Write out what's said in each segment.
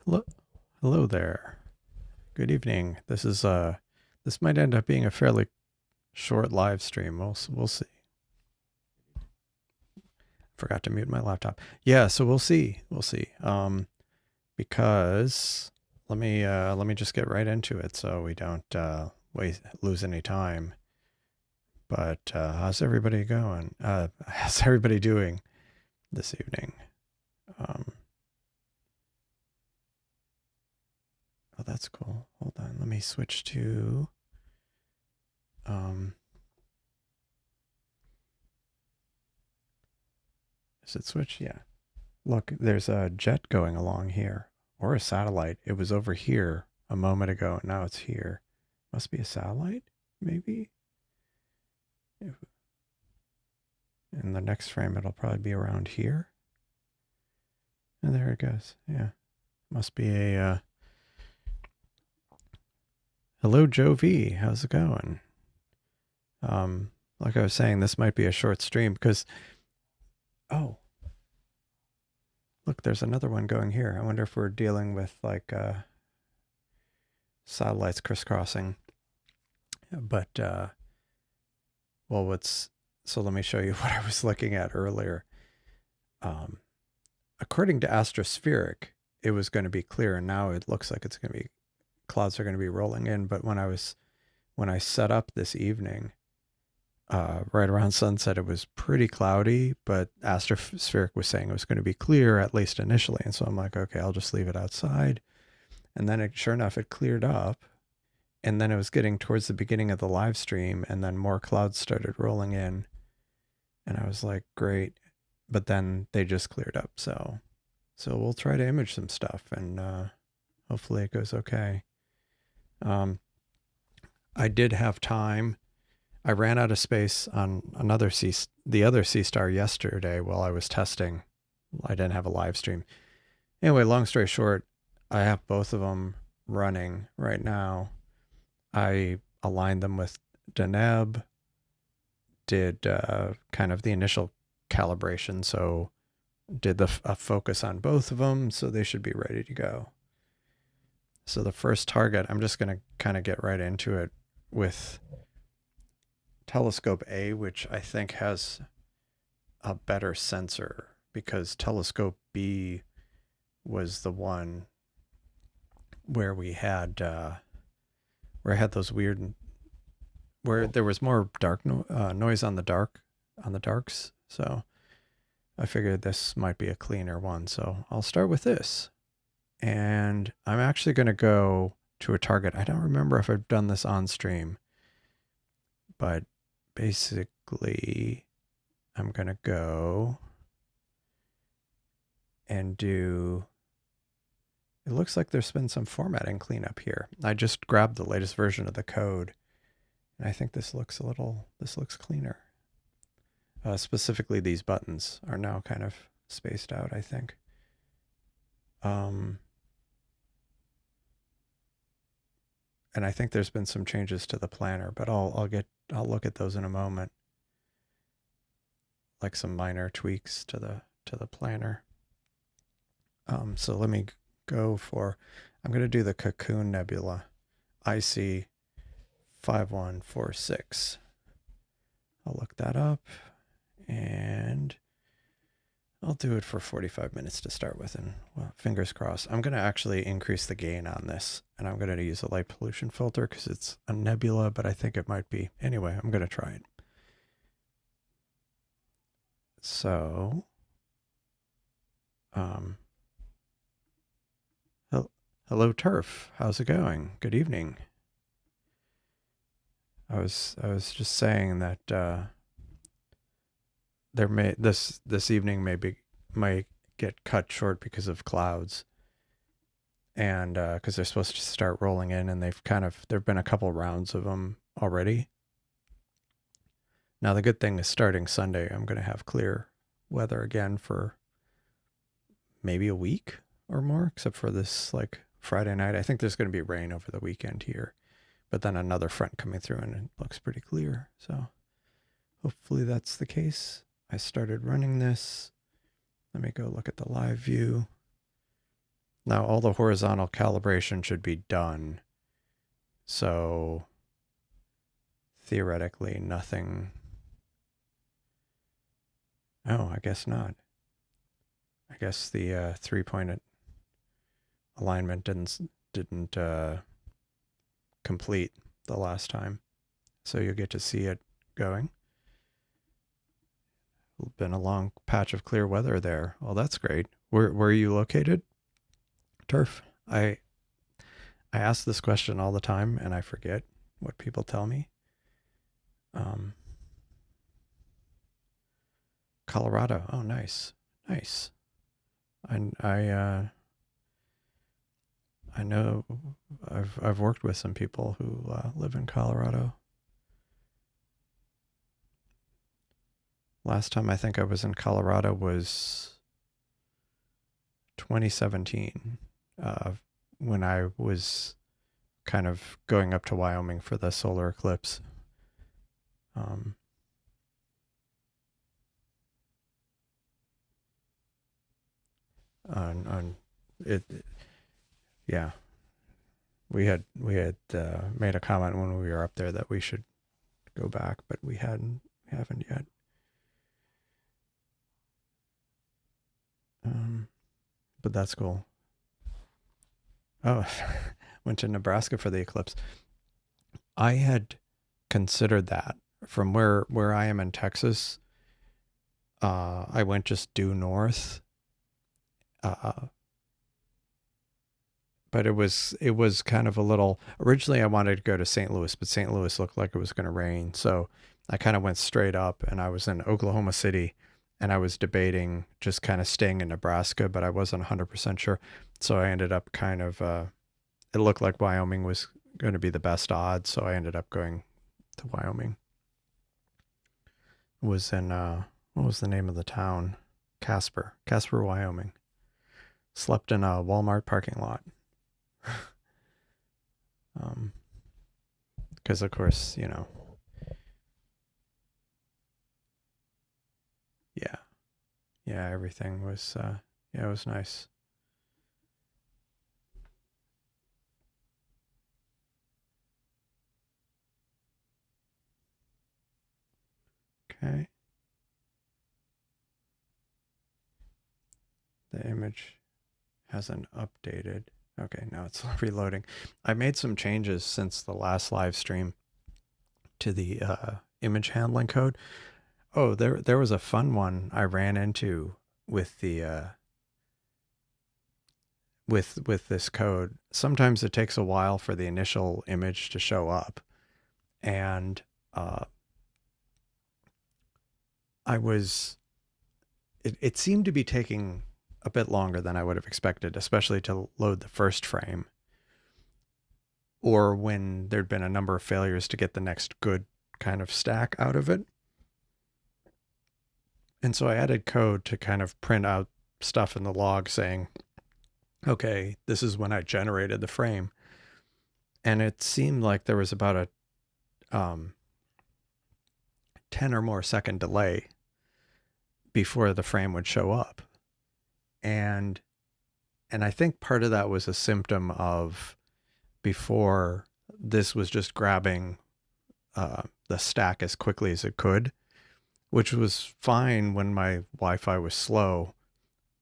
Hello, hello there. Good evening. This might end up being a fairly short live stream. We'll see. Forgot to mute my laptop. Yeah, so we'll see. We'll see. Because let me just get right into it so we don't lose any time. But how's everybody going? How's everybody doing this evening? Oh, that's cool. Hold on. Let me switch to Is it switch? Yeah. Look, there's a jet going along here, or a satellite. It was over here a moment ago, and now it's here. Must be a satellite, maybe? In the next frame, it'll probably be around here. And there it goes. Yeah. Must be a. Hello, Joe V. How's it going? Like I was saying, this might be a short stream because. Oh. Look, there's another one going here. I wonder if we're dealing with like satellites crisscrossing. But well, so let me show you what I was looking at earlier. According to Astrospheric, it was going to be clear, and now it looks like it's going to be clouds are going to be rolling in. But when I set up this evening, right around sunset, it was pretty cloudy, but Astrospheric was saying it was going to be clear, at least initially. And so I'm like, okay, I'll just leave it outside. And then sure enough, it cleared up. And then it was getting towards the beginning of the live stream, and then more clouds started rolling in. And I was like, great. But then they just cleared up. So we'll try to image some stuff, and hopefully it goes okay. I did have time. I ran out of space on the other Seestar yesterday while I was testing. I didn't have a live stream. Anyway, long story short, I have both of them running right now. I aligned them with Deneb, did kind of the initial calibration, so did a focus on both of them, so they should be ready to go. So the first target, I'm just going to kind of get right into it with Telescope A, which I think has a better sensor, because Telescope B was the one where we had those weird, where there was more dark noise on the darks. So I figured this might be a cleaner one. So I'll start with this, and I'm actually going to go to a target. I don't remember if I've done this on stream, but basically I'm going to go and do, it looks like there's been some formatting cleanup here. I just grabbed the latest version of the code, and I think this looks cleaner. Specifically, these buttons are now kind of spaced out, I think. And I think there's been some changes to the planner, but I'll look at those in a moment. Like some minor tweaks to the planner. So let me go for, I'm going to do the Cocoon Nebula, IC 5146. I'll look that up, and I'll do it for 45 minutes to start with, and well, fingers crossed. I'm going to actually increase the gain on this, and I'm going to use a light pollution filter because it's a nebula, but I think it might be. Anyway, I'm going to try it. So, hello Turf, how's it going? Good evening. I was just saying that this evening might get cut short because of clouds, and because they're supposed to start rolling in, and there've been a couple rounds of them already. Now the good thing is, starting Sunday, I'm going to have clear weather again for maybe a week or more, except for this like Friday night. I think there's going to be rain over the weekend here, but then another front coming through, and it looks pretty clear. So hopefully that's the case. I started running this. Let me go look at the live view. Now all the horizontal calibration should be done. So theoretically nothing. Oh, I guess not. I guess the 3-point alignment didn't complete the last time. So you'll get to see it going. Been a long patch of clear weather there. Well, that's great. Where are you located? Turf. I ask this question all the time and I forget what people tell me. Colorado. Oh, nice. Nice. I know I've worked with some people who live in Colorado. Last time I think I was in Colorado was 2017, when I was kind of going up to Wyoming for the solar eclipse. On it, yeah. We had made a comment when we were up there that we should go back, but we haven't yet. But that's cool. Oh, went to Nebraska for the eclipse. I had considered that from where I am in Texas. I went just due north. But it was kind of a little. Originally, I wanted to go to St. Louis, but St. Louis looked like it was going to rain, so I kind of went straight up, and I was in Oklahoma City, and I was debating just kind of staying in Nebraska, but I wasn't 100% sure, so I ended up kind of. It looked like Wyoming was going to be the best odds, so I ended up going to Wyoming. It was in what was the name of the town? Casper, Wyoming. Slept in a Walmart parking lot. Because of course, yeah, everything was, it was nice. Okay. The image hasn't updated. Okay, now it's reloading. I made some changes since the last live stream to the image handling code. Oh, there was a fun one I ran into with the with this code. Sometimes it takes a while for the initial image to show up, and it seemed to be taking a bit longer than I would have expected, especially to load the first frame, or when there'd been a number of failures to get the next good kind of stack out of it. And so I added code to kind of print out stuff in the log saying, okay, this is when I generated the frame. And it seemed like there was about a 10 or more second delay before the frame would show up. And I think part of that was a symptom of before this was just grabbing the stack as quickly as it could, which was fine when my Wi-Fi was slow.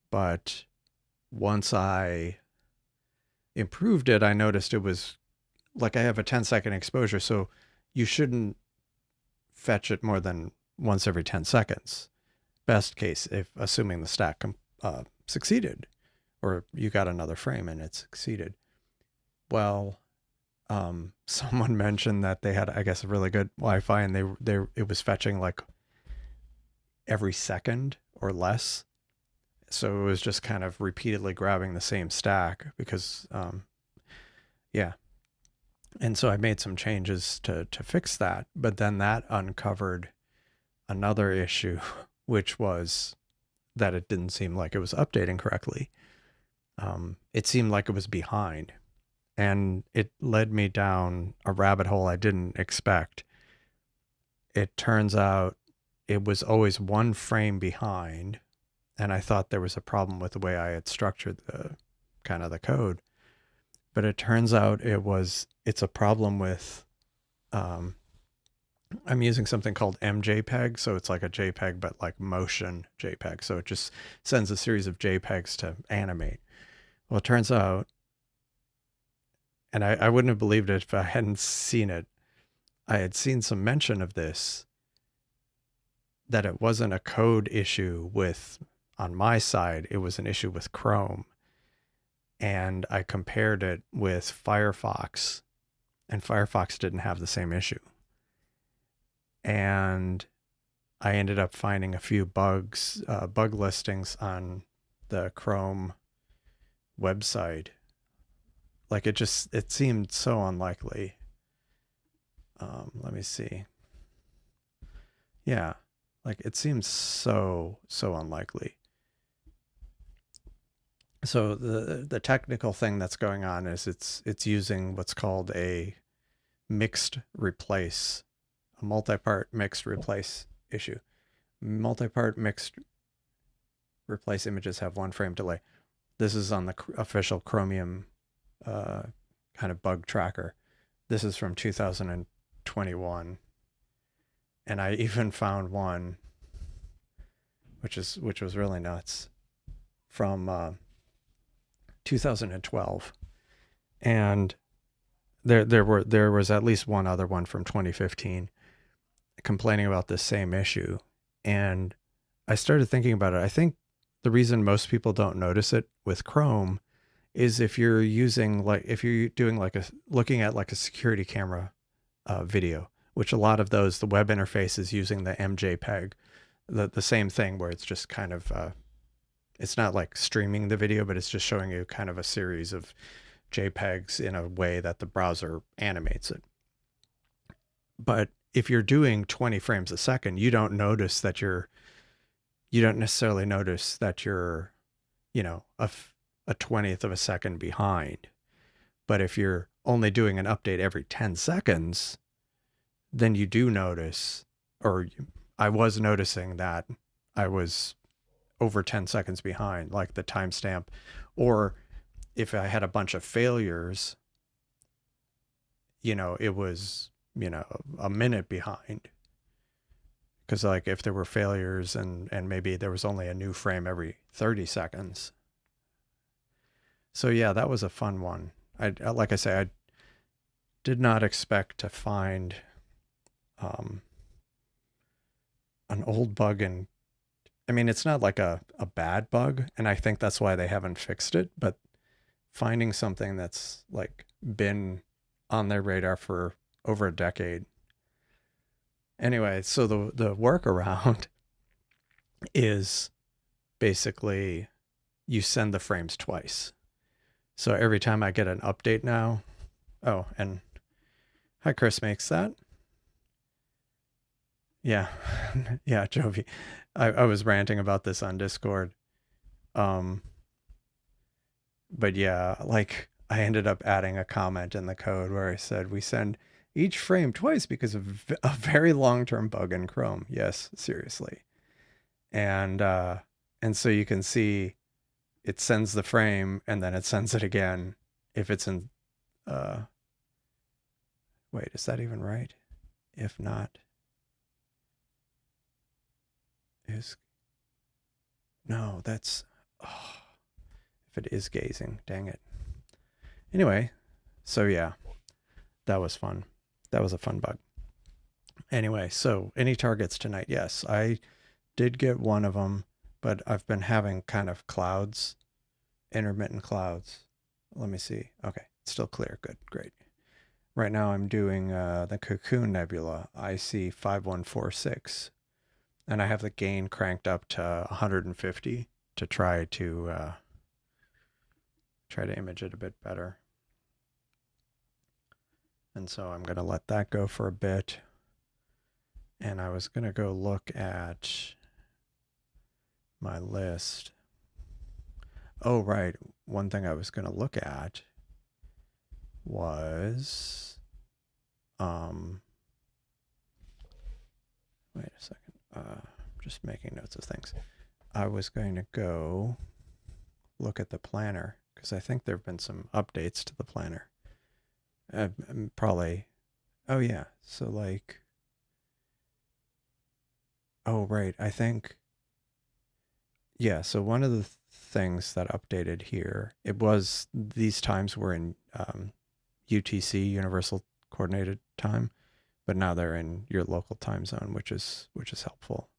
But once I improved it, I noticed it was like I have a 10-second exposure, so you shouldn't fetch it more than once every 10 seconds. Best case, if assuming the stack succeeded, or you got another frame and it succeeded. Well, someone mentioned that they had, I guess, a really good Wi-Fi, and it was fetching like every second or less. So it was just kind of repeatedly grabbing the same stack because, yeah. And so I made some changes to fix that, but then that uncovered another issue, which was that it didn't seem like it was updating correctly. It seemed like it was behind, and it led me down a rabbit hole I didn't expect. It turns out it was always one frame behind, and I thought there was a problem with the way I had structured the kind of the code. But it turns out it's a problem with, um, I'm using something called MJPEG. So it's like a JPEG, but like motion JPEG. So it just sends a series of JPEGs to animate. Well, it turns out, and I wouldn't have believed it if I hadn't seen it. I had seen some mention of this, that it wasn't a code issue on my side, it was an issue with Chrome. And I compared it with Firefox, and Firefox didn't have the same issue. And I ended up finding a few bug listings on the Chrome website. Like it seemed so unlikely. Let me see. Yeah, like it seems so unlikely. So the technical thing that's going on is it's using what's called a mixed replace, a multi-part mixed replace issue. Multi-part mixed replace images have 1 frame delay. This is on the official Chromium kind of bug tracker. This is from 2021, and I even found one, which was really nuts, from 2012, and there was at least one other one from 2015 complaining about this same issue. And I started thinking about it. I think the reason most people don't notice it with Chrome is if you're doing looking at like a security camera video, which a lot of those, the web interface is using the MJPEG, the same thing where it's just kind of, it's not like streaming the video, but it's just showing you kind of a series of JPEGs in a way that the browser animates it. But if you're doing 20 frames a second, you don't necessarily notice that you're, a 20th of a second behind. But if you're only doing an update every 10 seconds, then you do notice, or I was noticing that I was over 10 seconds behind, like the timestamp. Or if I had a bunch of failures, it was, a minute behind. Because like if there were failures and maybe there was only a new frame every 30 seconds. So yeah, that was a fun one. Like I say, I did not expect to find an old bug it's not like a bad bug, and I think that's why they haven't fixed it, but finding something that's like been on their radar for over a decade. Anyway, so the workaround is basically you send the frames twice. So every time I get an update now, oh, and hi, Chris makes that. Yeah, yeah, Jovi. I was ranting about this on Discord. But yeah, like I ended up adding a comment in the code where I said we send each frame twice because of a very long-term bug in Chrome. Yes, seriously. And so you can see it sends the frame and then it sends it again if it's in wait, is that even right? If not, no, that's, oh, if it is gazing, dang it. Anyway, so yeah, that was fun. That was a fun bug. Anyway, so any targets tonight? Yes, I did get one of them, but I've been having kind of clouds, intermittent clouds. Let me see. Okay, it's still clear. Good, great. Right now I'm doing the Cocoon Nebula, IC 5146, and I have the gain cranked up to 150 to try to image it a bit better. And so I'm going to let that go for a bit. And I was going to go look at my list. Oh, right. One thing I was going to look at was, wait a second. Just making notes of things. I was going to go look at the planner because I think there have been some updates to the planner. Probably. Oh yeah. So like, oh right. I think yeah. So one of the things that updated here, it was these times were in UTC, Universal Coordinated Time, but now they're in your local time zone, which is helpful.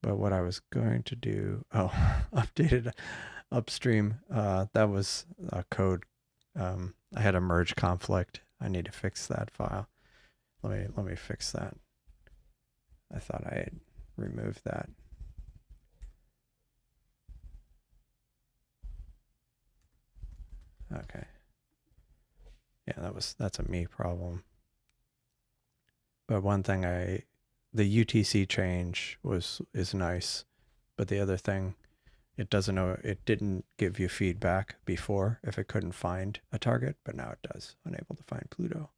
But what I was going to do, oh, updated upstream. That was a code. I had a merge conflict. I need to fix that file. Let me fix that. I thought I had removed that. Okay. Yeah, that's a me problem. But one thing the UTC change is nice, but the other thing, it didn't give you feedback before if it couldn't find a target, but now it does. Unable to find Pluto.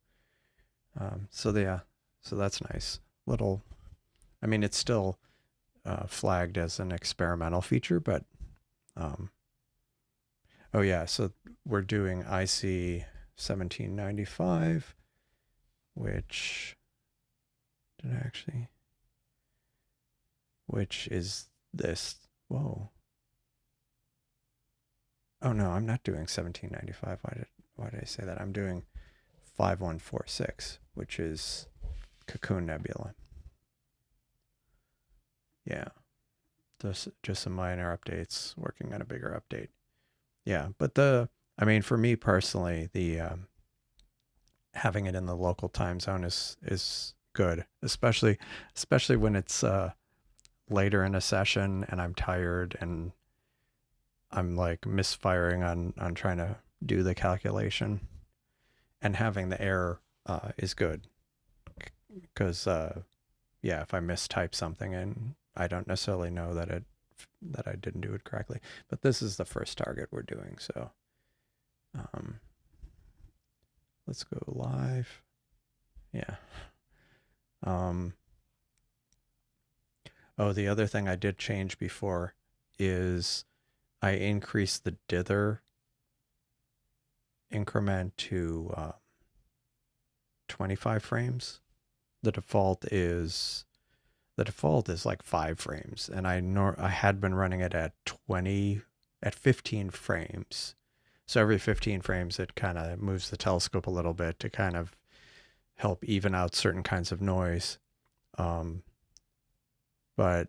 So that's nice. Little, I mean, it's still flagged as an experimental feature, but oh yeah, so we're doing IC 1795, which did I actually, which is this. Whoa. Oh no, I'm not doing 1795. Why did I say that? I'm doing 5146, which is Cocoon Nebula. Yeah, just some minor updates, working on a bigger update. Yeah, but I mean, for me personally, the having it in the local time zone is good, especially when it's later in a session and I'm tired and I'm like misfiring on trying to do the calculation, and having the error is good because yeah, if I mistype something and I don't necessarily know that I didn't do it correctly, but this is the first target we're doing, so um, let's go live. Yeah. Um, oh, the other thing I did change before is I increased the dither increment to 25 frames. The default is like 5 frames, and I had been running it at 15 frames. So every 15 frames, it kind of moves the telescope a little bit to kind of help even out certain kinds of noise. But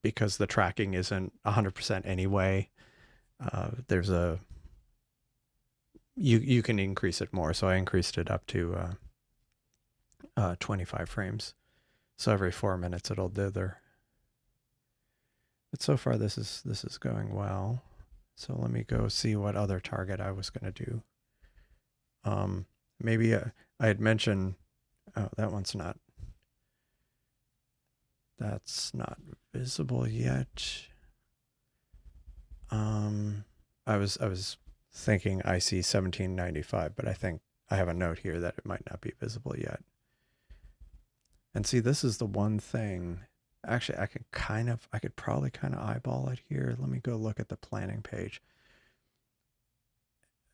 because the tracking isn't 100% anyway, there's you can increase it more. So I increased it up to 25 frames. So every 4 minutes it'll dither. But so far this is going well. So let me go see what other target I was going to do. Maybe I had mentioned, oh, that's not visible yet. I was thinking IC 1795, but I think I have a note here that it might not be visible yet. And see, this is the one thing. Actually, I could probably kind of eyeball it here. Let me go look at the planning page.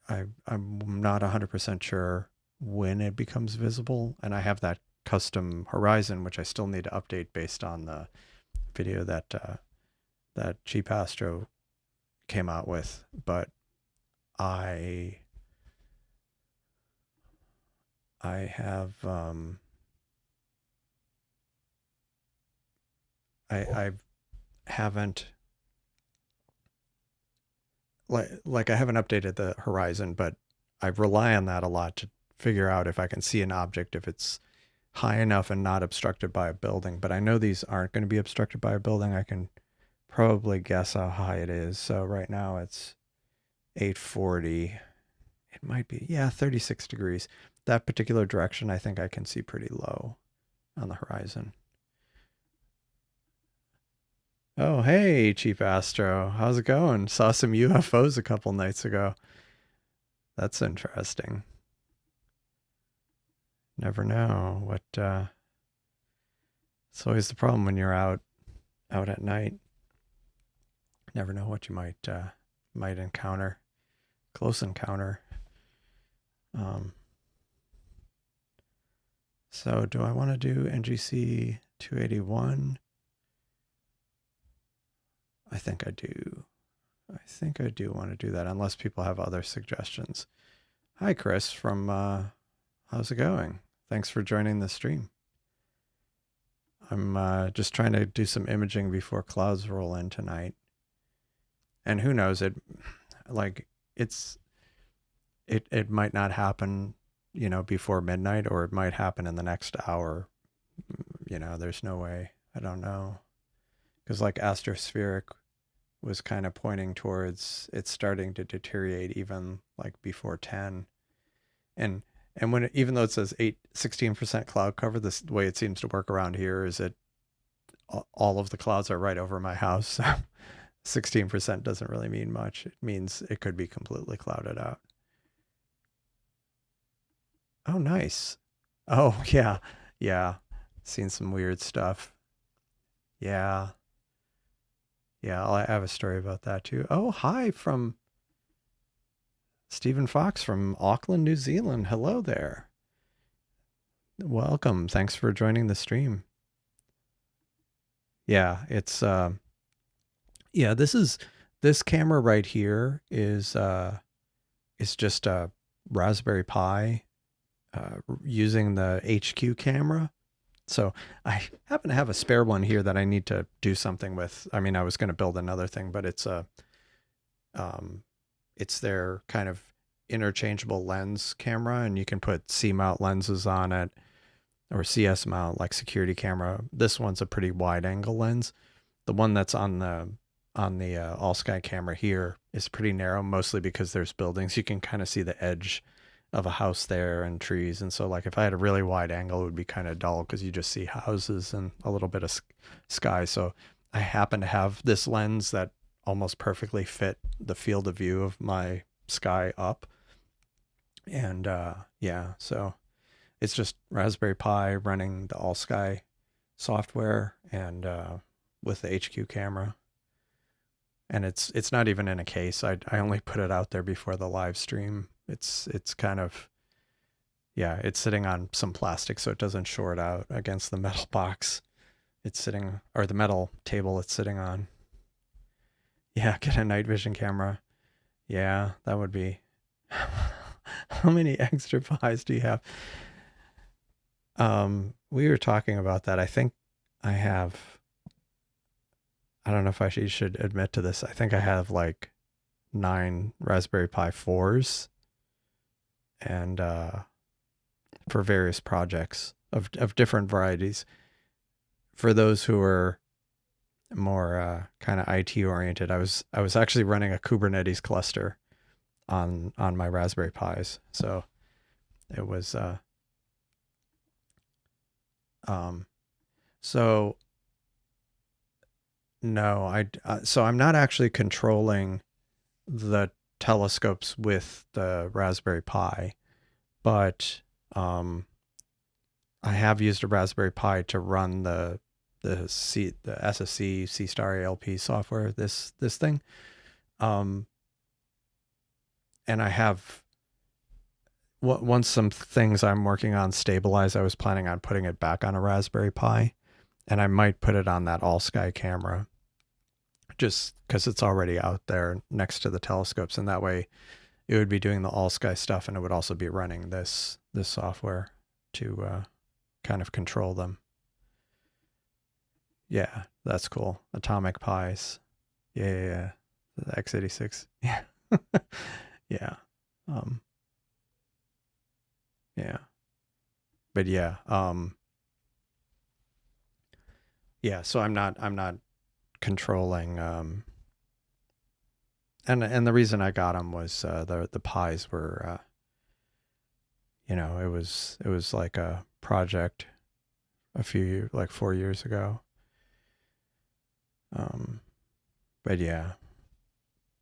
I'm not 100% sure when it becomes visible, and I have that custom horizon, which I still need to update based on the video that Cheap Astro came out with. But I have I haven't like I haven't updated the horizon, but I rely on that a lot to figure out if I can see an object, if it's high enough and not obstructed by a building. But I know these aren't going to be obstructed by a building. I can probably guess how high it is. So right now it's 840. It might be, yeah, 36 degrees. That particular direction, I think I can see pretty low on the horizon. Oh, hey, Cheap Astro. How's it going? Saw some UFOs a couple nights ago. That's interesting. Never know what it's always the problem when you're out at night. Never know what you might encounter. Close encounter. So do I want to do NGC 281? I think I do. I think I do want to do that, unless people have other suggestions. Hi, Chris from how's it going? Thanks for joining the stream. I'm just trying to do some imaging before clouds roll in tonight. And who knows, it might not happen, before midnight, or it might happen in the next hour. There's no way. I don't know. Because like astrospheric was kind of pointing towards it's starting to deteriorate even like before 10. And even though it says 16% cloud cover, the way it seems to work around here is that all of the clouds are right over my house. So 16% doesn't really mean much. It means it could be completely clouded out. Oh, nice. Oh, yeah. Yeah. Seen some weird stuff. Yeah. Yeah, I have a story about that too. Oh, hi from Stephen Fox from Auckland, New Zealand. Hello there. Welcome. Thanks for joining the stream. Yeah, this camera right here is just a Raspberry Pi using the HQ camera. So I happen to have a spare one here that I need to do something with. I mean, I was going to build another thing, but it's their kind of interchangeable lens camera, and you can put C mount lenses on it, or CS mount, like security camera. This one's a pretty wide angle lens. The one that's on the all sky camera here is pretty narrow, mostly because there's buildings. You can kind of see the edge of a house there and trees. And so like if I had a really wide angle, it would be kind of dull because you just see houses and a little bit of sky. So I happen to have this lens that almost perfectly fit the field of view of my sky up. And yeah, so it's just Raspberry Pi running the all sky software and with the HQ camera. And it's not even in a case. I only put it out there before the live stream. It's kind of, yeah, it's sitting on some plastic so it doesn't short out against the metal box it's sitting, or the metal table it's sitting on. Yeah, get a night vision camera. Yeah, that would be. How many extra pies do you have? We were talking about that. I think I have, I don't know if I should admit to this. I think I have like 9 Raspberry Pi 4s, and for various projects of different varieties. For those who are more kind of IT oriented, I was actually running a Kubernetes cluster on my Raspberry Pis. So it was so no, so I'm not actually controlling the telescopes with the Raspberry Pi, but I have used a Raspberry Pi to run the SSC Seestar Alp software, this thing. And I have, once some things I'm working on stabilize, I was planning on putting it back on a Raspberry Pi, and I might put it on that all sky camera just because it's already out there next to the telescopes, and that way it would be doing the all sky stuff, and it would also be running this software to kind of control them. Yeah, that's cool. Atomic Pies. Yeah. The x86. Yeah. Yeah. Yeah. But yeah, yeah, so I'm not controlling and the reason I got them was the pies were it was like a project like 4 years ago. But yeah,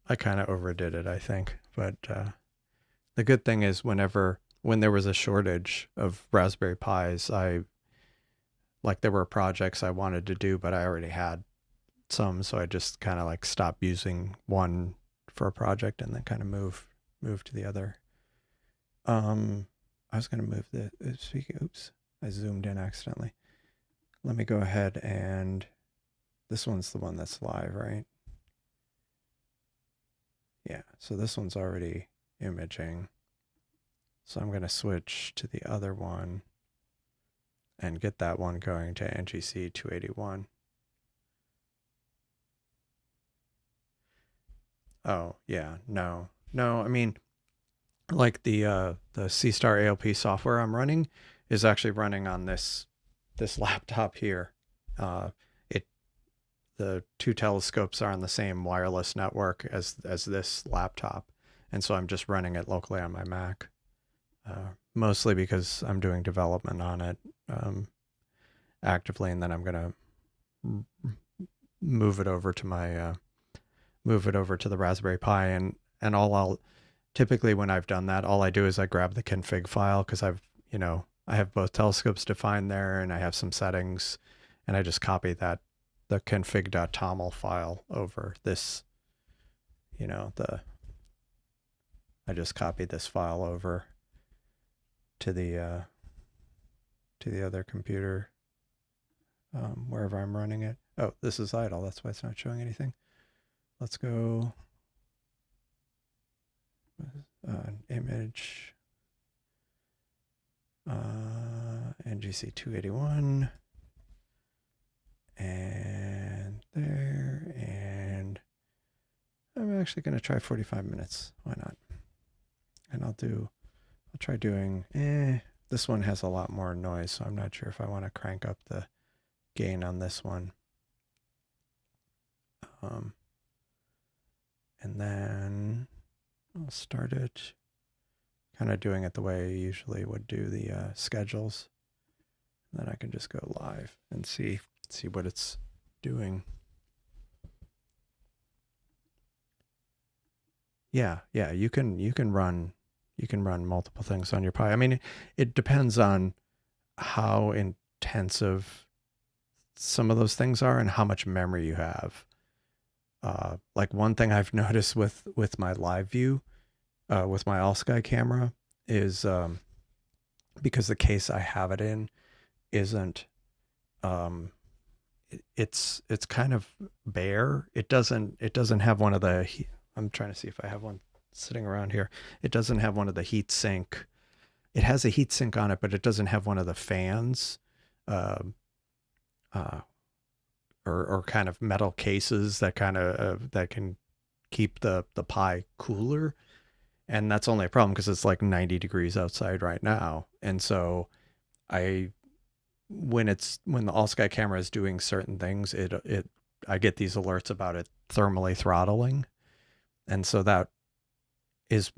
I kind of overdid it, I think. But the good thing is when there was a shortage of Raspberry Pis, there were projects I wanted to do, but I already had some, so I just kind of like stop using one for a project and then kind of move to the other. I was going to move the speaking. Oops, I zoomed in accidentally. Let me go ahead and this one's the one that's live, right? Yeah, so this one's already imaging. So I'm going to switch to the other one and get that one going to NGC 281. Oh, yeah, no. No, I mean, like the Seestar Alp software I'm running is actually running on this laptop here. It the two telescopes are on the same wireless network as this laptop, and so I'm just running it locally on my Mac. Mostly because I'm doing development on it actively, and then I'm gonna move it over to my move it over to the Raspberry Pi, and all I'll typically when I've done that, all I do is I grab the config file because I have both telescopes defined there, and I have some settings, and I just copy the config.toml file over this, I just copied this file over to the other computer, wherever I'm running it. Oh, this is idle. That's why it's not showing anything. Let's go image NGC 281 and there, and I'm actually going to try 45 minutes. Why not? And I'll try doing, this one has a lot more noise, so I'm not sure if I want to crank up the gain on this one. And then I'll start it kind of doing it the way I usually would do the schedules. And then I can just go live and see what it's doing. Yeah, you can run multiple things on your Pi. I mean, it depends on how intensive some of those things are and how much memory you have. Like one thing I've noticed with my live view, with my all sky camera, is because the case I have it in isn't, it's kind of bare. It doesn't have one of the. I'm trying to see if I have one sitting around here. It doesn't have one of the heat sink. It has a heat sink on it, but it doesn't have one of the fans, or kind of metal cases that kind of that can keep the Pi cooler. And that's only a problem because it's like 90 degrees outside right now. And so when the all sky camera is doing certain things, I get these alerts about it thermally throttling. And so that is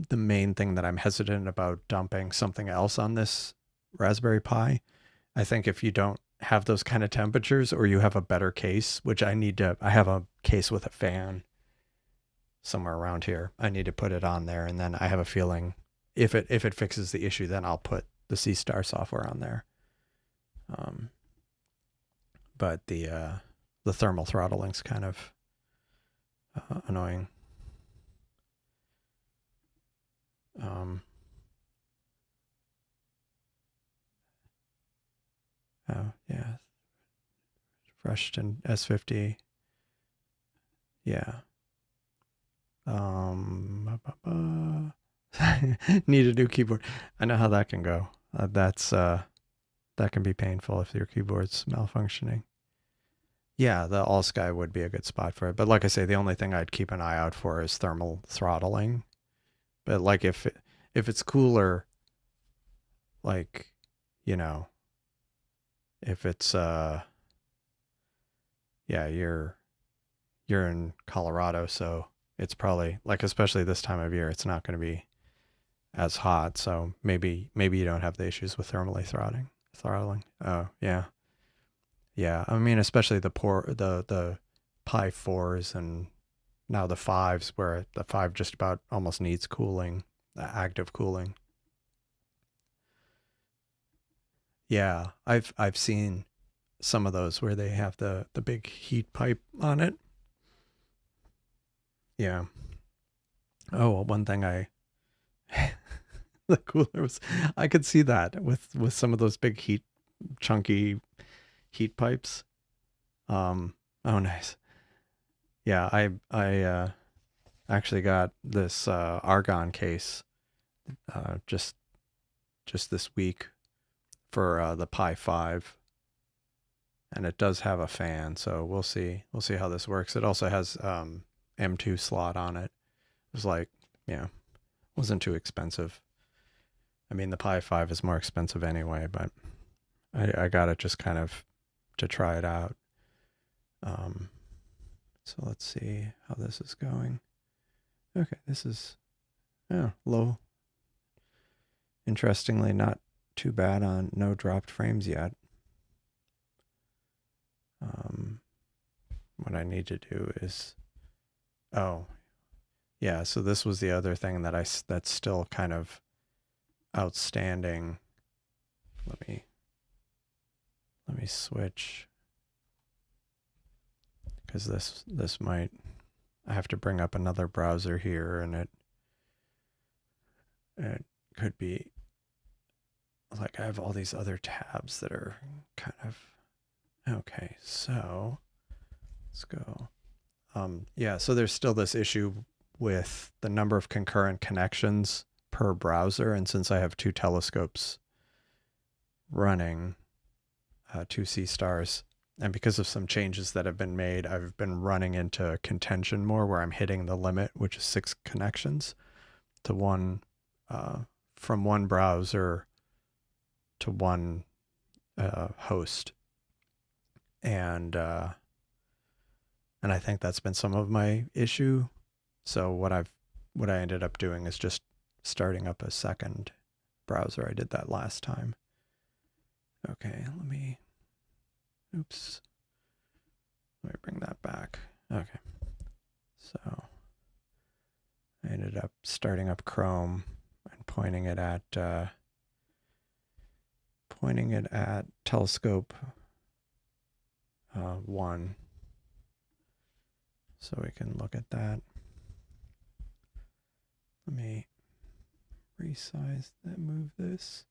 the main thing that I'm hesitant about dumping something else on this Raspberry Pi. I think if you don't have those kind of temperatures, or you have a better case, which I have a case with a fan somewhere around here. I need to put it on there, and then I have a feeling if it fixes the issue, then I'll put the Seestar software on there. But the thermal throttling's kind of annoying. Oh yeah, Freshton S50. Yeah. Need a new keyboard. I know how that can go. That can be painful if your keyboard's malfunctioning. Yeah, the all sky would be a good spot for it. But like I say, the only thing I'd keep an eye out for is thermal throttling. But like if it's cooler, like, if it's yeah, you're in Colorado, so it's probably like, especially this time of year, it's not going to be as hot. So maybe you don't have the issues with thermally throttling. Oh yeah. Yeah, I mean, especially the Pi 4s and now the 5s, where the 5 just about almost needs cooling, active cooling. Yeah, I've seen some of those where they have the big heat pipe on it. Yeah. Oh, well, one thing the cooler was, I could see that with some of those big chunky heat pipes. Oh, nice. Yeah, I actually got this argon case just this week for the Pi 5, and it does have a fan, so we'll see how this works. It also has M2 slot on it. It was like, yeah, wasn't too expensive. I mean, the Pi 5 is more expensive anyway, but I got it just kind of to try it out. So let's see how this is going. Okay, this is low. Interestingly, not too bad on no dropped frames yet. What I need to do is, oh, yeah. So this was the other thing that's still kind of outstanding. Let me switch, because this might, I have to bring up another browser here, and it could be like I have all these other tabs that are kind of okay. So let's go. Yeah, so there's still this issue with the number of concurrent connections per browser, and since I have two telescopes running, two Seestars, and because of some changes that have been made, I've been running into contention more where I'm hitting the limit, which is 6 connections to one, from one browser to one host, and I think that's been some of my issue. So what I ended up doing is just starting up a second browser. I did that last time. Okay, let me bring that back. Okay, so I ended up starting up Chrome and pointing it at telescope 1, so we can look at that. Let me resize that, move this.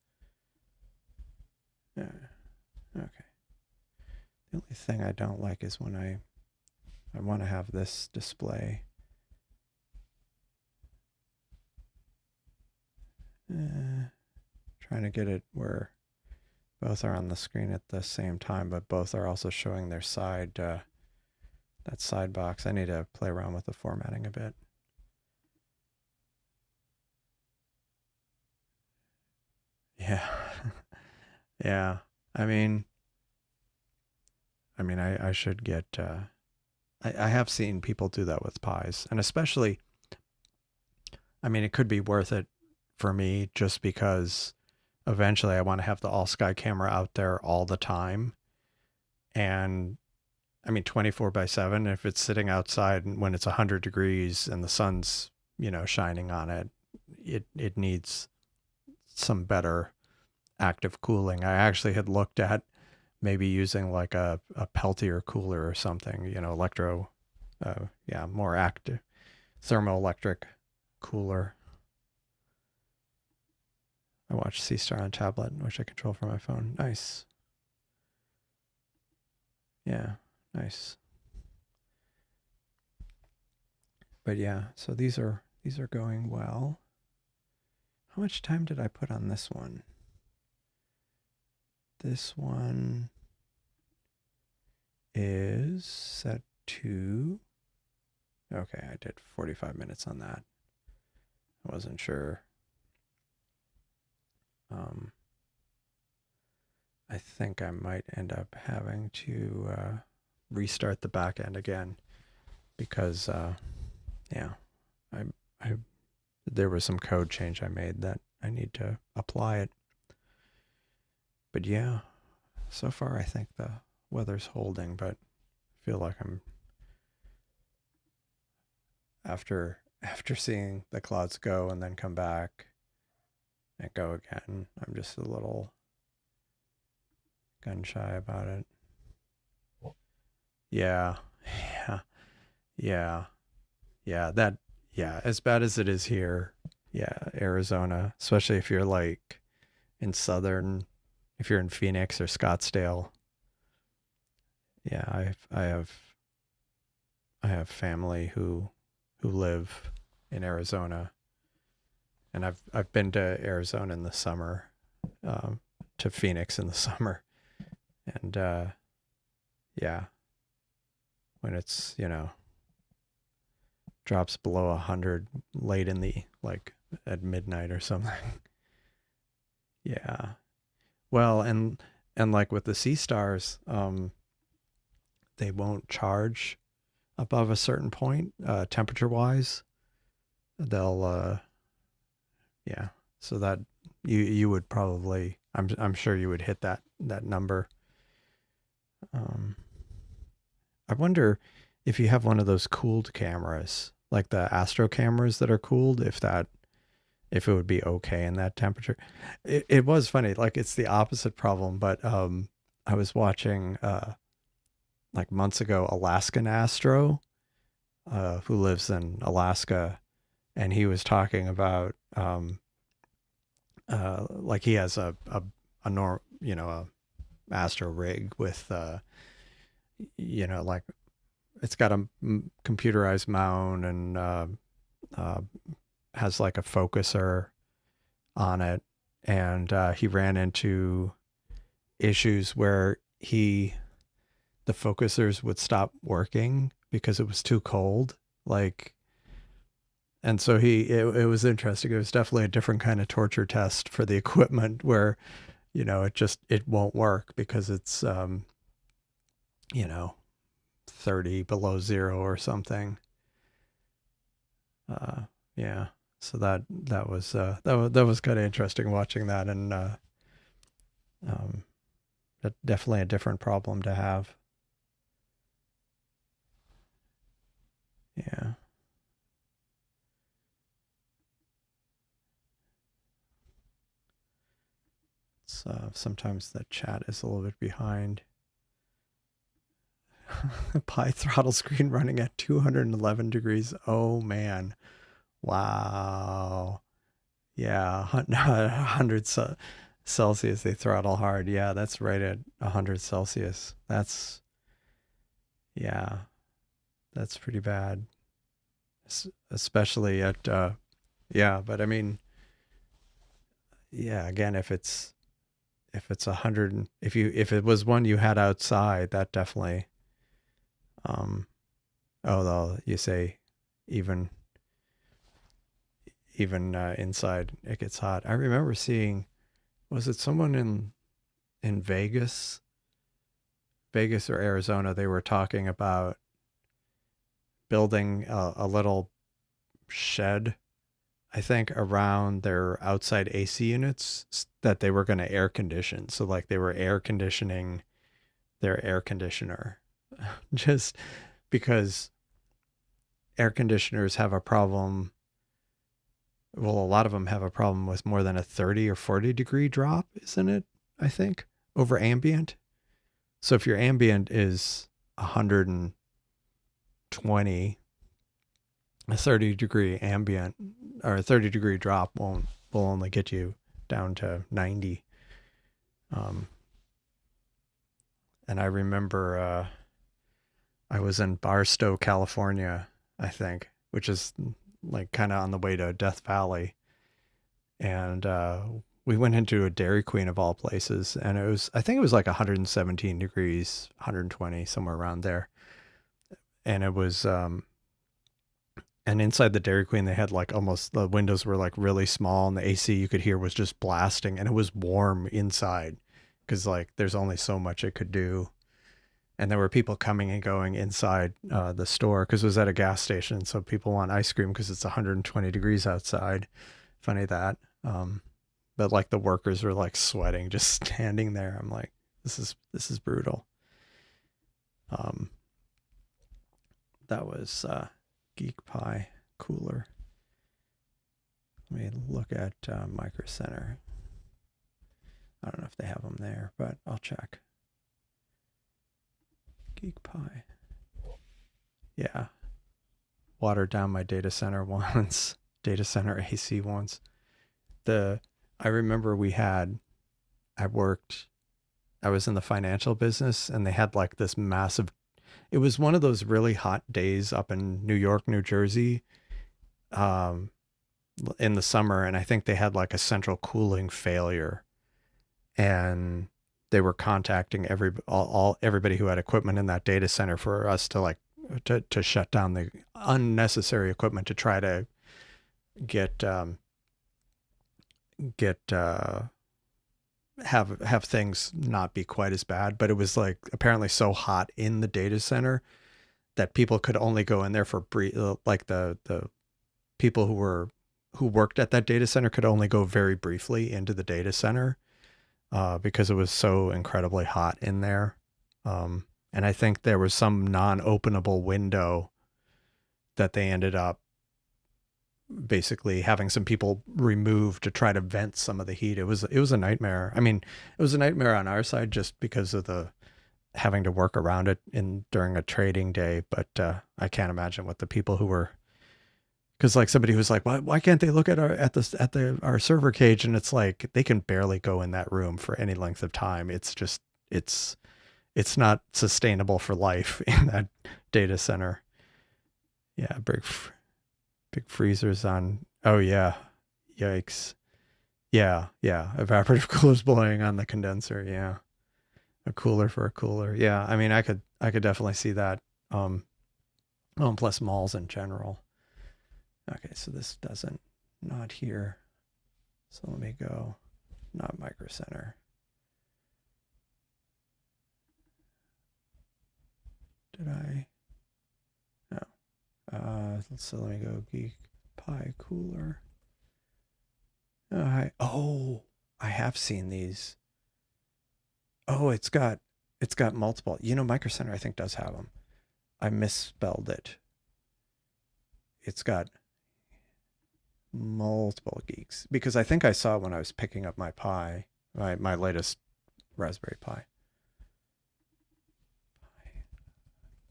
Yeah, okay. The only thing I don't like is when I want to have this display. Trying to get it where both are on the screen at the same time, but both are also showing their side, that side box. I need to play around with the formatting a bit. Yeah. Yeah. I mean, I should get, I have seen people do that with Pis, and especially, it could be worth it for me just because eventually I want to have the all sky camera out there all the time. And 24/7, if it's sitting outside when it's 100 degrees and the sun's, shining on it, it needs some better active cooling. I actually had looked at maybe using like a Peltier cooler or something, more active thermoelectric cooler. I watched Seestar on tablet, which I control from my phone. Nice. Yeah, nice. But yeah, so these are going well. How much time did I put on this one? This one is set to, okay, I did 45 minutes on that. I wasn't sure. I think I might end up having to restart the back end again because, there was some code change I made that I need to apply it. But yeah, so far I think the weather's holding, but I feel like I'm after seeing the clouds go and then come back and go again, I'm just a little gun shy about it. Yeah. Yeah. Yeah. Yeah. That, yeah. As bad as it is here. Yeah. Arizona, especially if you're like in southern, if you're in Phoenix or Scottsdale. Yeah. I have family who live in Arizona, and I've been to Arizona in the summer, um, to Phoenix in the summer, and yeah, when it's drops below 100 late in the like at midnight or something. Yeah. Well, and like with the sea stars, they won't charge above a certain point, temperature wise. They'll yeah. So that you would probably, I'm sure you would hit that number. Um, I wonder if you have one of those cooled cameras, like the astro cameras that are cooled, if it would be okay in that temperature. It was funny, like it's the opposite problem, but I was watching like months ago Alaskan Astro, who lives in Alaska, and he was talking about like he has a norm, a astro rig with like it's got a computerized mount and uh, has like a focuser on it, and he ran into issues where the focusers would stop working because it was too cold, like. And so it was interesting. It was definitely a different kind of torture test for the equipment where, it won't work because it's, you know, 30 below zero or something. Uh, yeah. So that was kind of interesting watching that, and um, definitely a different problem to have. Yeah. It's, sometimes the chat is a little bit behind. Pi throttle screen running at 211 degrees. Oh man. Wow. Yeah. 100 Celsius, they throttle hard. Yeah, that's right at 100 Celsius. Yeah, that's pretty bad. Especially at, yeah, but I mean, yeah, again, if it's 100, if it was one you had outside, that definitely, um, although you say even, inside it gets hot. I remember seeing, was it someone in Vegas or Arizona? They were talking about building a little shed, I think, around their outside AC units that they were going to air condition. So like they were air conditioning their air conditioner, just because air conditioners have a problem. Well, a lot of them have a problem with more than a 30 or 40 degree drop, isn't it? I think over ambient. So if your ambient is 120, a 30-degree ambient or a 30-degree drop will only get you down to 90. Um, and I remember I was in Barstow, California, I think, which is like kind of on the way to Death Valley, and we went into a Dairy Queen of all places, and I think it was like 117 degrees, 120, somewhere around there, and it was and inside the Dairy Queen, they had like almost, the windows were like really small, and the AC you could hear was just blasting, and it was warm inside because like there's only so much it could do. And there were people coming and going inside the store because it was at a gas station. So people want ice cream because it's 120 degrees outside. Funny that. But like the workers were like sweating just standing there. I'm like, this is brutal. Um, that was Geek Pie cooler. Let me look at Micro Center. I don't know if they have them there, but I'll check. Geek Pie. Yeah. Watered down my data center once, data center AC once. The I remember we had I worked I was in the financial business and they had like this massive it was one of those really hot days up in New York, New Jersey, um, in the summer, and I think they had like a central cooling failure, and they were contacting everybody who had equipment in that data center for us to like to shut down the unnecessary equipment to try to get get have things not be quite as bad. But it was like apparently so hot in the data center that people could only go in there for brief, like the people who worked at that data center could only go very briefly into the data center because it was so incredibly hot in there. And I think there was some non-openable window that they ended up basically having some people remove to try to vent some of the heat. It was a nightmare. I mean, it was a nightmare on our side just because of the having to work around it in during a trading day. But I can't imagine what the people who were because like somebody who's like, why can't they look at our server cage? And it's like they can barely go in that room for any length of time. It's just it's not sustainable for life in that data center. Yeah, big freezers on. Oh yeah, yikes. Yeah, yeah. Evaporative coolers blowing on the condenser. Yeah, a cooler for a cooler. Yeah, I mean, I could definitely see that. Um, oh, and plus malls in general. Okay, so this doesn't not here. So let me go. Not Micro Center. Did I? No. So let me go Geek Pie Cooler. Oh, I have seen these. Oh, it's got multiple. Micro Center I think does have them. I misspelled it. It's got multiple geeks because I think I saw when I was picking up my Pi, my latest Raspberry Pi,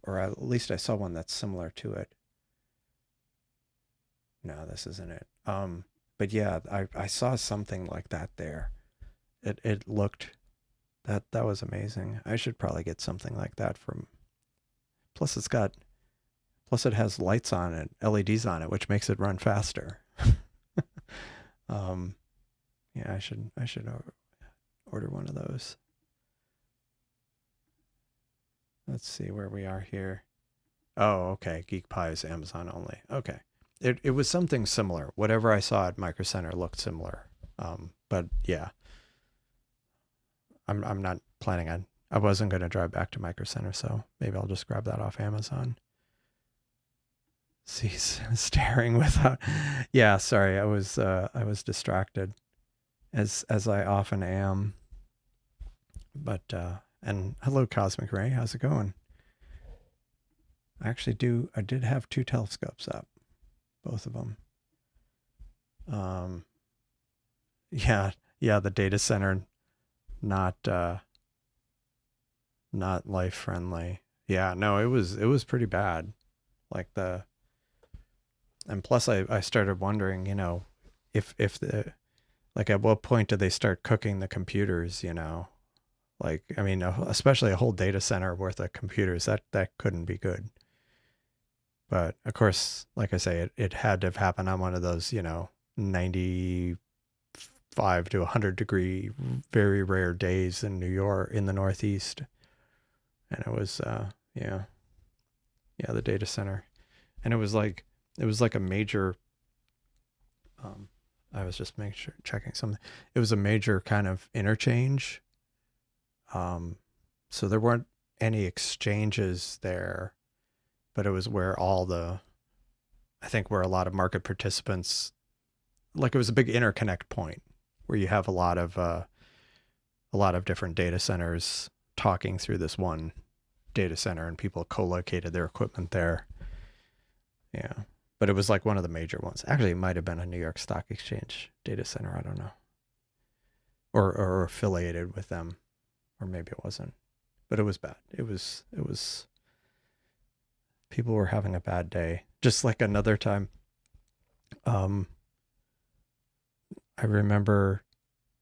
or at least I saw one that's similar to it. No, this isn't it. But yeah, I saw something like that there. It looked that was amazing. I should probably get something like that from. Plus, plus it has lights on it, LEDs on it, which makes it run faster. um, yeah, I should order one of those. Let's see where we are here. Oh, okay. Geek Pie is Amazon only. Okay. It was something similar. Whatever I saw at Micro Center looked similar. But yeah, I'm not planning on. I wasn't going to drive back to Micro Center, so maybe I'll just grab that off Amazon. See, staring without. Yeah, sorry, I was distracted, as I often am. But and hello, Cosmic Ray. How's it going? I did have two telescopes up, both of them. Um, yeah, yeah, the data center not not life friendly. Yeah, no, it was pretty bad. Like the and plus I started wondering, if the like at what point do they start cooking the computers? Like I mean, especially a whole data center worth of computers that couldn't be good. But of course, like I say, it had to have happened on one of those, 95 to 100-degree, very rare days in New York, in the Northeast. And it was, yeah, yeah, the data center. And it was like a major, um, I was just making sure, checking something. It was a major kind of interchange. Um, so there weren't any exchanges there, but it was where I think where a lot of market participants like it was a big interconnect point where you have a lot of different data centers talking through this one data center and people co-located their equipment there. Yeah. But it was like one of the major ones. Actually, it might have been a New York Stock Exchange data center. I don't know. Or affiliated with them. Or maybe it wasn't. But it was bad. It was People were having a bad day. Just like another time, um, I remember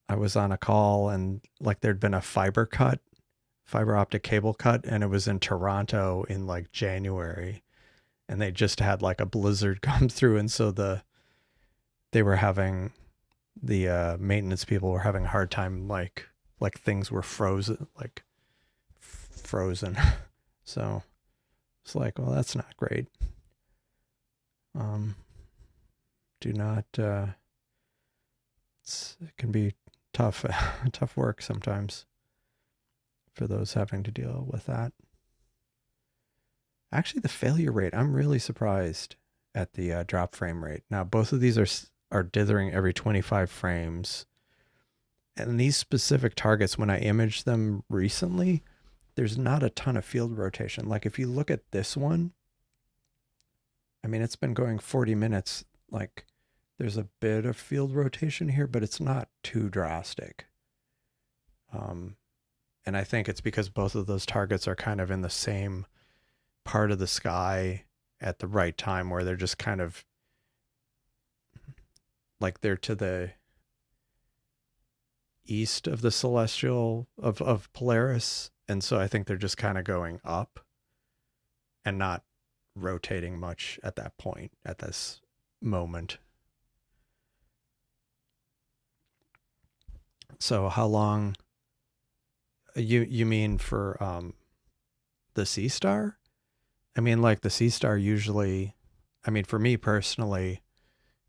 I was on a call and like there'd been a fiber optic cable cut, and it was in Toronto in like January, and they just had like a blizzard come through, and so they were having the maintenance people were having a hard time, like things were frozen, like frozen. So it's like, well, that's not great. Um, do not. It can be tough, tough work sometimes for those having to deal with that. Actually, the failure rate, I'm really surprised at the drop frame rate. Now, both of these are dithering every 25 frames. And these specific targets, when I imaged them recently, there's not a ton of field rotation. Like if you look at this one, I mean, it's been going 40 minutes. Like there's a bit of field rotation here, but it's not too drastic. And I think it's because both of those targets are kind of in the same part of the sky at the right time, where they're just kind of like they're to the east of the celestial of Polaris. And so I think they're just kind of going up and not rotating much at that point, at this moment. So how long you mean for the Seestar? I mean, like the Seestar usually, I mean, for me personally,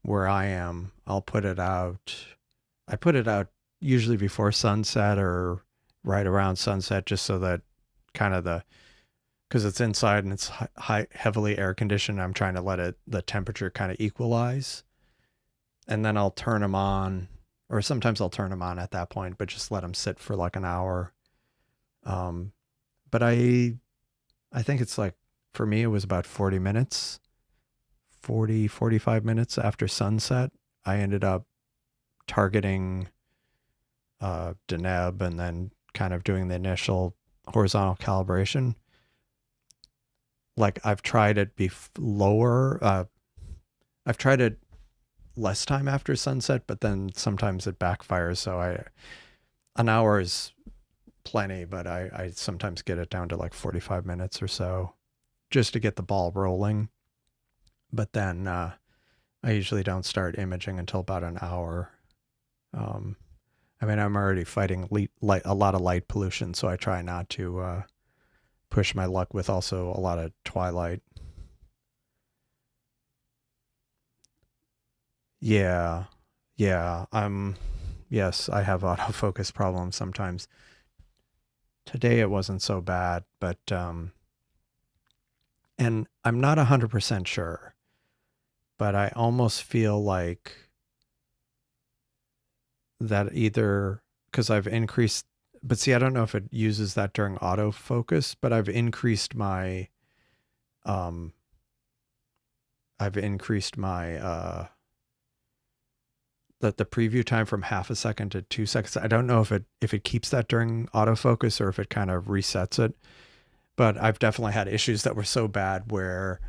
where I am, I'll put it out. I put it out usually before sunset or right around sunset, just so that kind of because it's inside and it's heavily air conditioned. I'm trying to let the temperature kind of equalize, and then I'll turn them on, or sometimes I'll turn them on at that point, but just let them sit for like an hour. But I think it's like, for me, it was about 40 minutes, 45 minutes after sunset. I ended up targeting Deneb and then kind of doing the initial horizontal calibration. Like I've tried it lower. I've tried it less time after sunset, but then sometimes it backfires. So an hour is plenty, but I sometimes get it down to like 45 minutes or so just to get the ball rolling. But then I usually don't start imaging until about an hour. I mean, I'm already fighting a lot of light pollution, so I try not to push my luck with also a lot of twilight. Yeah, yeah. Yes, I have autofocus problems sometimes. Today it wasn't so bad, but and I'm not 100% sure, but I almost feel like that either because I've increased, but see, I don't know if it uses that during autofocus, but um, I've increased my, the preview time from half a second to 2 seconds. I don't know if it keeps that during autofocus or if it kind of resets it, but I've definitely had issues that were so bad where,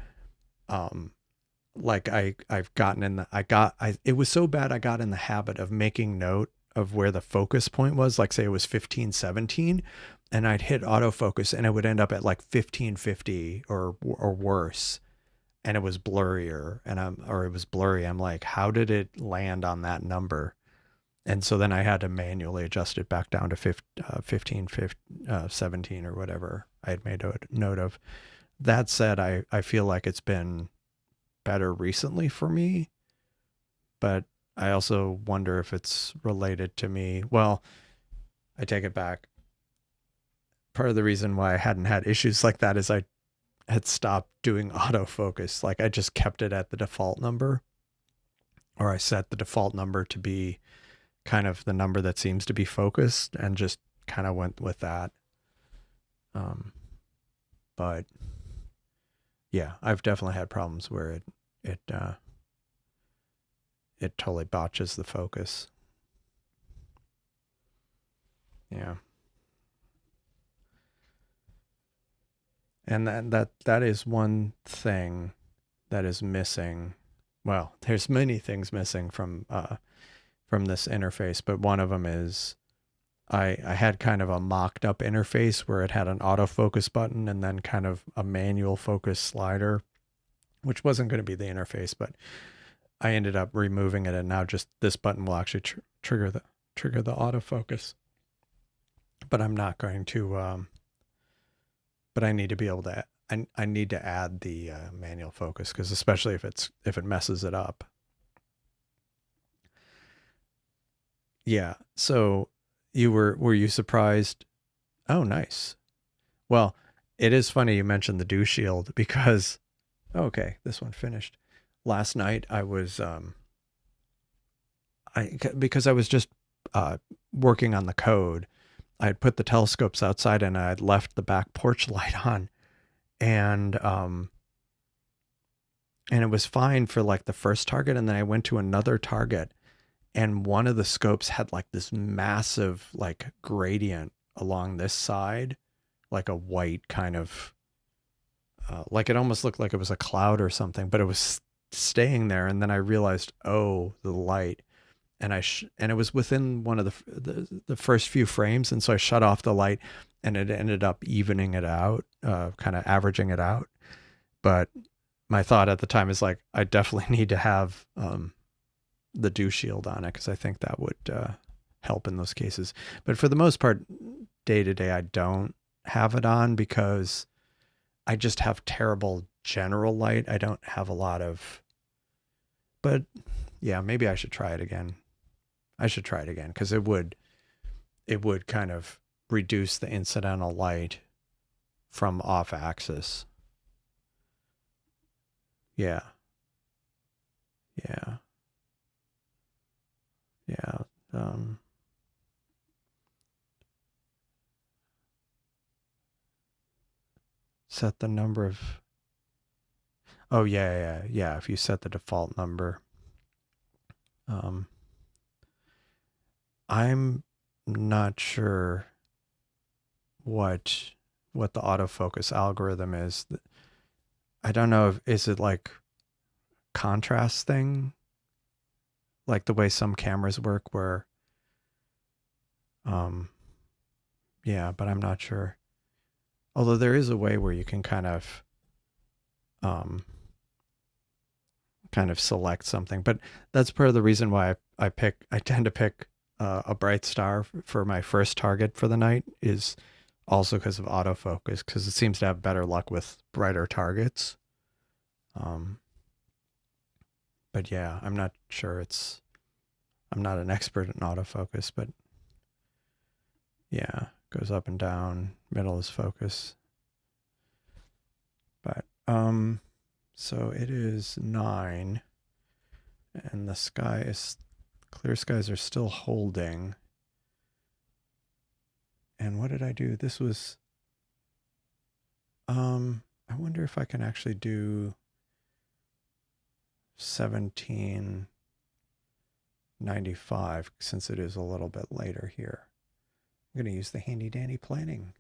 like I've gotten in it was so bad I got in the habit of making note of where the focus point was, like say it was 1517, and I'd hit autofocus and it would end up at like 1550 or worse, and it was blurrier, or it was blurry. I'm like, how did it land on that number? And so then I had to manually adjust it back down to 17 or whatever I had made a note of. That said, I feel like it's been better recently for me, but I also wonder if it's related to me. Well, I take it back. Part of the reason why I hadn't had issues like that is I had stopped doing autofocus. Like I just kept it at the default number, or I set the default number to be kind of the number that seems to be focused and just kind of went with that. But yeah, I've definitely had problems where it totally botches the focus. Yeah. And that is one thing that is missing. Well, there's many things missing from this interface, but one of them is I had kind of a mocked up interface where it had an autofocus button and then kind of a manual focus slider, which wasn't going to be the interface, but I ended up removing it, and now just this button will actually trigger the autofocus. But I'm not going to. But I need to be able to. I need to add the manual focus, because especially if it messes it up. Yeah. So were you surprised? Oh, nice. Well, it is funny you mentioned the dew shield because okay, this one finished. Last night I was because I was just working on the code. I had put the telescopes outside and I had left the back porch light on, and it was fine for like the first target, and then I went to another target, and one of the scopes had like this massive like gradient along this side, like a white kind of like it almost looked like it was a cloud or something, but it was staying there. And then I realized, oh, the light, and and it was within one of the first few frames, and so I shut off the light, and it ended up evening it out, kind of averaging it out. But my thought at the time is like, I definitely need to have the dew shield on it, because I think that would help in those cases. But for the most part, day to day, I don't have it on because I just have terrible general light. I don't have a lot of, but yeah, maybe I should try it again. I should try it again, because it would kind of reduce the incidental light from off axis. Yeah. Yeah. Yeah. Um, Set the number of, oh yeah. If you set the default number, um, I'm not sure what the autofocus algorithm is. I don't know if is it like contrast thing, like the way some cameras work, where um yeah, but I'm not sure. Although there is a way where you can um kind of select something, but that's part of the reason why I tend to pick a bright star for my first target for the night, is also because of autofocus, because it seems to have better luck with brighter targets. Um, but yeah, I'm not sure. I'm not an expert in autofocus, but yeah, goes up and down. Middle is focus. But so it is 9, and the sky is clear. Skies are still holding. And what did I do? This was I wonder if I can actually do 1795, since it is a little bit later here. I'm going to use the handy dandy planning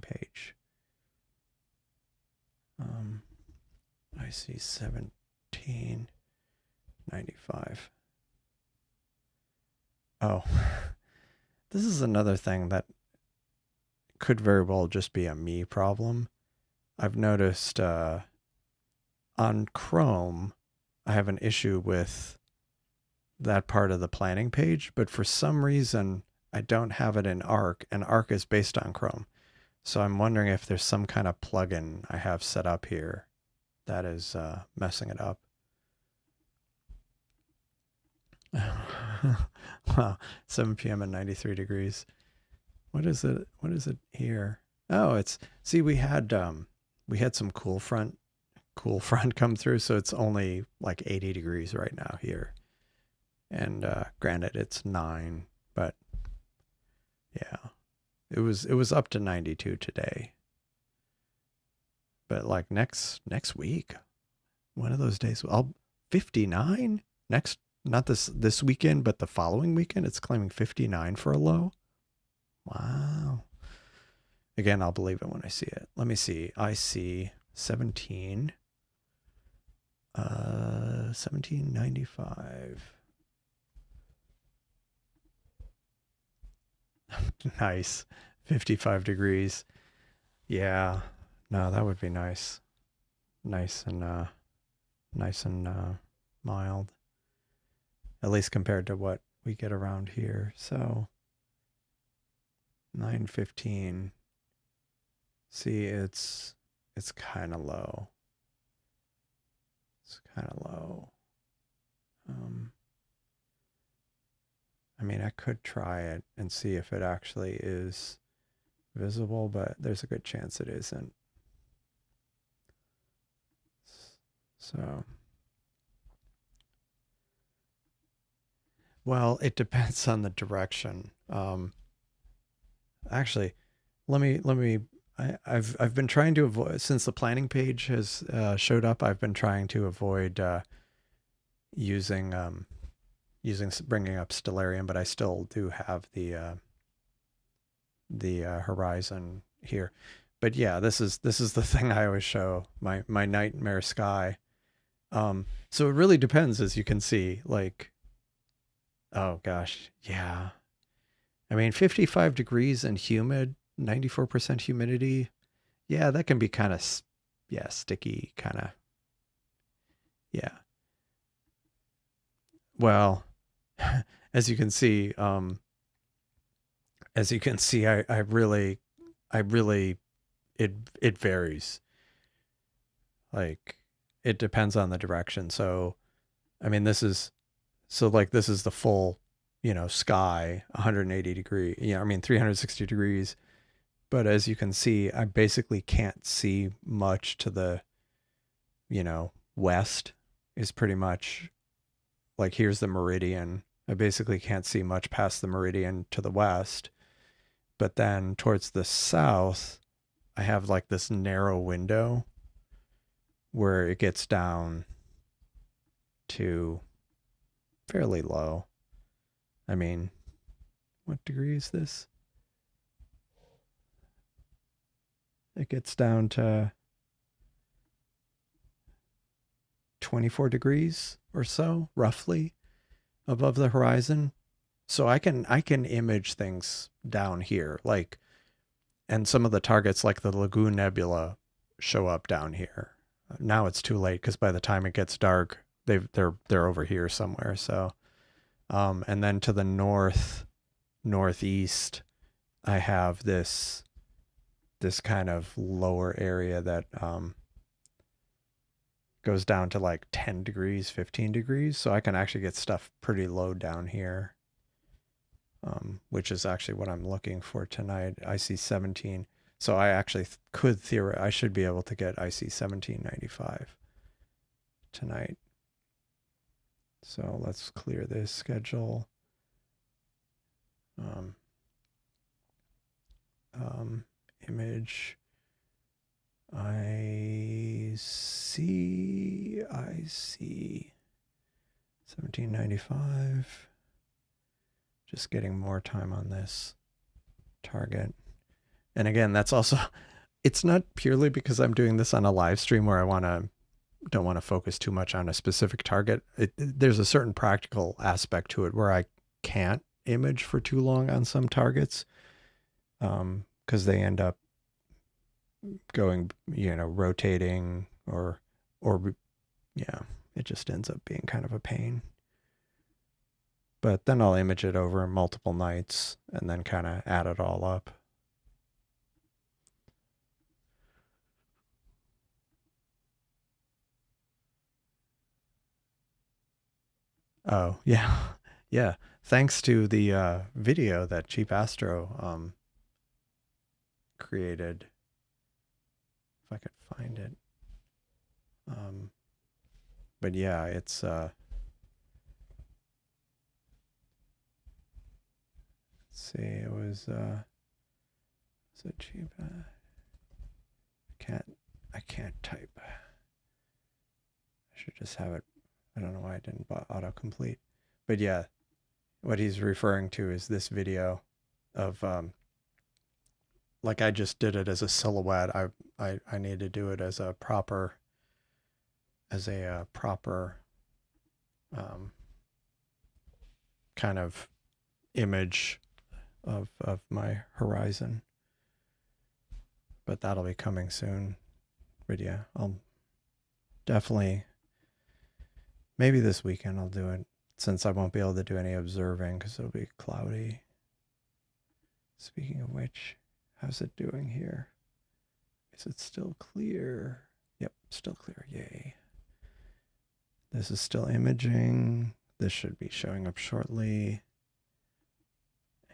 page. I see 1795. Oh, this is another thing that could very well just be a me problem. I've noticed on Chrome, I have an issue with that part of the planning page, but for some reason, I don't have it in Arc, and Arc is based on Chrome. So I'm wondering if there's some kind of plugin I have set up here that is messing it up. Wow, 7 p.m. and 93 degrees. What is it? What is it here? Oh, we had some cool front come through, so it's only like 80 degrees right now here. And granted, it's 9, but yeah, it was up to 92 today. But like next week, one of those days, I'll 59 next. Not this weekend, but the following weekend, it's claiming 59 for a low. Wow. Again, I'll believe it when I see it. Let me see. I see 1795. Nice. 55 degrees. Yeah. No, that would be nice. Nice and mild. At least compared to what we get around here. So 915. See, it's kind of low. It's kind of low. I mean, I could try it and see if it actually is visible, but there's a good chance it isn't. So, well, it depends on the direction. Actually, I've been trying to avoid, since the planning page has showed up. I've been trying to avoid using bringing up stellarium, but I still do have the horizon here. But yeah, this is the thing I always show, my nightmare sky. So it really depends, as you can see. Like, oh gosh, yeah. I mean, 55 degrees and humid, 94% humidity. Yeah, that can be kind of, yeah, sticky, kind of. Yeah. Well, as you can see, I really, it varies. Like, it depends on the direction. So, I mean, this is the full, sky, 180 degree, I mean, 360 degrees. But as you can see, I basically can't see much to the, west is pretty much like, here's the meridian. I basically can't see much past the meridian to the west. But then towards the south, I have like this narrow window where it gets down to fairly low. I mean, what degree is this? It gets down to 24 degrees or so, roughly, above the horizon. So I can image things down here, like, and some of the targets like the Lagoon Nebula show up down here. Now it's too late because by the time it gets dark, they're over here somewhere. So, and then to the northeast, I have this kind of lower area that goes down to like 10 degrees, 15 degrees. So I can actually get stuff pretty low down here, which is actually what I'm looking for tonight. I see 17. So I actually I should be able to get IC 1795 tonight. So let's clear this schedule. Image. I see 1795. Just getting more time on this target. And again, that's also, it's not purely because I'm doing this on a live stream where don't want to focus too much on a specific target. There's a certain practical aspect to it where I can't image for too long on some targets, because they end up going, rotating or yeah, it just ends up being kind of a pain. But then I'll image it over multiple nights and then kind of add it all up. Oh, yeah. Yeah. Thanks to the video that Cheap Astro created. If I could find it. But yeah, it's let's see, it was so cheap. I can't type. I should just have it. I don't know why I didn't autocomplete. But yeah, what he's referring to is this video of like I just did it as a silhouette. I need to do it as a proper um, kind of image of my horizon. But that'll be coming soon. But yeah, I'll definitely, maybe this weekend I'll do it, since I won't be able to do any observing because it'll be cloudy. Speaking of which, how's it doing here? Is it still clear? Yep, still clear. Yay. This is still imaging. This should be showing up shortly.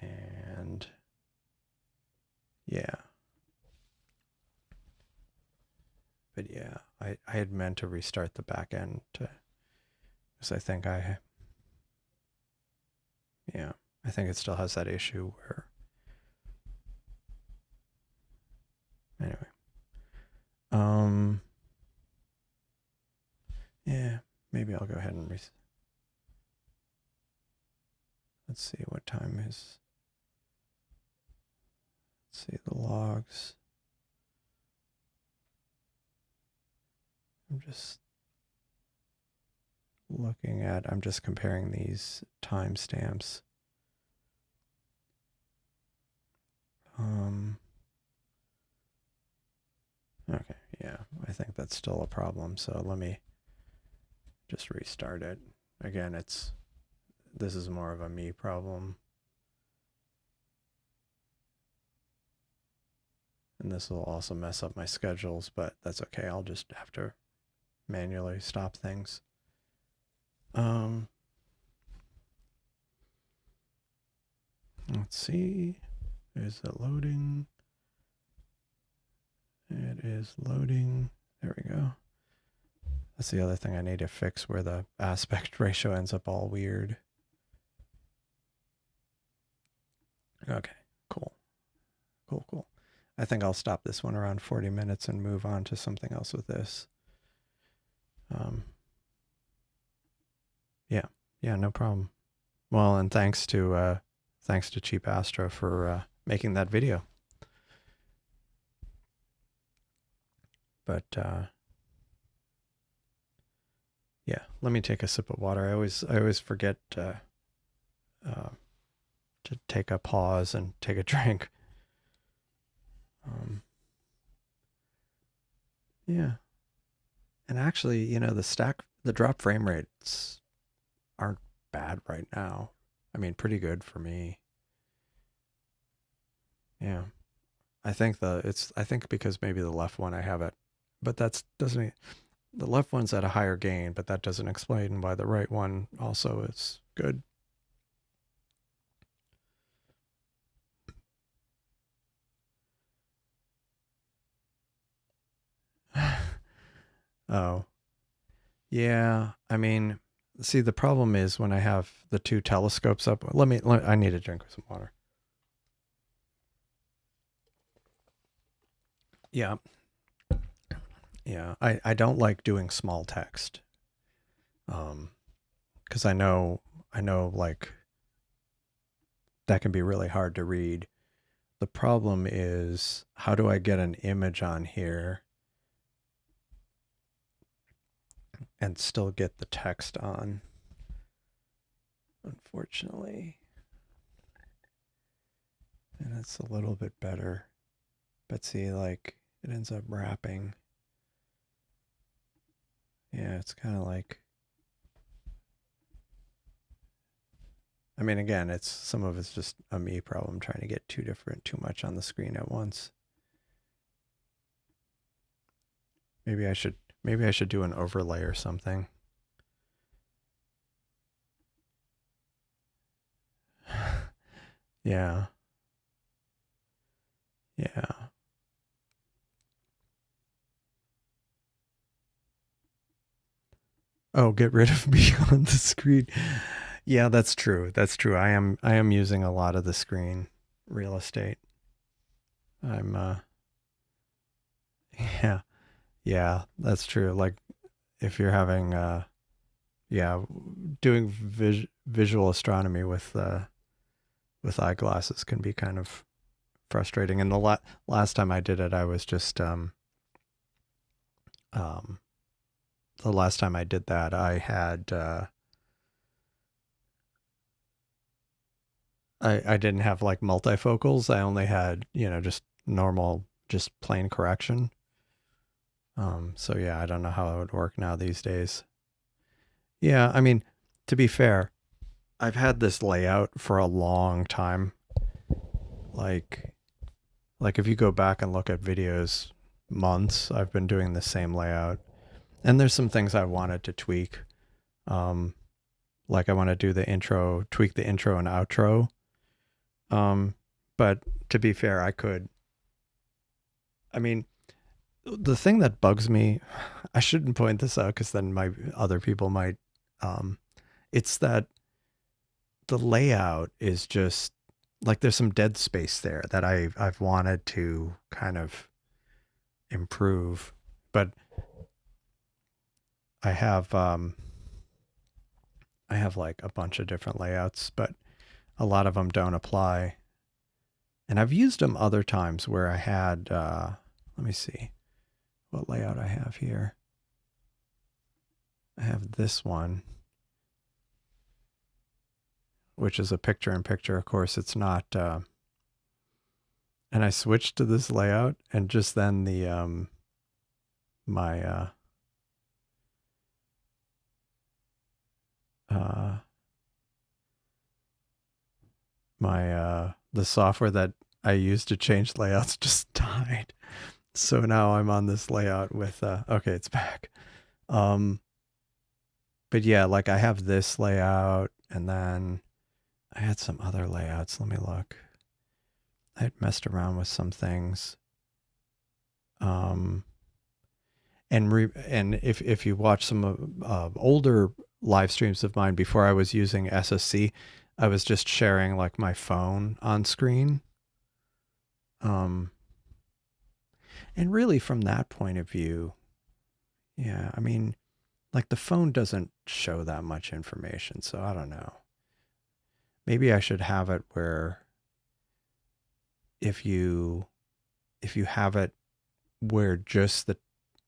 And yeah. But yeah, I had meant to restart the back end because I think yeah, I think it still has that issue where, anyway. Yeah, maybe I'll go ahead and let's see what time is. Let's see the logs. I'm just I'm just comparing these timestamps. Okay, yeah, I think that's still a problem. So let me just restart it. Again, this is more of a me problem. And this will also mess up my schedules, but that's okay. I'll just have to manually stop things. Let's see. Is it loading? It is loading. There we go. That's the other thing I need to fix, where the aspect ratio ends up all weird. Okay, cool. Cool. I think I'll stop this one around 40 minutes and move on to something else with this. Yeah, no problem. Well, and thanks to Cheap Astro for making that video. But yeah, let me take a sip of water. I always forget to take a pause and take a drink. Yeah, and actually, you know, the drop frame rates aren't bad right now. I mean, pretty good for me. Yeah, I think because maybe the left one I have it, but that's doesn't the left one's at a higher gain, but that doesn't explain why the right one also is good. Oh, yeah. I mean, see, the problem is when I have the two telescopes up. I need to drink some water. Yeah. Yeah. I don't like doing small text. Because I know like that can be really hard to read. The problem is, how do I get an image on here and still get the text on? Unfortunately. And it's a little bit better. But see, like, it ends up wrapping. Yeah, it's kind of like, I mean, again, some of it's just a me problem, trying to get too much on the screen at once. Maybe I should do an overlay or something. Yeah. Yeah. Oh, get rid of me on the screen. Yeah, that's true. That's true. I am using a lot of the screen real estate. I'm yeah. Yeah, that's true. Like if you're having yeah, doing visual astronomy with eyeglasses can be kind of frustrating. And the last time I did it, I was just um the last time I did that, I had I didn't have like multifocals. I only had, just normal, just plain correction. So yeah, I don't know how it would work now these days. Yeah, I mean, to be fair, I've had this layout for a long time. Like like if you go back and look at videos, months, I've been doing the same layout. And there's some things I wanted to tweak. Um, like I want to do the intro, tweak the intro and outro. Um, but to be fair, I mean, the thing that bugs me, I shouldn't point this out because then my other people might, um, it's that the layout is just like there's some dead space there that I've wanted to kind of improve, but I have I have like a bunch of different layouts, but a lot of them don't apply. And I've used them other times where I had let me see what layout I have here. I have this one, which is a picture in picture. Of course, it's not. And I switched to this layout, and just then the my uh, the software that I used to change layouts just died. So now I'm on this layout with okay, it's back. Um, but yeah, like I have this layout, and then I had some other layouts. Let me look. I had messed around with some things. Um, and if you watch some older live streams of mine before I was using SSC, I was just sharing like my phone on screen. Um, and really from that point of view, yeah, I mean, like the phone doesn't show that much information, so I don't know. Maybe I should have it where if you have it where just the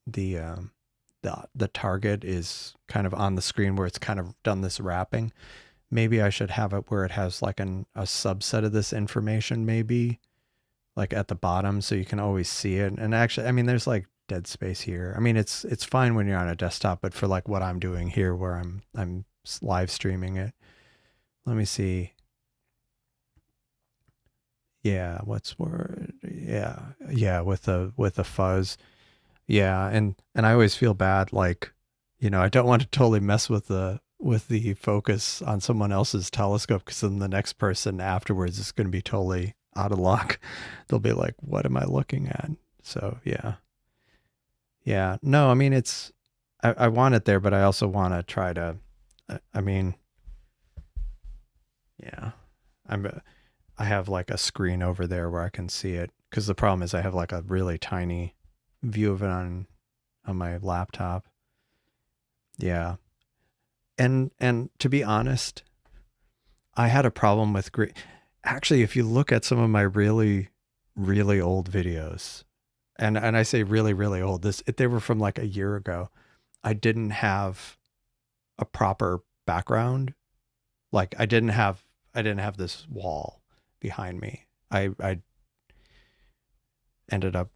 the target is kind of on the screen where it's kind of done this wrapping. Maybe I should have it where it has like a subset of this information, maybe like at the bottom, so you can always see it. And actually, I mean, there's like dead space here. I mean, it's fine when you're on a desktop, but for like what I'm doing here, where I'm live streaming it. Let me see. Yeah, what's word? Yeah, yeah, with the fuzz. Yeah, and I always feel bad, like, I don't want to totally mess with the focus on someone else's telescope, because then the next person afterwards is going to be totally out of luck. They'll be like, "What am I looking at?" So yeah, yeah. No, I mean I want it there, but I also want to try to. I mean, yeah, I have like a screen over there where I can see it, because the problem is I have like a really tiny view of it on my laptop. Yeah. And to be honest, I had a problem with actually, if you look at some of my really really old videos, and I say really really old, they were from like a year ago. I didn't have a proper background. Like I didn't have this wall behind me. I ended up,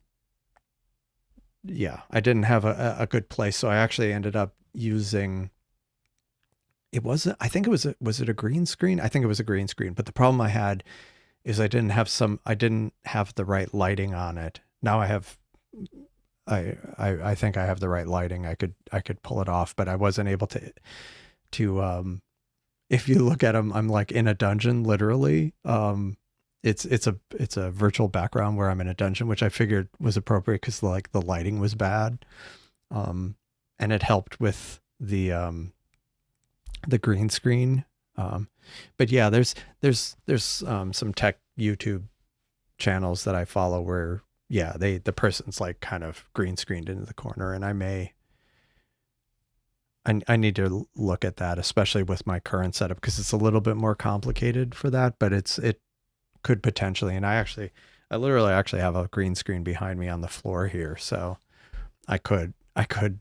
yeah, I didn't have a good place, so I actually ended up using, it wasn't, I think it was it a green screen? I think it was a green screen, but the problem I had is I didn't have the right lighting on it. Now I have, I think I have the right lighting. I could pull it off, but I wasn't able to if you look at them, I'm like in a dungeon, literally. It's a virtual background where I'm in a dungeon, which I figured was appropriate because like the lighting was bad, and it helped with the green screen. But yeah, there's some tech YouTube channels that I follow where, yeah, the person's like kind of green screened into the corner, and I need to look at that, especially with my current setup, because it's a little bit more complicated for that, but it could potentially, and I I literally actually have a green screen behind me on the floor here, so I could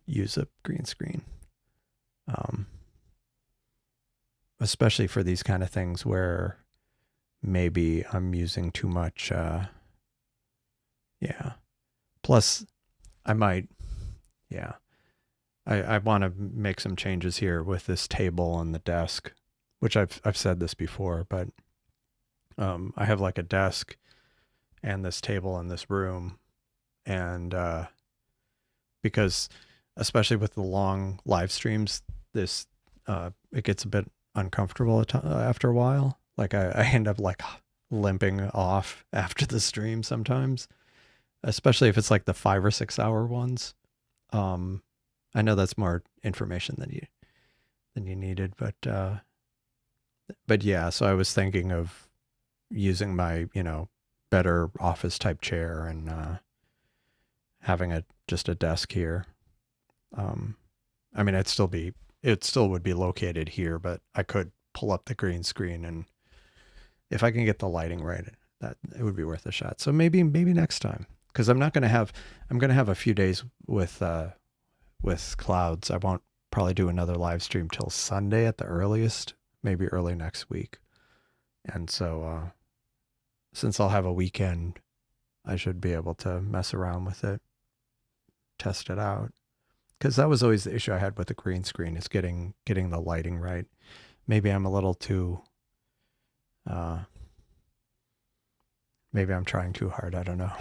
use a green screen. Um, Especially for these kind of things where maybe I'm using too much yeah. Plus I might yeah. I want to make some changes here with this table and the desk, which I've said this before, but I have like a desk and this table in this room, and because especially with the long live streams, this it gets a bit uncomfortable after a while. Like I end up like limping off after the stream sometimes, especially if it's like the 5 or 6 hour ones. Um, I know that's more information than you needed, but yeah. So I was thinking of using my better office type chair and having just a desk here. Um, I mean, it still would be located here, but I could pull up the green screen, and if I can get the lighting right, that it would be worth a shot. So maybe next time, because I'm going to have a few days with clouds. I won't probably do another live stream till Sunday at the earliest, maybe early next week. And so since I'll have a weekend, I should be able to mess around with it, test it out. Because that was always the issue I had with the green screen, is getting the lighting right. Maybe I'm a little too maybe I'm trying too hard. I don't know.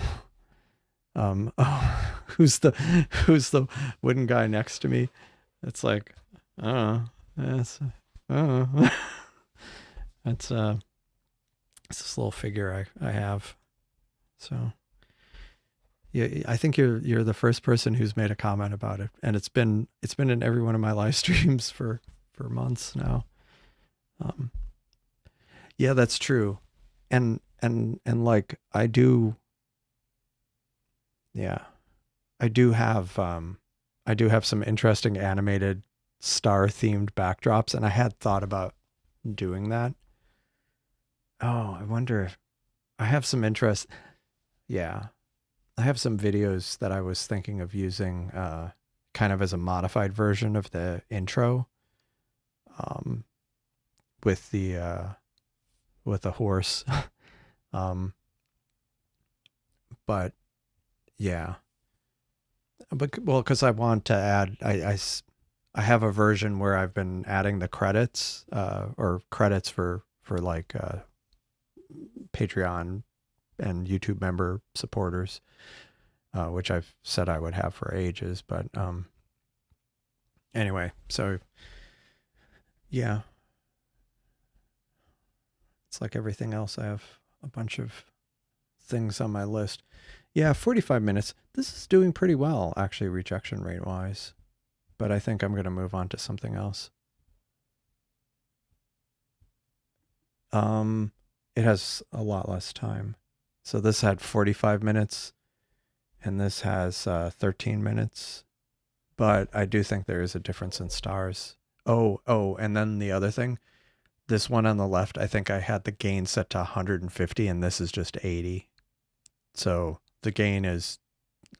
Oh, who's the wooden guy next to me? It's like, I don't know. That's I don't know. That's it's this little figure I have. So yeah, I think you're the first person who's made a comment about it, and it's been in every one of my live streams for months now. Um, yeah, that's true, and like I do, yeah, I do have some interesting animated star themed backdrops, and I had thought about doing that. Oh, I wonder if I have some interest. Yeah, I have some videos that I was thinking of using kind of as a modified version of the intro, um, with the horse. um, but yeah, but well, because I want to add, I have a version where I've been adding the credits, or credits for like Patreon and YouTube member supporters, which I've said I would have for ages. But anyway, so yeah, it's like everything else. I have a bunch of things on my list. Yeah, 45 minutes. This is doing pretty well, actually, rejection rate wise. But I think I'm going to move on to something else. It has a lot less time. So this had 45 minutes, and this has 13 minutes. But I do think there is a difference in stars. Oh, and then the other thing, this one on the left, I think I had the gain set to 150, and this is just 80. So the gain is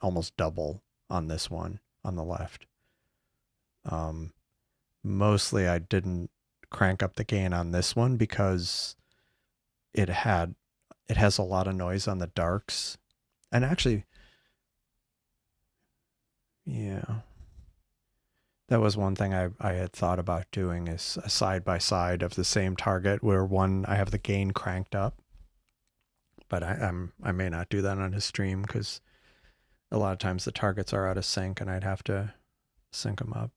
almost double on this one on the left. Mostly I didn't crank up the gain on this one because it has a lot of noise on the darks. And actually, yeah, that was one thing I had thought about doing, is a side by side of the same target, where one I have the gain cranked up. But I may not do that on his stream, because a lot of times the targets are out of sync and I'd have to sync them up.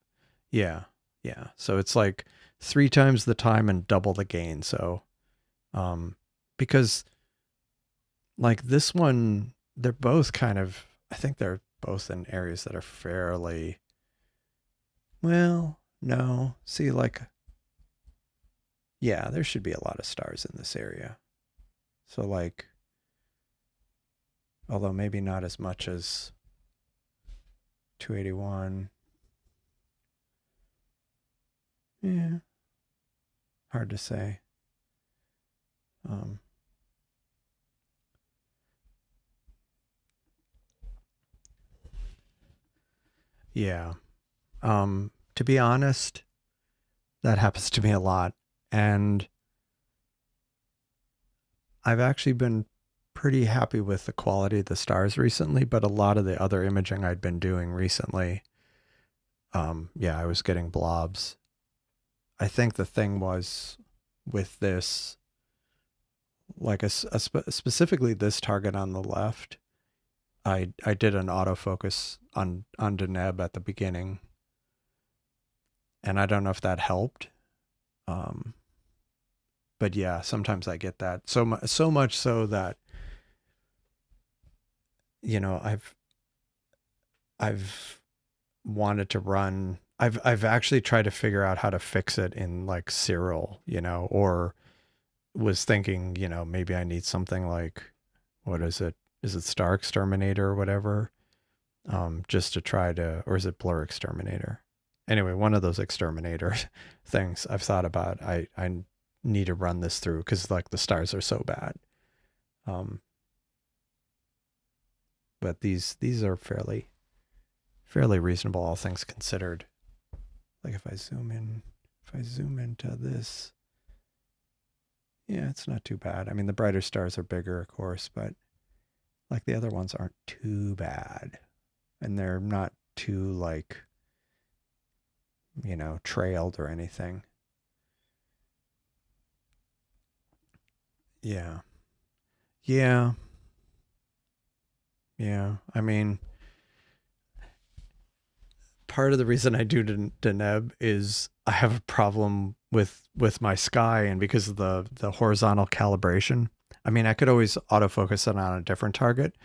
Yeah. Yeah. So it's like 3 times the time and double the gain. So, because like this one, they're both kind of, I think they're both in areas that are fairly, well, no, see, like, yeah, there should be a lot of stars in this area. So like, although maybe not as much as 281. Yeah, hard to say. Um, Yeah. To be honest, that happens to me a lot. And I've actually been pretty happy with the quality of the stars recently, but a lot of the other imaging I'd been doing recently, yeah, I was getting blobs. I think the thing was with this, like specifically this target on the left, I did an autofocus on Deneb at the beginning, and I don't know if that helped. Um, but yeah, sometimes I get that so much so that you know I've wanted to run. I've actually tried to figure out how to fix it in like Cyril, or was thinking, maybe I need something like, what is it? Is it Star Exterminator or whatever? Just to try to, or is it Blur Exterminator? Anyway, one of those exterminator things I've thought about. I need to run this through because like the stars are so bad. Um, but these are fairly reasonable, all things considered. Like if I zoom into this, yeah, it's not too bad. I mean, the brighter stars are bigger, of course, but like the other ones aren't too bad, and they're not too like trailed or anything. Yeah, yeah, yeah. I mean, part of the reason I do Deneb is I have a problem with my sky, and because of the horizontal calibration. I mean, I could always autofocus it on a different target,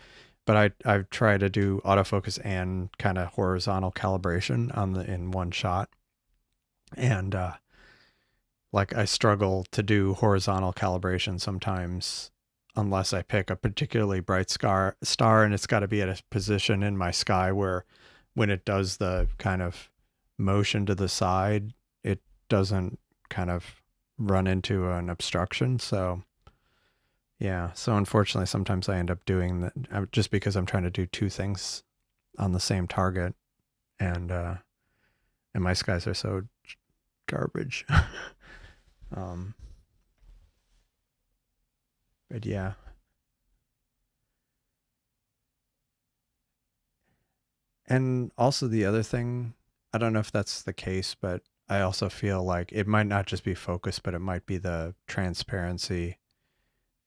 but I try to do autofocus and kind of horizontal calibration on the in one shot, and like I struggle to do horizontal calibration sometimes unless I pick a particularly bright star, and it's got to be at a position in my sky where when it does the kind of motion to the side, it doesn't kind of run into an obstruction. So yeah, so unfortunately, sometimes I end up doing that just because I'm trying to do two things on the same target, and my skies are so garbage. um, but yeah, and also the other thing, I don't know if that's the case, but I also feel like it might not just be focus, but it might be the transparency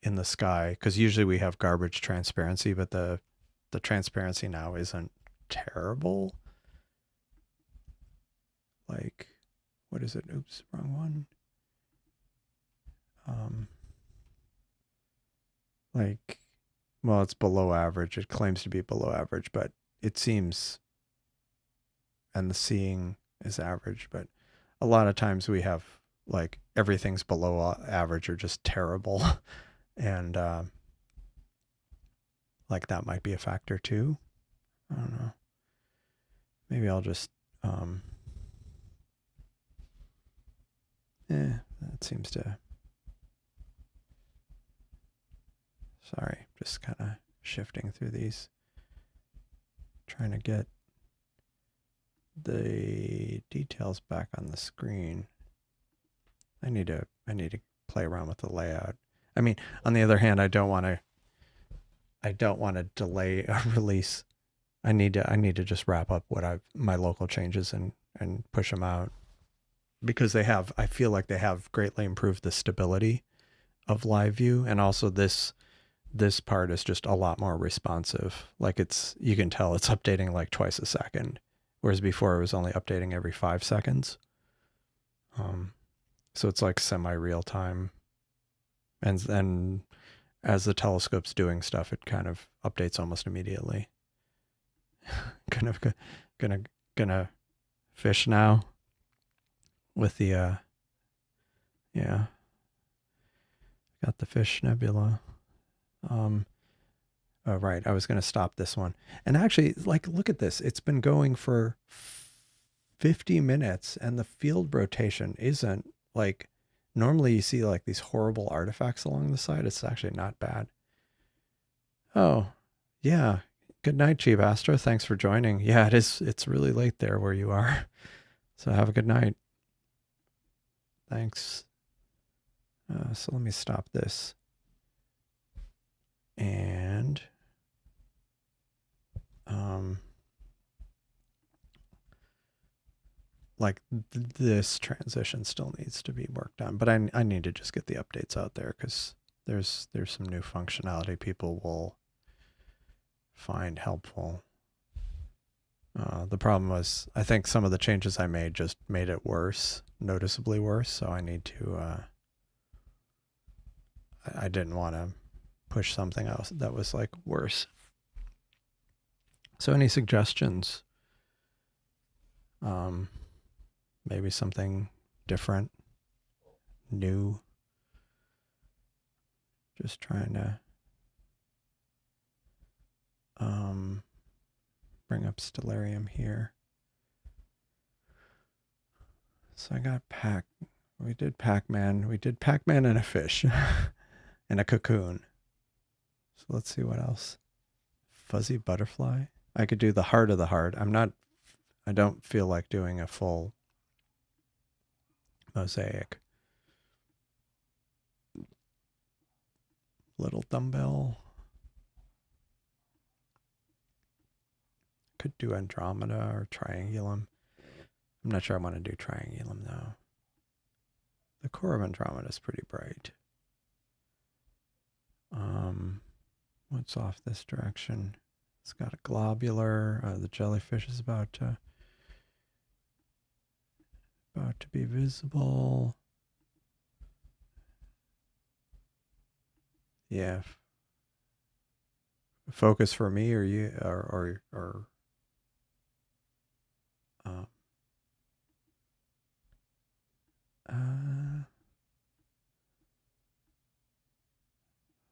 in the sky. Because usually we have garbage transparency, but the transparency now isn't terrible. Like, what is it? Oops, wrong one. Um, like, well, it's below average. It claims to be below average, but it seems, and the seeing is average, but a lot of times we have like everything's below average or just terrible. And like that might be a factor too. I don't know. Maybe I'll just, um, that seems to, sorry, just kind of shifting through these, trying to get the details back on the screen. I need to play around with the layout. I mean, on the other hand, I don't want to delay a release. I need to just wrap up what my local changes and push them out, because I feel like they have greatly improved the stability of live view, and also this part is just a lot more responsive. Like you can tell it's updating like twice a second, whereas before it was only updating every 5 seconds. So it's like semi real time, and then as the telescope's doing stuff, it kind of updates almost immediately. kind of gonna gonna fish now with the yeah, got the fish nebula. Oh, right, I was gonna stop this one, and actually, like, look at this. It's been going for 50 minutes, and the field rotation isn't like, normally you see like these horrible artifacts along the side. It's actually not bad. Oh, yeah. Good night, Chief Astro. Thanks for joining. Yeah, it is. It's really late there where you are. So have a good night. Thanks. So let me stop this. And like this transition still needs to be worked on, but I need to just get the updates out there because there's some new functionality people will find helpful. The problem was I think some of the changes I made just made it worse, noticeably worse. So I need to. I didn't want to push something else that was like worse. So any suggestions? Maybe something different, new. Just trying to bring up Stellarium here. So I got we did Pac-Man. We did Pac-Man and a fish and a cocoon. So let's see what else. Fuzzy butterfly. I could do the heart of the heart. I don't feel like doing a full mosaic. Little dumbbell. Could do Andromeda or Triangulum. I'm not sure I want to do Triangulum though. The core of Andromeda is pretty bright. What's off this direction? It's got a globular. The jellyfish is about to be visible. Yeah. Focus for me or you or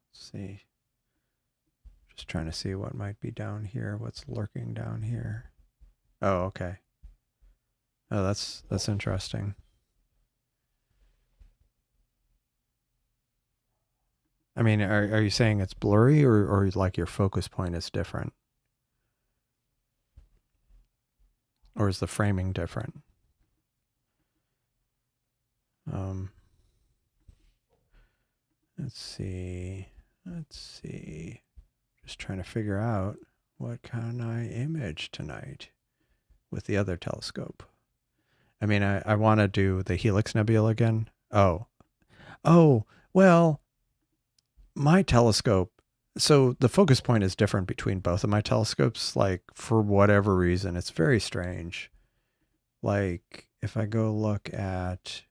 let's see. Just trying to see what might be down here. What's lurking down here? Oh, okay. Oh, that's interesting. I mean, are you saying it's blurry or like your focus point is different? Or is the framing different? Let's see. Just trying to figure out what can I image tonight with the other telescope. I mean, I want to do the Helix Nebula again. Oh, well, my telescope. So the focus point is different between both of my telescopes. Like for whatever reason, it's very strange. Like if I go look at,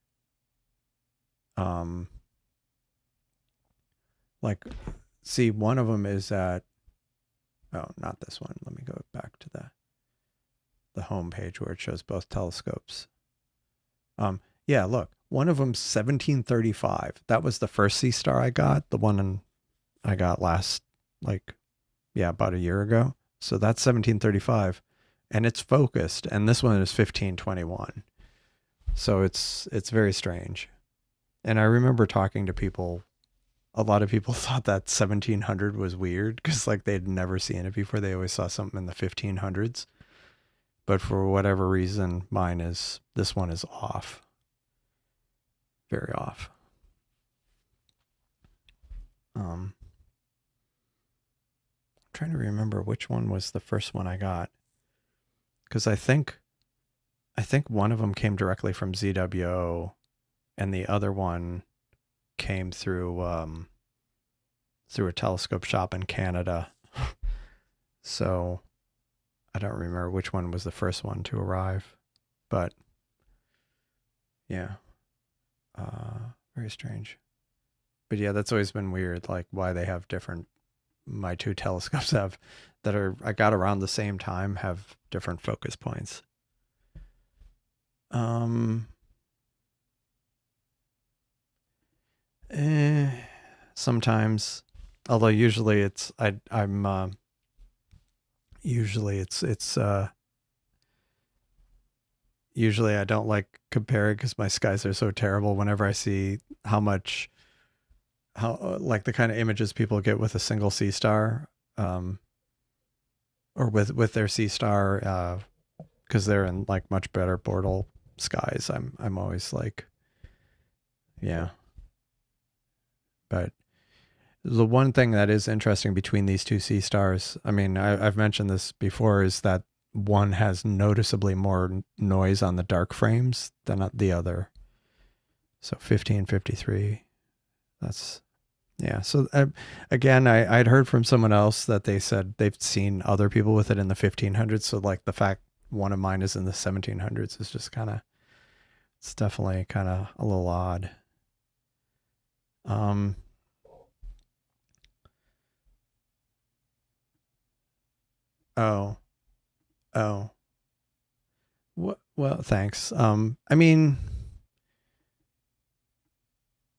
like, see, one of them is at, oh, not this one. Let me go back to the home page where it shows both telescopes. Yeah, look, one of them's 1735. That was the first Seestar I got. The one I got last, like, yeah, about a year ago. So that's 1735, and it's focused. And this one is 1521. So it's very strange. And I remember talking to people. A lot of people thought that 1700 was weird because like they'd never seen it before. They always saw something in the 1500s. But for whatever reason, this one is off. Very off. I'm trying to remember which one was the first one I got. Because I think one of them came directly from ZWO and the other one came through a telescope shop in Canada. So I don't remember which one was the first one to arrive, but yeah, very strange. But yeah, that's always been weird, like why they have different. My two telescopes I got around the same time have different focus points. Sometimes, although usually usually I don't like comparing because my skies are so terrible whenever I see how like the kind of images people get with a single Seestar. or with their Seestar, because they're in like much better bortle skies. I'm always like, yeah. But the one thing that is interesting between these two Seestars, I mean, I've mentioned this before, is that one has noticeably more noise on the dark frames than the other. So 1553, that's, yeah. So again, I'd heard from someone else that they said they've seen other people with it in the 1500s. So like the fact one of mine is in the 1700s is just kind of, it's definitely kind of a little odd. Um, oh, oh, well, thanks. I mean,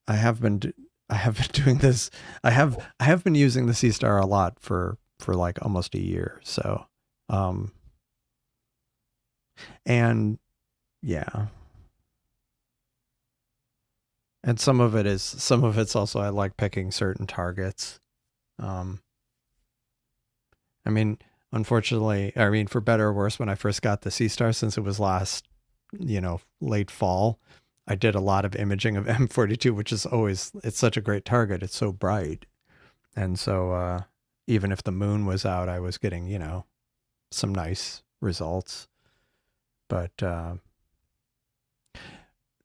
I have been, I have been doing this. I have been using the Seestar a lot for like almost a year. So, um, and yeah, and some of it's also I like picking certain targets. Um, I mean, unfortunately, I mean, for better or worse, when I first got the Seestar, since it was last, late fall, I did a lot of imaging of M42, which is always, it's such a great target. It's so bright. And so, even if the moon was out, I was getting, some nice results. But,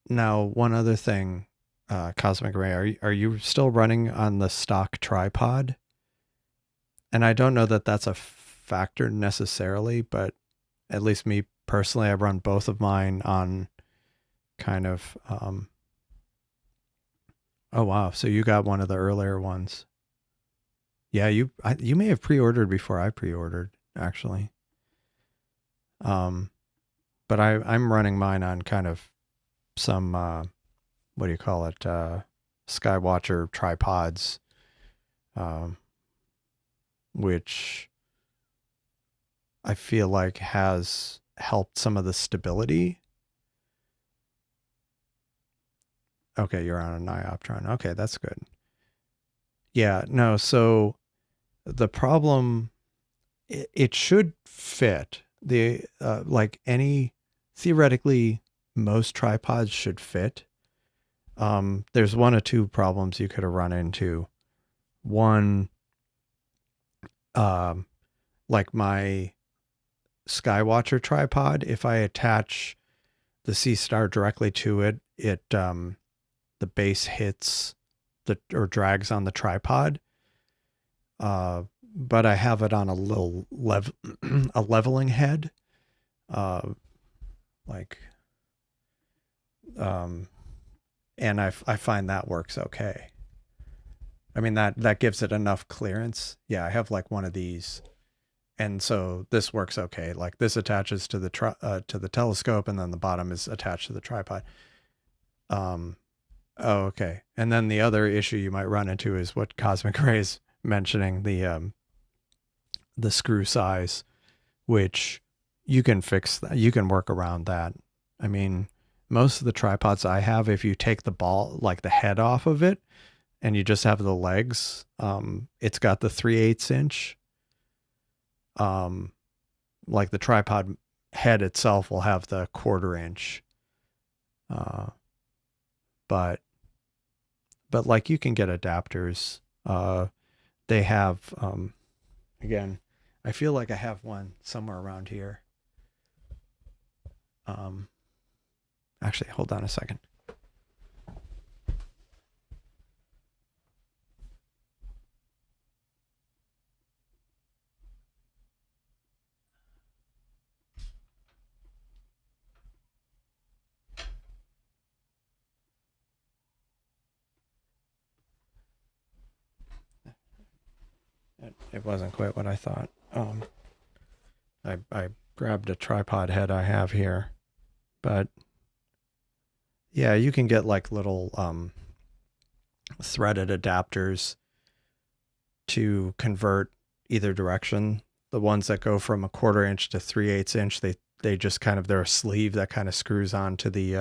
now one other thing, Cosmic Ray, are you still running on the stock tripod? And I don't know that that's a factor necessarily, but at least me personally, I run both of mine on kind of. Oh wow! So you got one of the earlier ones. Yeah, you may have pre-ordered before I pre-ordered actually. Um, but I'm running mine on kind of some what do you call it? Skywatcher tripods, um, which I feel like has helped some of the stability. Okay, you're on a Nioptron. Okay, that's good. Yeah, no, so the problem, it should fit. The like any, theoretically most tripods should fit. There's one or two problems you could have run into. One, um, like my Skywatcher tripod, if I attach the Seestar directly to it, the base hits the or drags on the tripod. But I have it on a little a leveling head, uh, like, um, and I find that works okay. I mean that gives it enough clearance. Yeah, I have like one of these, and so this works okay. Like this attaches to to the telescope, and then the bottom is attached to the tripod. Um, oh, okay. And then the other issue you might run into is what Cosmic Ray is mentioning, the screw size, which you can fix that. You can work around that. I mean, most of the tripods I have, if you take the ball, like the head off of it, and you just have the legs, it's got the 3/8 inch. Um, like the tripod head itself will have the 1/4 inch. Uh, but like you can get adapters. They have, again, I feel like I have one somewhere around here. Um, Actually, hold on a second. It wasn't quite what I thought. I grabbed a tripod head I have here, but yeah, you can get like little threaded adapters to convert either direction. The ones that go from a 1/4 inch to 3/8 inch, they just kind of, they're a sleeve that kind of screws onto the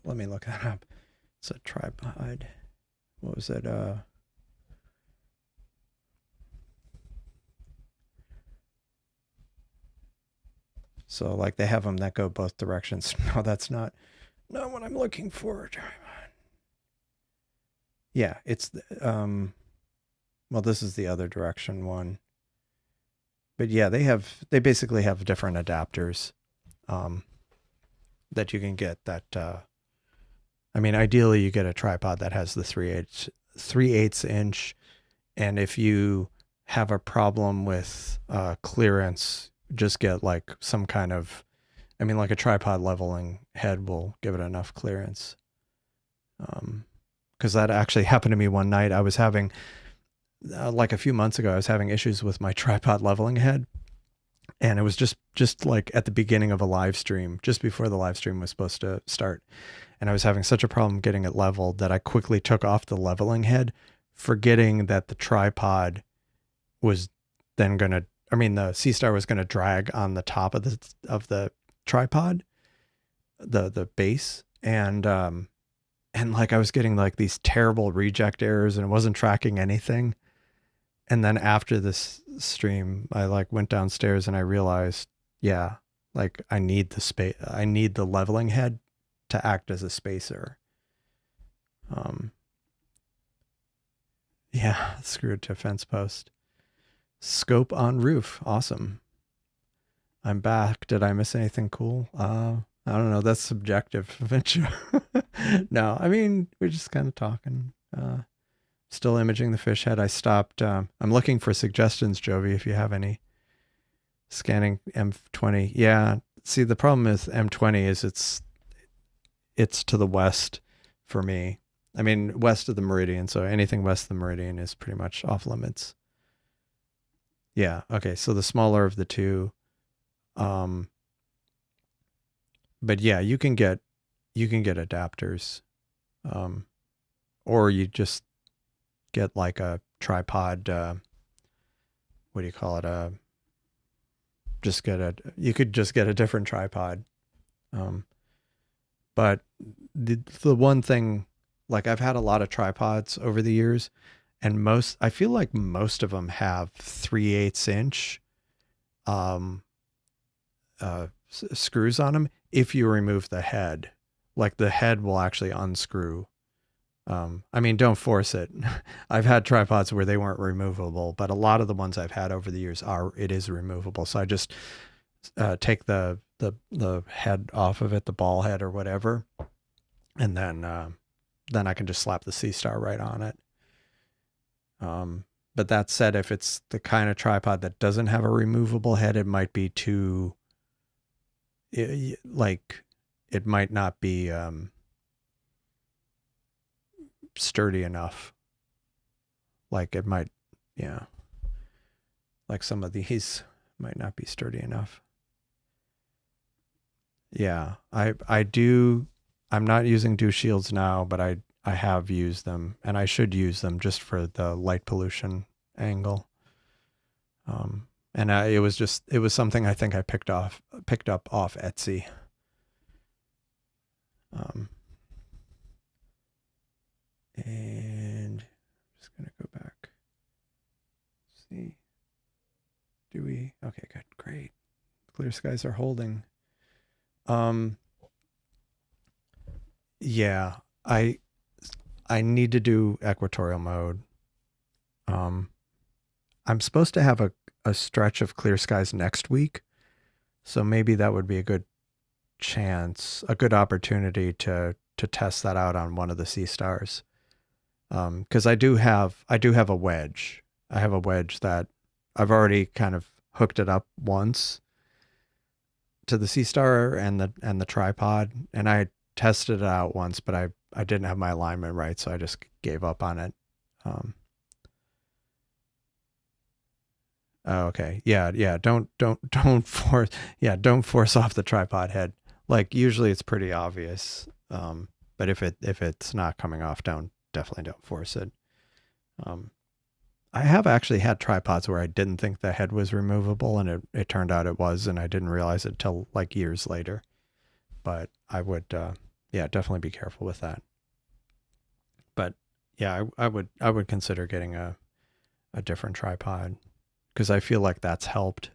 let me look that up. It's a tripod. What was it? So like they have them that go both directions. No, that's not what I'm looking for. Yeah, it's well, this is the other direction one. But yeah, they basically have different adapters um that you can get that I mean, ideally you get a tripod that has the 3/8 inch, and if you have a problem with clearance, just get like some kind of, I mean, like a tripod leveling head will give it enough clearance. Because that actually happened to me one night. I was having, like a few months ago, I was having issues with my tripod leveling head. And it was just like at the beginning of a live stream, just before the live stream was supposed to start. And I was having such a problem getting it leveled that I quickly took off the leveling head, forgetting that the tripod was then going to, I mean, the Seestar was going to drag on the top of the tripod, the base. And like I was getting like these terrible reject errors and it wasn't tracking anything. And then after this stream, I like went downstairs and I realized, yeah, like I need the space, I need the leveling head to act as a spacer. Yeah, screwed to fence post. Scope on roof. Awesome. I'm back. Did I miss anything cool? I don't know. That's subjective. No, I mean, we're just kind of talking. Still imaging the fish head. I stopped. I'm looking for suggestions, Jovi, if you have any. Scanning M20. Yeah. See, the problem with M20 is it's to the west for me. I mean, west of the meridian. So anything west of the meridian is pretty much off limits. Yeah. Okay. So the smaller of the two. But yeah, you can get adapters. Or you just get like a tripod, what do you call it? You could just get a different tripod. But the one thing, like I've had a lot of tripods over the years, and I feel like most of them have 3/8 inch screws on them. If you remove the head, like the head will actually unscrew. I mean, don't force it. I've had tripods where they weren't removable, but a lot of the ones I've had over the years it is removable. So I just take the head off of it, the ball head or whatever, and then I can just slap the Seestar right on it. But that said, if it's the kind of tripod that doesn't have a removable head, it might be too, like, it might not be sturdy enough. Like it might, yeah. Like some of these might not be sturdy enough. Yeah, I do. I'm not using dew shields now, but I have used them, and I should use them just for the light pollution angle. And it was something I think I picked up off Etsy. And I'm just gonna go back. See, do we? Okay, good, great. Clear skies are holding. Yeah, I need to do equatorial mode. I'm supposed to have a stretch of clear skies next week, so maybe that would be a good chance, a good opportunity to test that out on one of the Seestars. Because I do have a wedge. I have a wedge that I've already kind of hooked it up once to the Seestar and the tripod, and I tested it out once, but I didn't have my alignment right, so I just gave up on it. Oh, okay. Yeah. Don't force. Yeah, don't force off the tripod head. Like usually it's pretty obvious. But if it's not coming off, definitely don't force it. I have actually had tripods where I didn't think the head was removable, and it turned out it was, and I didn't realize it till like years later. But I would, yeah, definitely be careful with that. But yeah, I would consider getting a different tripod, because I feel like that's helped.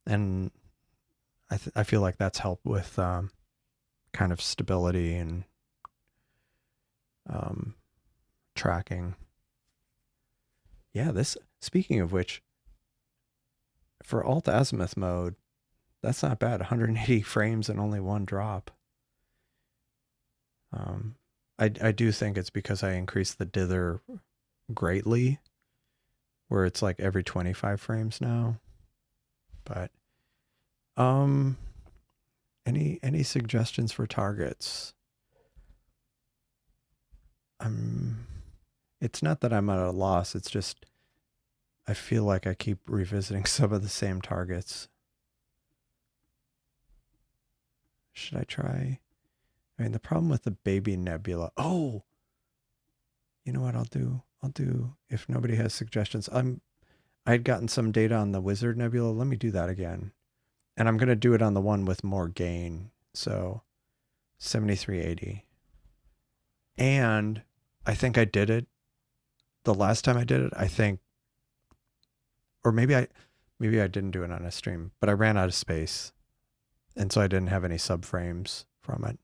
And I feel like that's helped with kind of stability and um, tracking. Yeah, this, speaking of which, for alt azimuth mode, that's not bad. 180 frames and only one drop. Um, I do think it's because I increased the dither greatly, where it's like every 25 frames now. But um, any suggestions for targets? I'm. It's not that I'm at a loss. It's just I feel like I keep revisiting some of the same targets. Should I try? I mean, the problem with the baby nebula. Oh, you know what I'll do? I'll do, if nobody has suggestions. I'd gotten some data on the Wizard Nebula. Let me do that again. And I'm going to do it on the one with more gain. So 7380. And I think I did it the last time I did it. I think, or maybe I didn't do it on a stream, but I ran out of space. And so I didn't have any subframes from it.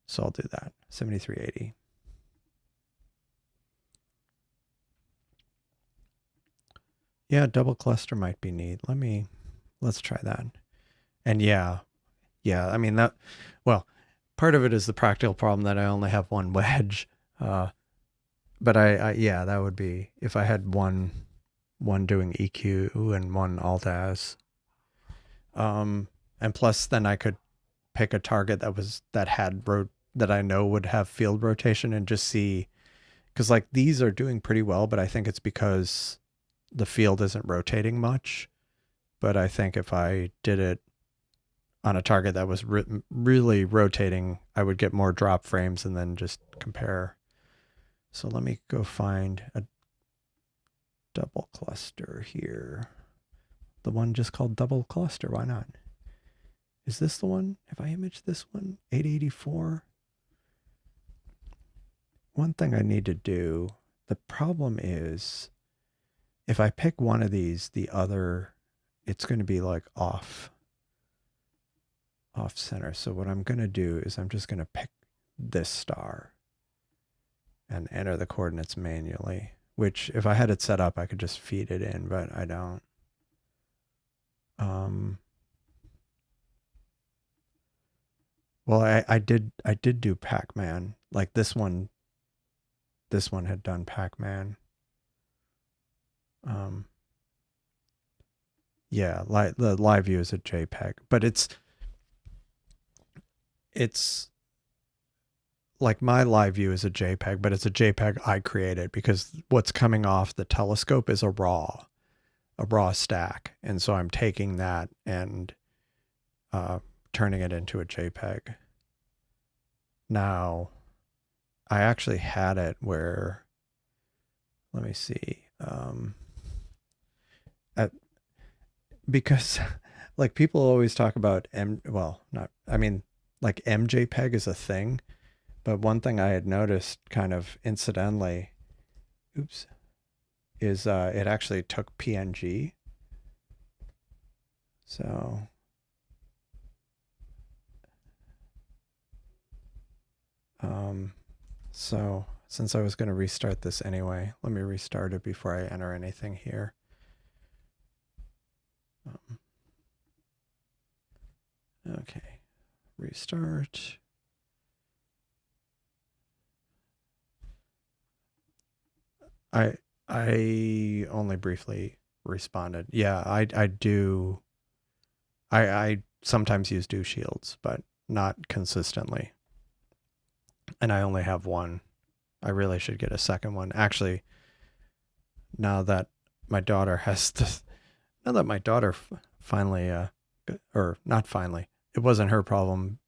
So I'll do that. 7380. Yeah, double cluster might be neat. Let's try that. And yeah, I mean well, part of it is the practical problem that I only have one wedge. But yeah, that would be, if I had one doing EQ and one alt az. And plus then I could pick a target that I know would have field rotation and just see, because like these are doing pretty well, but I think it's because the field isn't rotating much. But I think if I did it on a target that was really rotating, I would get more drop frames and then just compare. So let me go find a double cluster here. The one just called double cluster. Why not? Is this the one? Have I imaged this one? 884. One thing I need to do, the problem is if I pick one of these, the other, it's going to be like off center. So what I'm going to do is I'm just going to pick this star and enter the coordinates manually, which if I had it set up, I could just feed it in, but I don't. Well, I did do Pac-Man. Like this one had done Pac-Man. Yeah, the live view is a JPEG, but it's like my live view is a JPEG, but it's a JPEG I created because what's coming off the telescope is a raw stack. And so I'm taking that and turning it into a JPEG. Now, I actually had it where, let me see, because like people always talk about like MJPEG is a thing, but one thing I had noticed kind of incidentally, is it actually took PNG. So so since I was going to restart this anyway, let me restart it before I enter anything here. Okay, restart. I only briefly responded. Yeah, I do. I sometimes use do shields, but not consistently. And I only have one. I really should get a second one. Actually, now that my daughter has this, now that my daughter finally, or not finally, it wasn't her problem.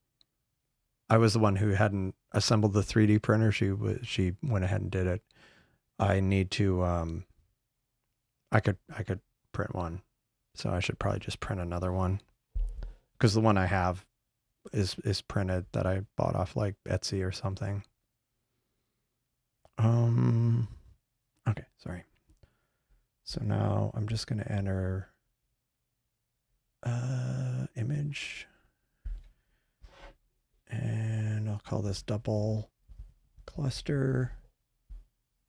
I was the one who hadn't assembled the 3D printer. She went ahead and did it. I need to, I could print one. So I should probably just print another one. Because the one I have is printed that I bought off like Etsy or something. Okay, sorry. So now I'm just going to enter image, and I'll call this double cluster,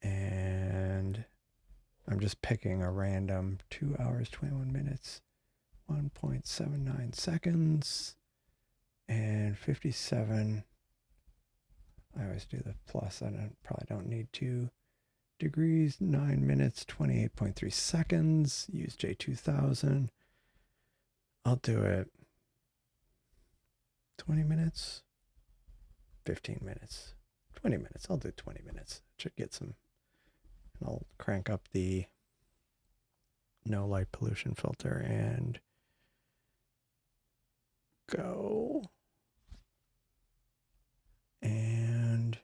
and I'm just picking a random 2 hours, 21 minutes, 1.79 seconds, and 57. I always do the plus. I probably don't need 2 degrees, 9 minutes, 28.3 seconds. Use J2000. I'll do it 20 minutes, 15 minutes, 20 minutes. I'll do 20 minutes. Should get some. And I'll crank up the no light pollution filter and go. And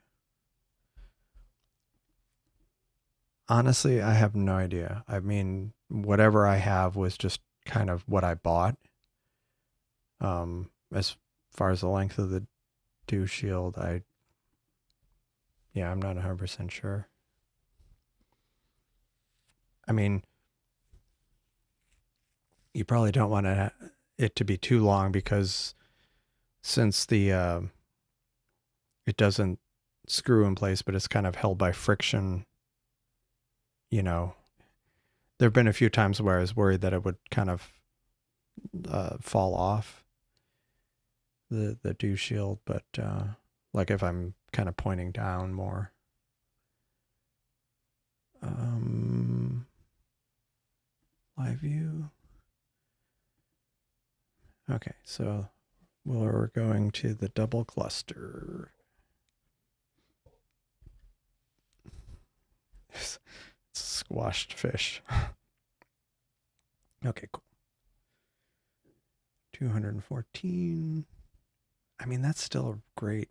honestly, I have no idea. I mean, whatever I have was just kind of what I bought. As far as the length of the dew shield, I'm not 100% sure. I mean, you probably don't want it to be too long, because since the it doesn't screw in place, but it's kind of held by friction, you know, there have been a few times where I was worried that it would kind of fall off the dew shield, but like if I'm kind of pointing down more. Live view. Okay, so we're going to the double cluster. It's a squashed fish. Okay, cool. 214. I mean, that's still a great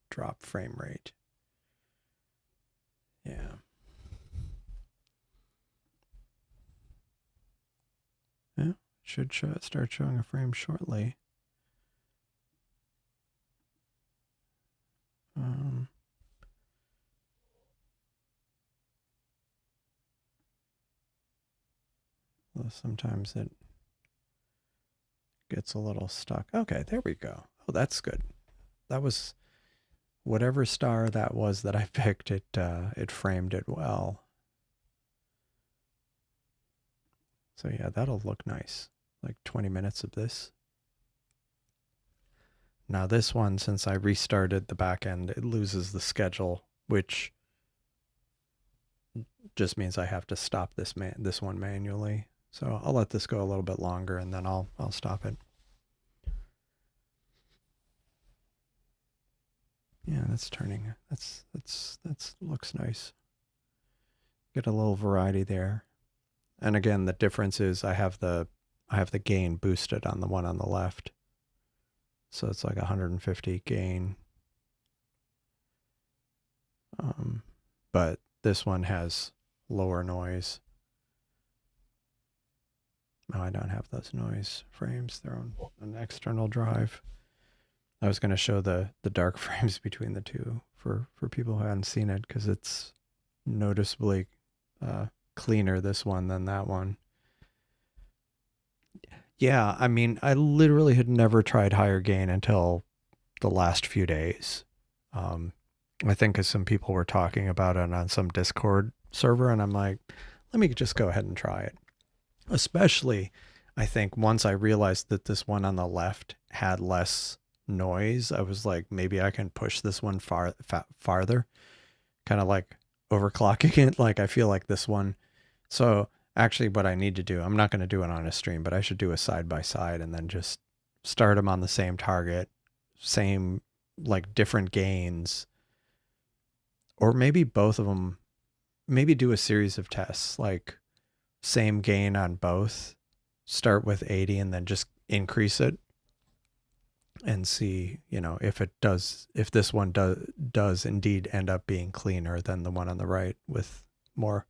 drop frame rate. Yeah. Yeah, should start showing a frame shortly. Well, sometimes it gets a little stuck. Okay, there we go. Oh, that's good. That was whatever star that was that I picked. It framed it well. So yeah, that'll look nice. Like 20 minutes of this. Now this one, since I restarted the back end, it loses the schedule, which just means I have to stop this one manually. So I'll let this go a little bit longer, and then I'll stop it. Yeah, that's turning. That's looks nice. Get a little variety there. And again, the difference is I have the gain boosted on the one on the left. So it's like 150 gain. But this one has lower noise. Oh, I don't have those noise frames. They're on an external drive. I was going to show the dark frames between the two for people who hadn't seen it, because it's noticeably cleaner, this one, than that one. Yeah, I mean, I literally had never tried higher gain until the last few days. I think because some people were talking about it on some Discord server, and I'm like, let me just go ahead and try it. Especially, I think once I realized that this one on the left had less noise, I was like, maybe I can push this one farther, kind of like overclocking it. Like, I feel like this one. So actually what I need to do, I'm not going to do it on a stream, but I should do a side by side and then just start them on the same target, same, like, different gains, or maybe both of them, maybe do a series of tests, like same gain on both, start with 80 and then just increase it and see, you know, if this one does indeed end up being cleaner than the one on the right with more.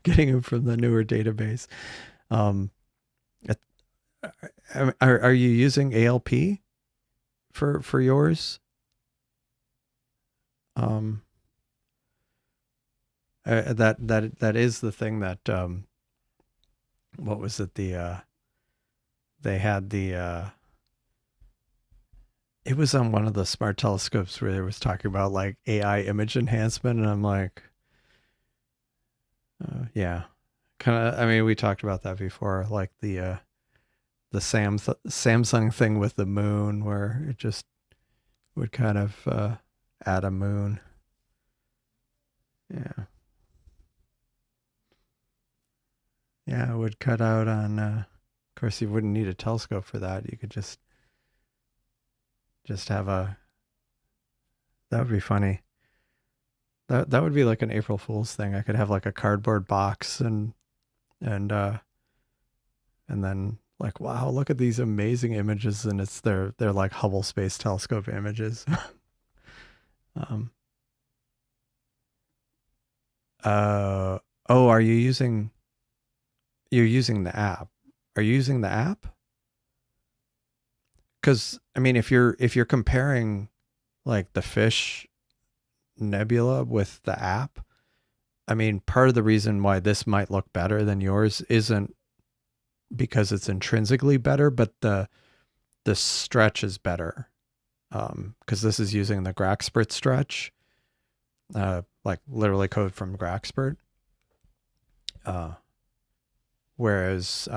Getting them from the newer database. Are you using ALP for yours? That is the thing that what was it? They had it was on one of the smart telescopes where it was talking about like AI image enhancement, and I'm like, yeah, kind of. I mean, we talked about that before, like the Samsung thing with the moon, where it just would kind of add a moon. Yeah, yeah, it would cut out on. Of course, you wouldn't need a telescope for that. You could just have a. That would be funny. That would be like an April Fool's thing. I could have like a cardboard box and and then like, wow, look at these amazing images, and they're like Hubble Space Telescope images. um uh oh, you're using the app. Are you using the app? Cuz I mean, if you're comparing like the fish nebula with the app, I mean, part of the reason why this might look better than yours isn't because it's intrinsically better, but the stretch is better. Because this is using the Graxpert stretch, like literally code from Graxpert. Uh, whereas,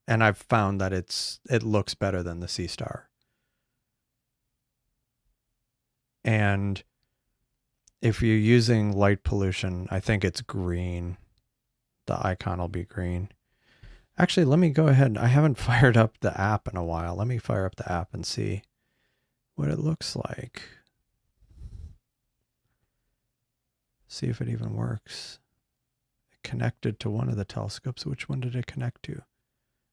and I've found that it looks better than the Seestar. And if you're using light pollution, I think it's green. The icon will be green. Actually, let me go ahead. I haven't fired up the app in a while. Let me fire up the app and see what it looks like. See if it even works. It connected to one of the telescopes. Which one did it connect to?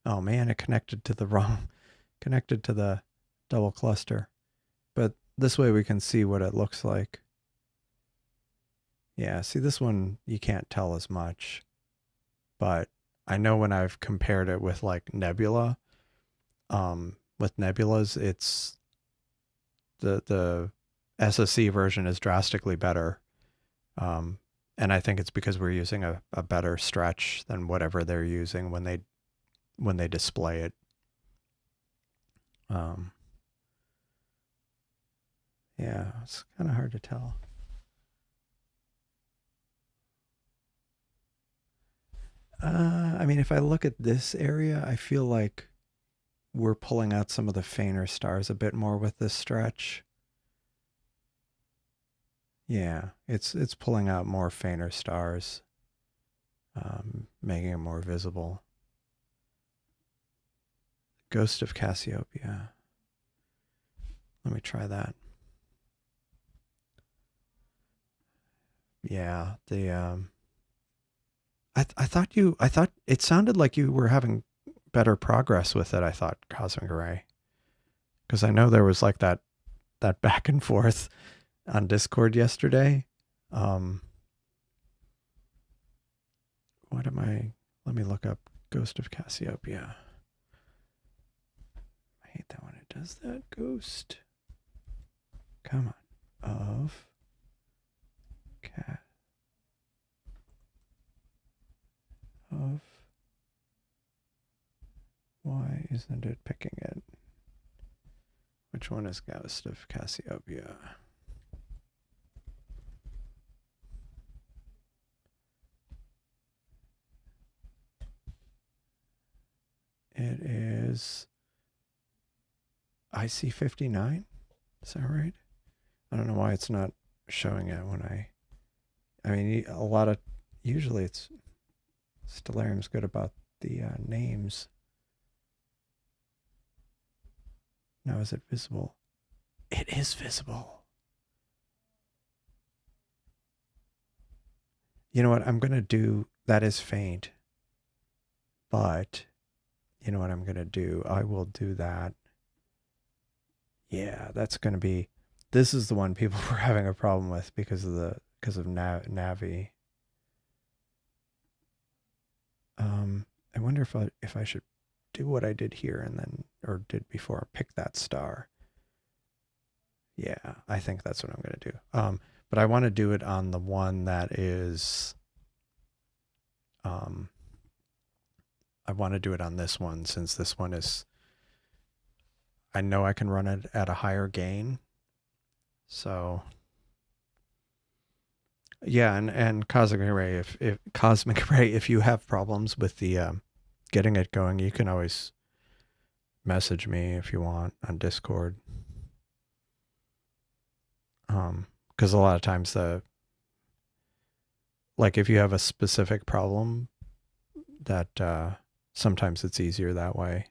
Oh man, it connected to the wrong, connected to the double cluster. But this way we can see what it looks like. Yeah, see this one, you can't tell as much. But I know when I've compared it with like nebula, with nebulas, it's the SSC version is drastically better. And I think it's because we're using a better stretch than whatever they're using when they display it. Um, yeah, it's kind of hard to tell. I mean, if I look at this area, I feel like we're pulling out some of the fainter stars a bit more with this stretch. Yeah, it's pulling out more fainter stars, making it more visible. Ghost of Cassiopeia. Let me try that. Yeah, I thought it sounded like you were having better progress with it. I thought Cosmic Ray, because I know there was like that back and forth on Discord yesterday. Um, what am I? Let me look up Ghost of Cassiopeia. I hate that when it does that. Ghost. Come on. Of cat of. Why isn't it picking it? Which one is Ghost of Cassiopeia? It is IC59. Is that right? I don't know why it's not showing it when I mean, a lot of, usually it's, Stellarium's good about the names. Now, is it visible? It is visible. You know what I'm going to do? That is faint. But, you know what I'm going to do? I will do that. Yeah, that's going to be, this is the one people were having a problem with because of Navi. I wonder if I should do what I did here and then, or did before, pick that star. Yeah, I think that's what I'm going to do. But I want to do it on the one that is, um, I want to do it on this one since this one is, I know I can run it at a higher gain. So yeah, and cosmic ray, if cosmic ray, if you have problems with the getting it going, you can always message me if you want on Discord. Because a lot of times like if you have a specific problem, that sometimes it's easier that way.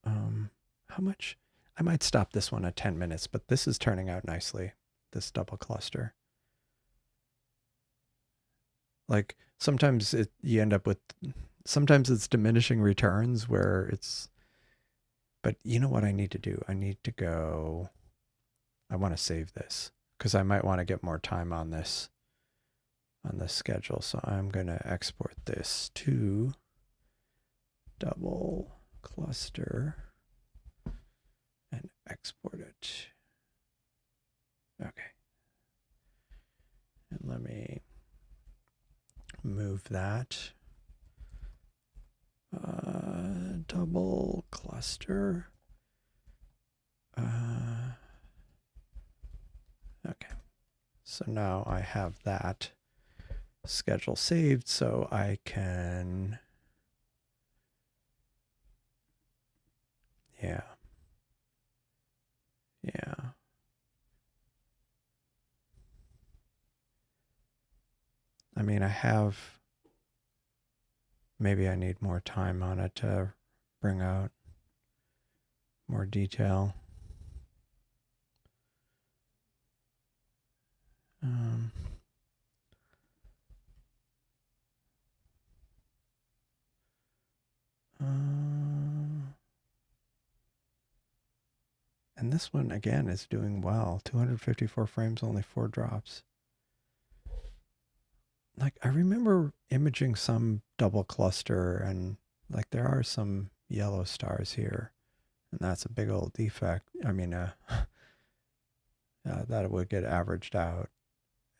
How much? I might stop this one at 10 minutes, but this is turning out nicely, this double cluster. Like sometimes you end up with, sometimes it's diminishing returns where it's, but you know what I need to do? I need to go, I want to save this because I might want to get more time on this schedule. So I'm going to export this to double cluster and export it. Okay. And let me move that. Double cluster. Okay. So now I have that schedule saved, so I can, yeah. I mean, I have, maybe I need more time on it to bring out more detail. And this one again is doing well. 254 frames, only 4 drops. Like I remember imaging some double cluster and like there are some yellow stars here, and that's a big old defect. I mean, that would get averaged out.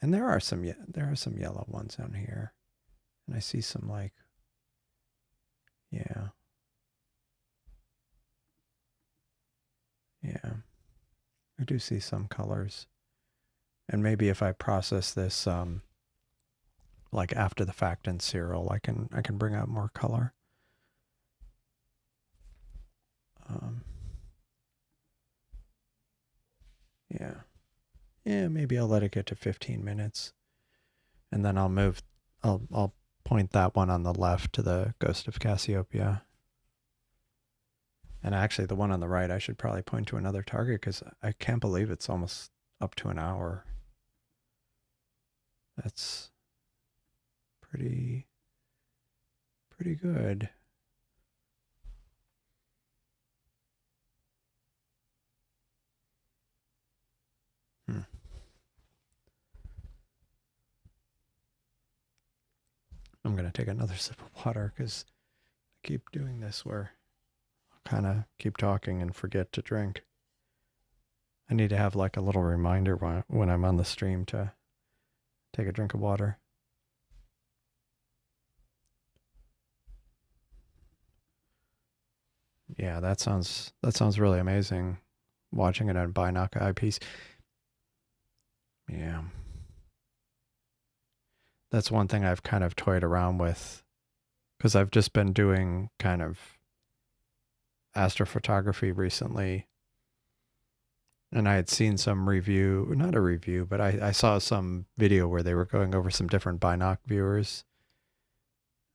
And there are some yellow ones down here, and I see some like, yeah, I do see some colors. And maybe if I process this like after the fact in serial, I can bring out more color. Yeah, maybe I'll let it get to 15 minutes. And then I'll point that one on the left to the Ghost of Cassiopeia. And actually the one on the right, I should probably point to another target because I can't believe it's almost up to an hour. That's pretty good. I'm going to take another sip of water because I keep doing this where I'll kind of keep talking and forget to drink. I need to have like a little reminder when I'm on the stream to take a drink of water. Yeah, that sounds really amazing. Watching it on binoc eyepiece. Yeah. That's one thing I've kind of toyed around with because I've just been doing kind of astrophotography recently. And I had seen some review, not a review, but I saw some video where they were going over some different binoc viewers.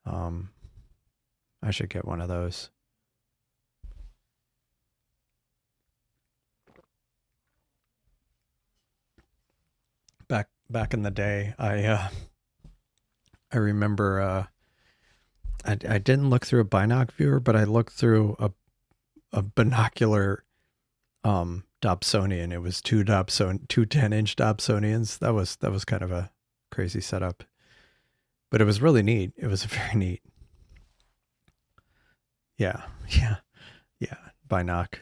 I should get one of those. Back in the day, I remember I didn't look through a binoc viewer, but I looked through a binocular Dobsonian. It was two 10-inch Dobsonians. That was kind of a crazy setup, but it was really neat. It was very neat. Yeah. Binoc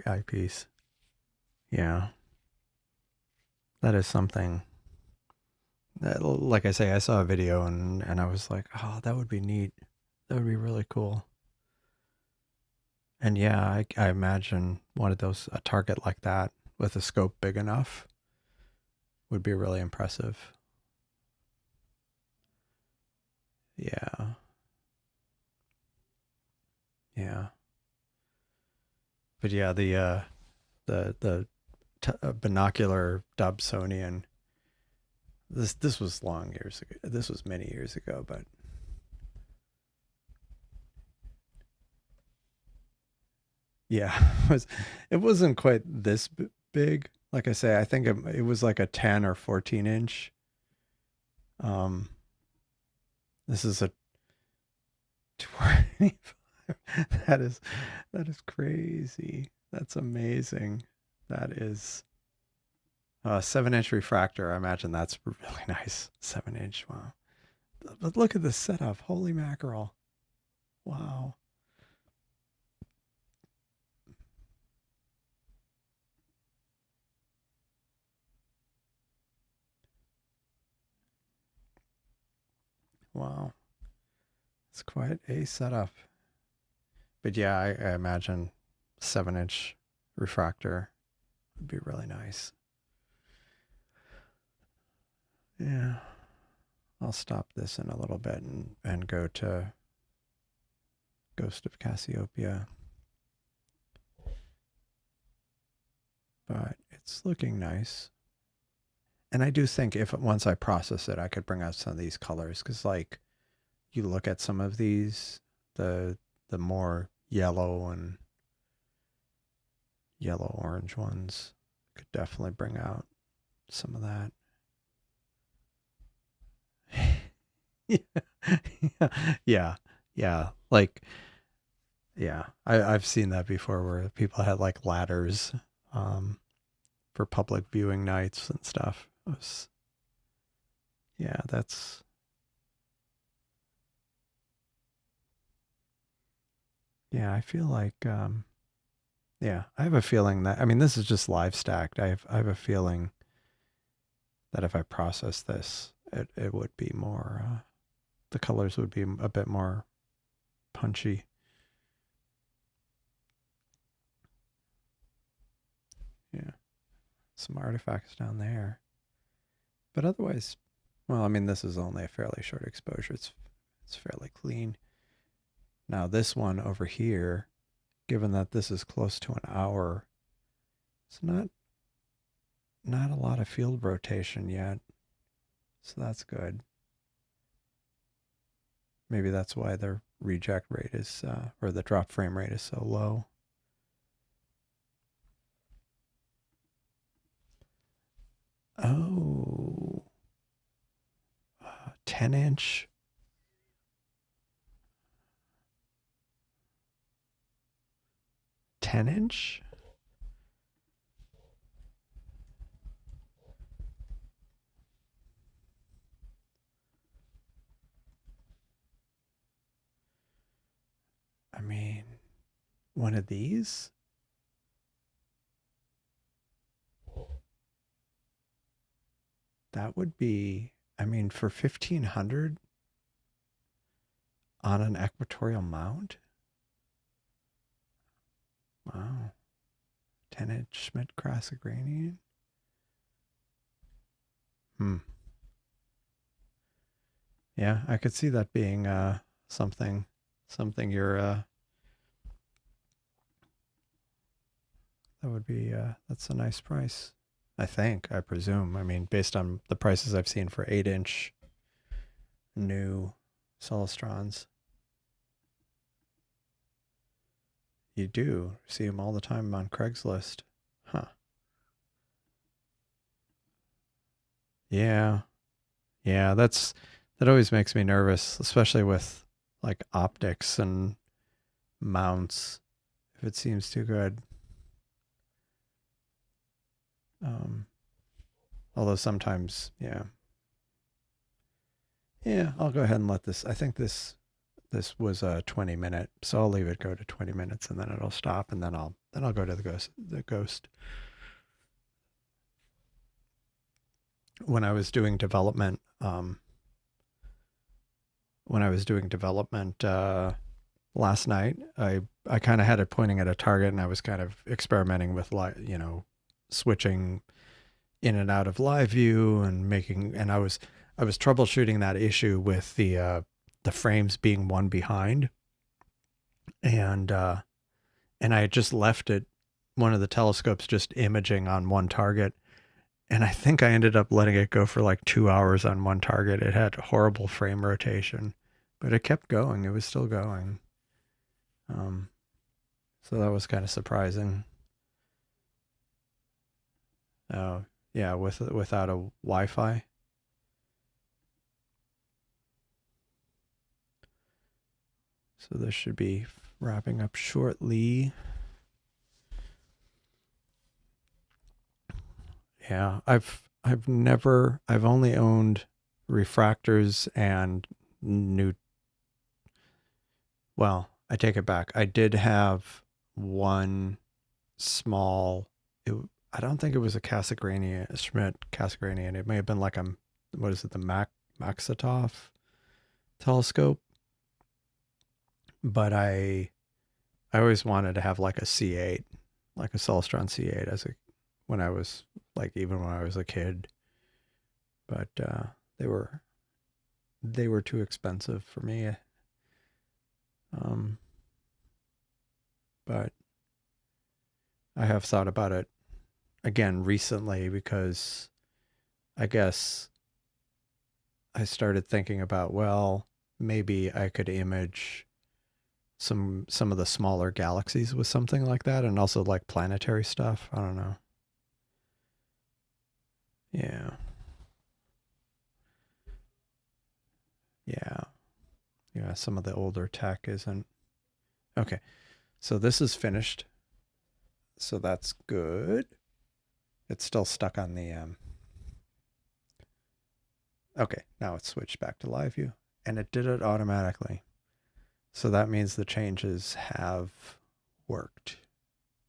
eyepiece. Yeah. That is something Like I say, I saw a video and I was like, oh, that would be neat. That would be really cool. And yeah, I imagine one of those, a target like that with a scope big enough would be really impressive. Yeah. Yeah. But yeah, the binocular Dobsonian. This was long years ago. This was many years ago, but yeah, it wasn't quite this big. Like I say, I think it was like a 10 or 14 inch. Um, this is a 25. That is that is crazy. That's amazing. That is a 7-inch refractor. I imagine that's really nice. 7-inch. Wow. But look at this setup. Holy mackerel. Wow. Wow. It's quite a setup. But yeah, I imagine 7-inch refractor would be really nice. Yeah. I'll stop this in a little bit and go to Ghost of Cassiopeia. But it's looking nice. And I do think if once I process it, I could bring out some of these colors because, like, you look at some of these, the more yellow and yellow orange ones could definitely bring out some of that. yeah, yeah, yeah. Like, yeah, I've seen that before where people had like ladders um, for public viewing nights and stuff. Yeah, that's yeah. I feel like yeah, I have a feeling that I mean this is just live stacked. I have a feeling that if I process this, it would be more. The colors would be a bit more punchy. Yeah, some artifacts down there, but otherwise, well, I mean, this is only a fairly short exposure. It's fairly clean. Now this one over here, given that this is close to an hour, it's not a lot of field rotation yet, so that's good. Maybe that's why the reject rate is or the drop frame rate is so low. Oh, 10-inch. 10-inch? I mean, one of these? That would be, I mean, for 1500 on an equatorial mount? Wow. 10-inch Schmidt Cassegrainian? Hmm. Yeah, I could see that being something something you're that would be that's a nice price. I think, I presume. I mean, based on the prices I've seen for 8-inch new Celestrons. You do see them all the time on Craigslist. Huh. Yeah. Yeah, that always makes me nervous, especially with like optics and mounts if it seems too good. Um Although sometimes, yeah. Yeah, I'll go ahead and let this. I think this was a 20-minute, so I'll leave it go to 20 minutes and then it'll stop and then I'll go to the ghost. when I was doing development, when I was doing development last night, I kind of had it pointing at a target, and I was kind of experimenting with switching in and out of live view and I was troubleshooting that issue with the frames being one behind, and I had just left it, one of the telescopes, just imaging on one target. And I think I ended up letting it go for like 2 hours on one target. It had horrible frame rotation, but it kept going. It was still going. Um, so that was kind of surprising. Yeah, without a Wi-Fi. So this should be wrapping up shortly. Yeah, I've only owned refractors and new. Well, I take it back. I did have one small. It, I don't think it was a Schmidt Cassegrainian. It may have been like what is it, the Maxitov telescope. But I always wanted to have like a C8, like a Celestron C8 when I was even when I was a kid. But they were too expensive for me. Um, but I have thought about it again recently because I guess I started thinking about, well, maybe I could image some of the smaller galaxies with something like that, and also like planetary stuff. I don't know. Yeah. Yeah. Yeah, some of the older tech isn't. Okay. So this is finished. So that's good. It's still stuck on the okay, now it's switched back to live view, and it did it automatically. So that means the changes have worked,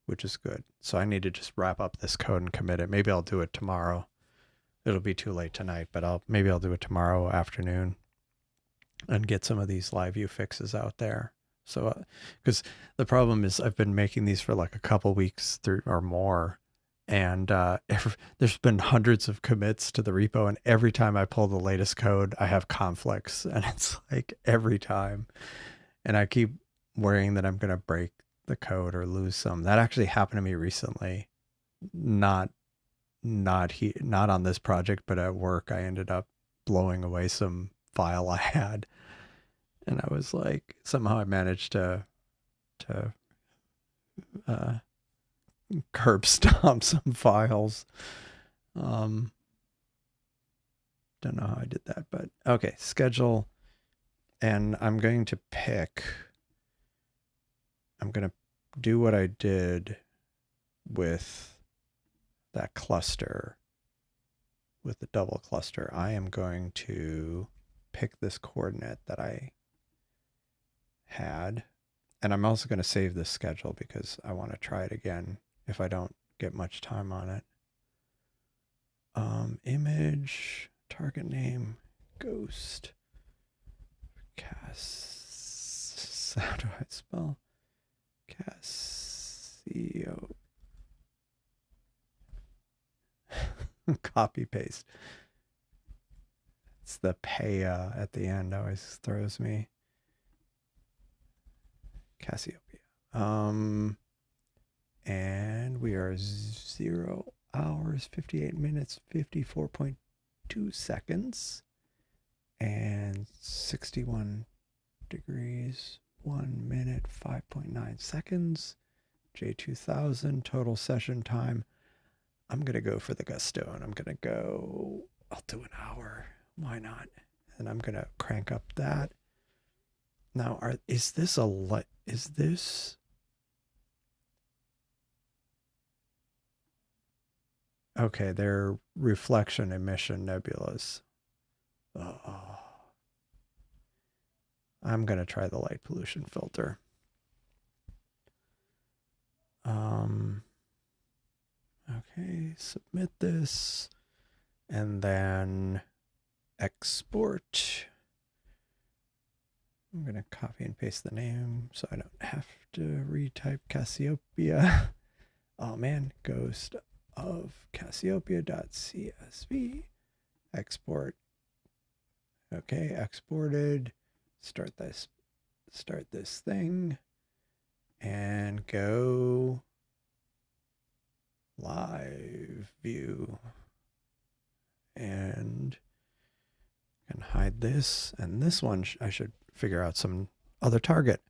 which is good. So I need to just wrap up this code and commit it. Maybe I'll do it tomorrow. It'll be too late tonight, but maybe I'll do it tomorrow afternoon and get some of these live view fixes out there. So, because the problem is I've been making these for like a couple weeks through or more, and there's been hundreds of commits to the repo, and every time I pull the latest code, I have conflicts, and it's like every time, and I keep worrying that I'm gonna break the code or lose some. That actually happened to me recently, not not on this project, but at work. I ended up blowing away some file I had, and I was like, somehow I managed to uh, curb stomp some files. Um, don't know how I did that, but okay, schedule, and I'm going to do what I did with that cluster, with the double cluster. I am going to pick this coordinate that I had, and I'm also going to save this schedule because I want to try it again if I don't get much time on it. Image, target name, ghost, how do I spell? Casio. Copy paste. It's the pay at the end always throws me. Cassiopeia. And we are 0 hours, 58 minutes, 54.2 seconds, and 61 degrees, 1 minute, 5.9 seconds. J2000 total session time. I'm going to go for the gusto, and I'll do an hour. Why not? And I'm going to crank up that. Now, is this okay, they're reflection emission nebulas. Oh, I'm going to try the light pollution filter. Okay, submit this. and then export. I'm going to copy and paste the name so I don't have to retype Cassiopeia. Oh man, ghost of Cassiopeia.csv. Export. Okay, exported. Start this thing and go live view. And can hide this, and this one I should figure out some other target.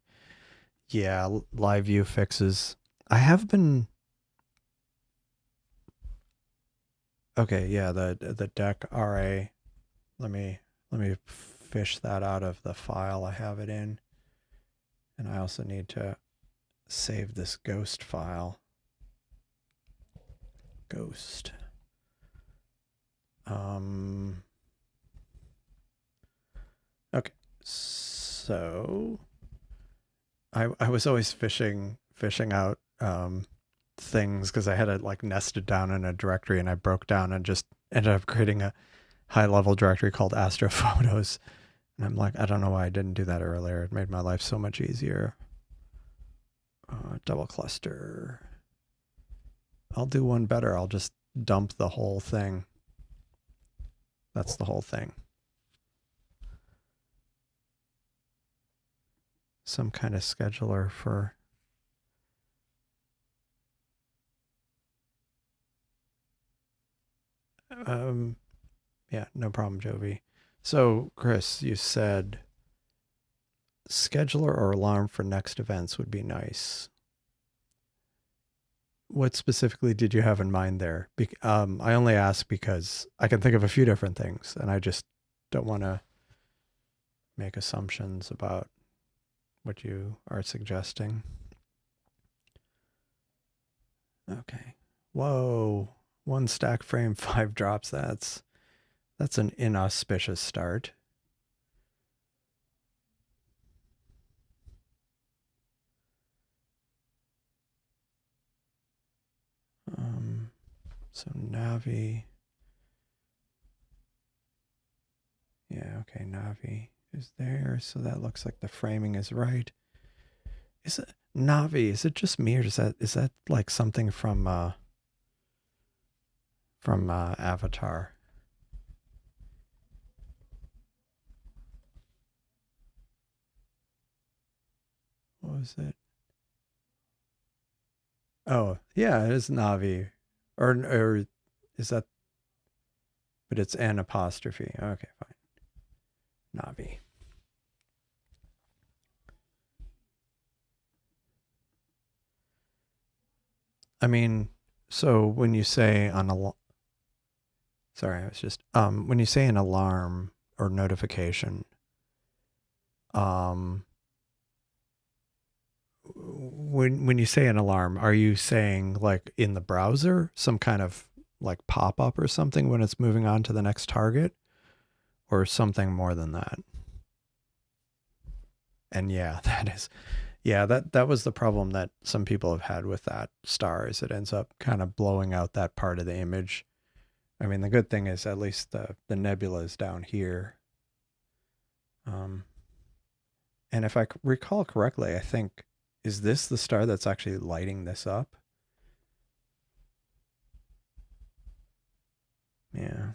Yeah, live view fixes. I have been. Okay, yeah, the deck RA. Let me fish that out of the file I have it in. And I also need to save this ghost file. Ghost. Okay, so I was always fishing out things because I had it like nested down in a directory, and I broke down and just ended up creating a high level directory called astrophotos. And I'm like, I don't know why I didn't do that earlier. It made my life so much easier. Double cluster. I'll do one better. I'll just dump the whole thing. That's the whole thing. Some kind of scheduler for yeah, no problem, Jovi. So, Chris, you said scheduler or alarm for next events would be nice. What specifically did you have in mind there? I only ask because I can think of a few different things, and I just don't want to make assumptions about what you are suggesting. Okay. Whoa. One stack frame, 5 drops. That's an inauspicious start. So Navi. Yeah, okay, Navi is there. So that looks like the framing is right. Is it Navi? Is it just me, or is that like something from Avatar? What was it? Oh, yeah, it is Navi. Or is that, but it's an apostrophe. Okay, fine. Navi. I mean, so when you say sorry, I was just when you say an alarm or notification, when you say an alarm, are you saying like in the browser some kind of like pop up or something when it's moving on to the next target, or something more than that? And yeah, that was the problem that some people have had with that star, is it ends up kind of blowing out that part of the image. I mean, the good thing is at least the nebula is down here. And if I recall correctly, I think, is this the star that's actually lighting this up? Yeah.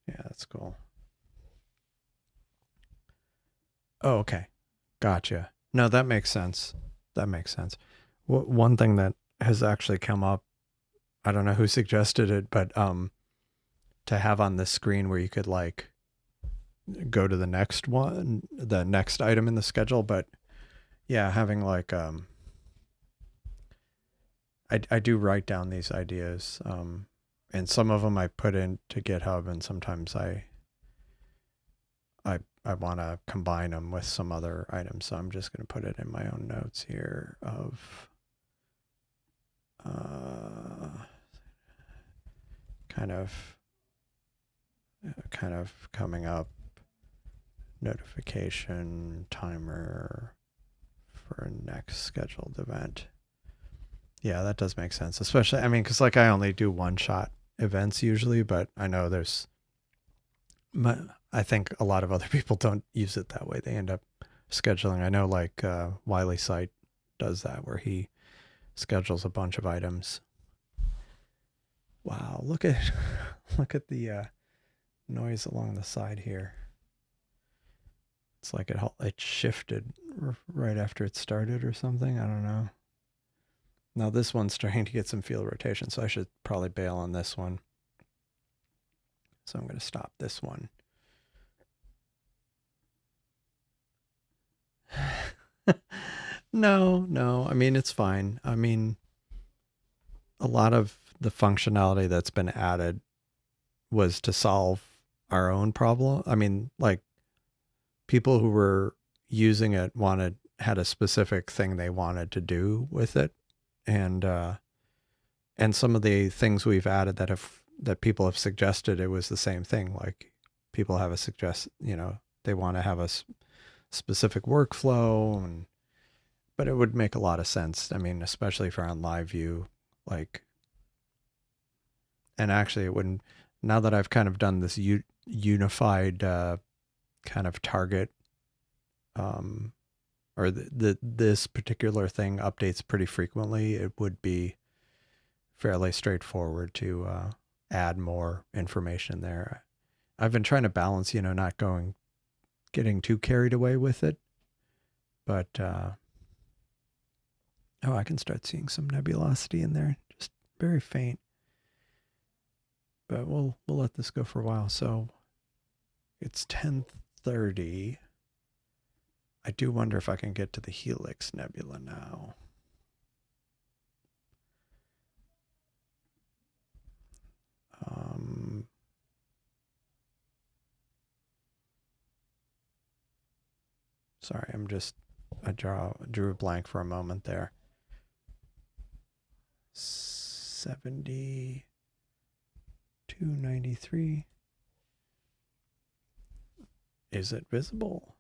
Yeah, that's cool. Oh, okay. Gotcha. No, that makes sense. That makes sense. One thing that has actually come up, I don't know who suggested it, but to have on the screen where you could like go to the next one, the next item in the schedule, but yeah, having like I do write down these ideas, and some of them I put into GitHub, and sometimes I want to combine them with some other items, so I'm just going to put it in my own notes here of kind of coming up, notification timer for next scheduled event. Yeah, that does make sense. Especially, I mean, because like I only do one shot events usually, but I know I think a lot of other people don't use it that way. They end up scheduling. I know like Wiley Site does that where he schedules a bunch of items. Wow, look at look at the noise along the side here. It's like it shifted right after it started or something. I don't know. Now this one's starting to get some field rotation, so I should probably bail on this one. So I'm going to stop this one. No. I mean, it's fine. I mean, a lot of the functionality that's been added was to solve our own problem. I mean, like people who were using it had a specific thing they wanted to do with it. And some of the things we've added that people have suggested, it was the same thing. Like people have they want to have a specific workflow, but it would make a lot of sense. I mean, especially for on live view, like, and actually it wouldn't, now that I've kind of done this unified kind of target, or this particular thing updates pretty frequently, it would be fairly straightforward to add more information there. I've been trying to balance, not getting too carried away with it, but I can start seeing some nebulosity in there, just very faint. But we'll let this go for a while. So it's 10:30. I do wonder if I can get to the Helix Nebula now. Sorry, I drew a blank for a moment there. 7293. Is it visible?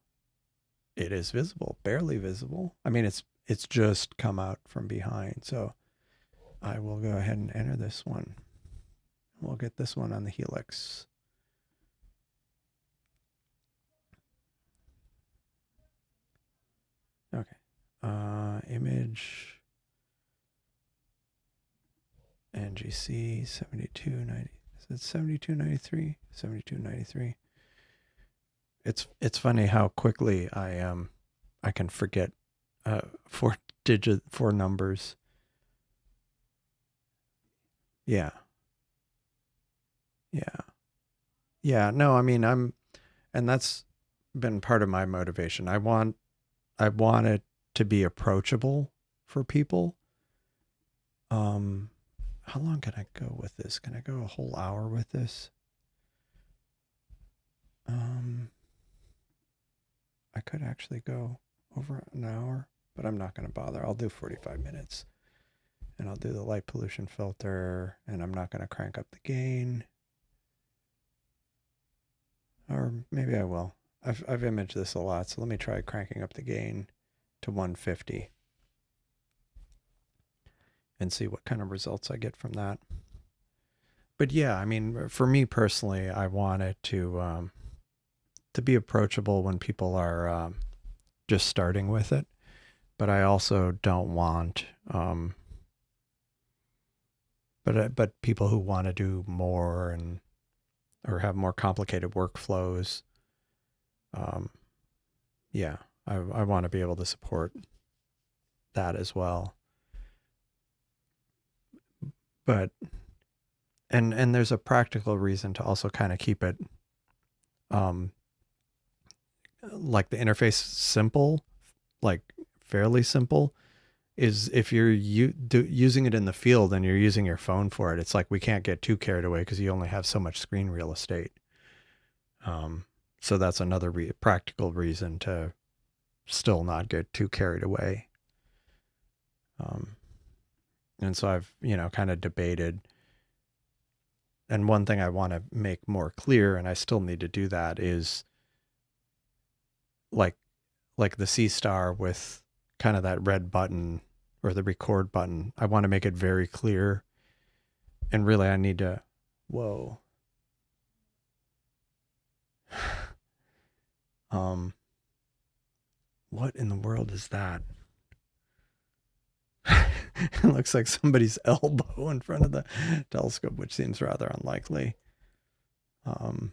It is visible, barely visible. I mean, it's just come out from behind. So I will go ahead and enter this one. We'll get this one on the Helix. Okay. Image NGC 7290. Is it 7293? 7293. It's funny how quickly I can forget four numbers. Yeah. No, I mean and that's been part of my motivation. I want it to be approachable for people. How long can I go with this? Can I go a whole hour with this? I could actually go over an hour, but I'm not going to bother. I'll do 45 minutes. And I'll do the light pollution filter, and I'm not going to crank up the gain. Or maybe I will. I've imaged this a lot, so let me try cranking up the gain to 150 and see what kind of results I get from that. But yeah, I mean, for me personally, I want it to be approachable when people are just starting with it. But I also don't want, but people who want to do more or have more complicated workflows, yeah, I want to be able to support that as well. But and there's a practical reason to also kind of keep it like the interface simple, like fairly simple, is if you're using it in the field and you're using your phone for it, it's like we can't get too carried away because you only have so much screen real estate. So that's another practical reason to still not get too carried away. And so I've, kind of debated. And one thing I want to make more clear, and I still need to do that, is like the Seestar with kind of that red button or the record button. I want to make it very clear. And really, I need to, whoa. What in the world is that? It looks like somebody's elbow in front of the telescope, which seems rather unlikely. So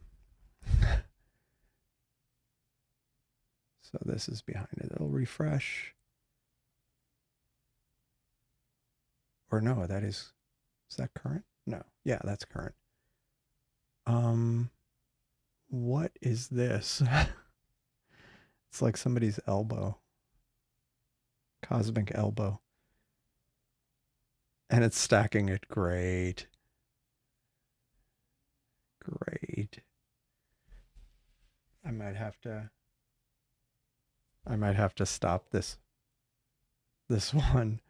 this is behind it. It'll refresh. Or no, is that current? No. Yeah, that's current. What is this? It's like somebody's elbow. Cosmic elbow. And it's stacking it. Great. Great. I might have to stop this one.